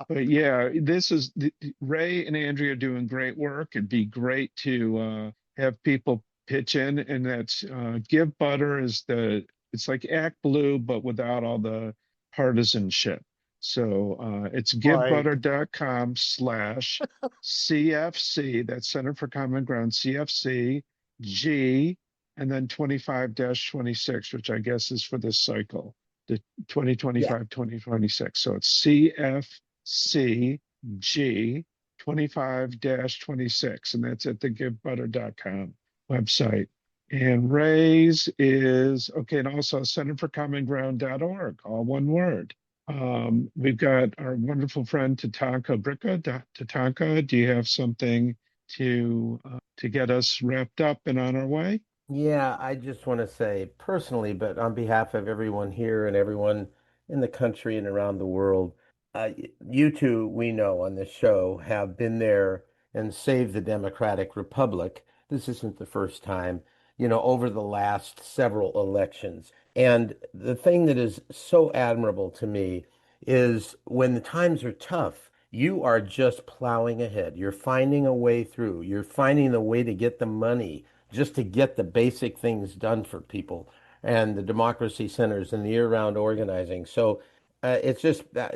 But yeah, Ray and Andrea are doing great work. It'd be great to have people pitch in, and that's Give Butter it's like Act Blue, but without all the partisanship. So it's givebutter.com/CFC, that's Center for Common Ground, CFC, G, and then 25-26, which I guess is for this cycle, the 2025-2026. So it's CFCG 25-26, and that's at the givebutter.com website. And Ray's is, okay, and also centerforcommonground.org, all one word. We've got our wonderful friend Tatanka Bricka. Tatanka, do you have something to get us wrapped up and on our way? Yeah, I just want to say personally, but on behalf of everyone here and everyone in the country and around the world, you two, we know on this show, have been there and saved the Democratic Republic. This isn't the first time, over the last several elections. And the thing that is so admirable to me is when the times are tough, you are just plowing ahead. You're finding a way through. You're finding a way to get the money just to get the basic things done for people and the democracy centers and the year-round organizing. So it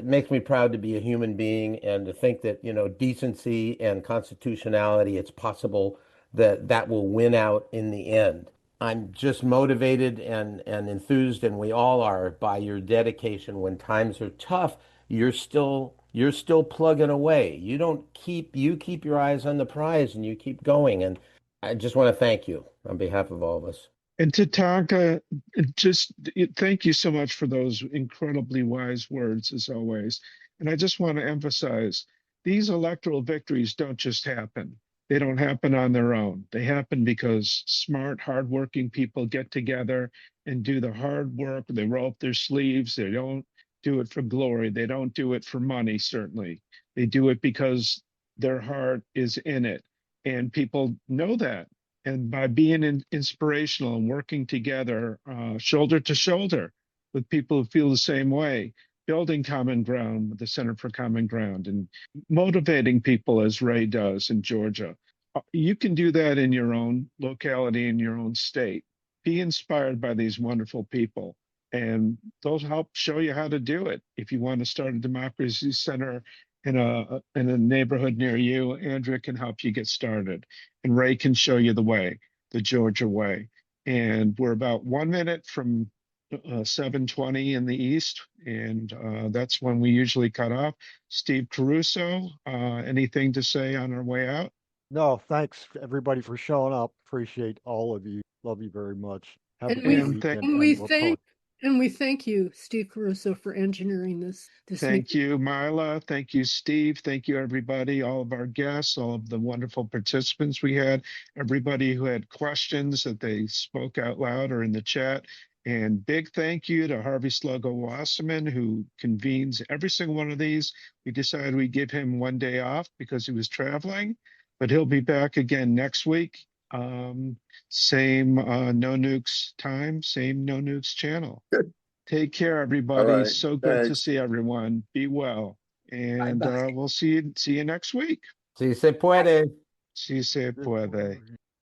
makes me proud to be a human being and to think that, decency and constitutionality, it's possible that will win out in the end. I'm just motivated and enthused, and we all are, by your dedication. When times are tough, you're still plugging away. You keep your eyes on the prize and you keep going. And I just want to thank you on behalf of all of us. And Tatanka, thank you so much for those incredibly wise words, as always. And I just want to emphasize, these electoral victories don't just happen. They don't happen on their own. They happen because smart, hardworking people get together and do the hard work. They roll up their sleeves. They don't do it for glory. They don't do it for money, certainly. They do it because their heart is in it. And people know that. And by being inspirational and working together, shoulder to shoulder with people who feel the same way, building common ground with the Center for Common Ground and motivating people as Ray does in Georgia. You can do that in your own locality, in your own state. Be inspired by these wonderful people, and they'll help show you how to do it. If you want to start a democracy center in a neighborhood near you, Andrea can help you get started, and Ray can show you the way, the Georgia way. And we're about 1 minute from 7:20 in the East, and that's when we usually cut off. Steve Caruso, anything to say on our way out? No, thanks everybody for showing up. Appreciate all of you. Love you very much. Have a And good we And weekend. and we we'll thank talk. and we thank you, Steve Caruso, for engineering this thank meeting. you, Myla. Thank you, Steve. Thank you, everybody, all of our guests, all of the wonderful participants we had, everybody who had questions that they spoke out loud or in the chat. And big thank you to Harvey Sluggo Wasserman, who convenes every single one of these. We decided we'd give him 1 day off because he was traveling, but he'll be back again next week. Same No Nukes time, same No Nukes channel. Good. Take care, All everybody. right. So good to Thanks. see everyone. Be well. And Bye-bye. we'll see you next week. Si se puede. Si se puede.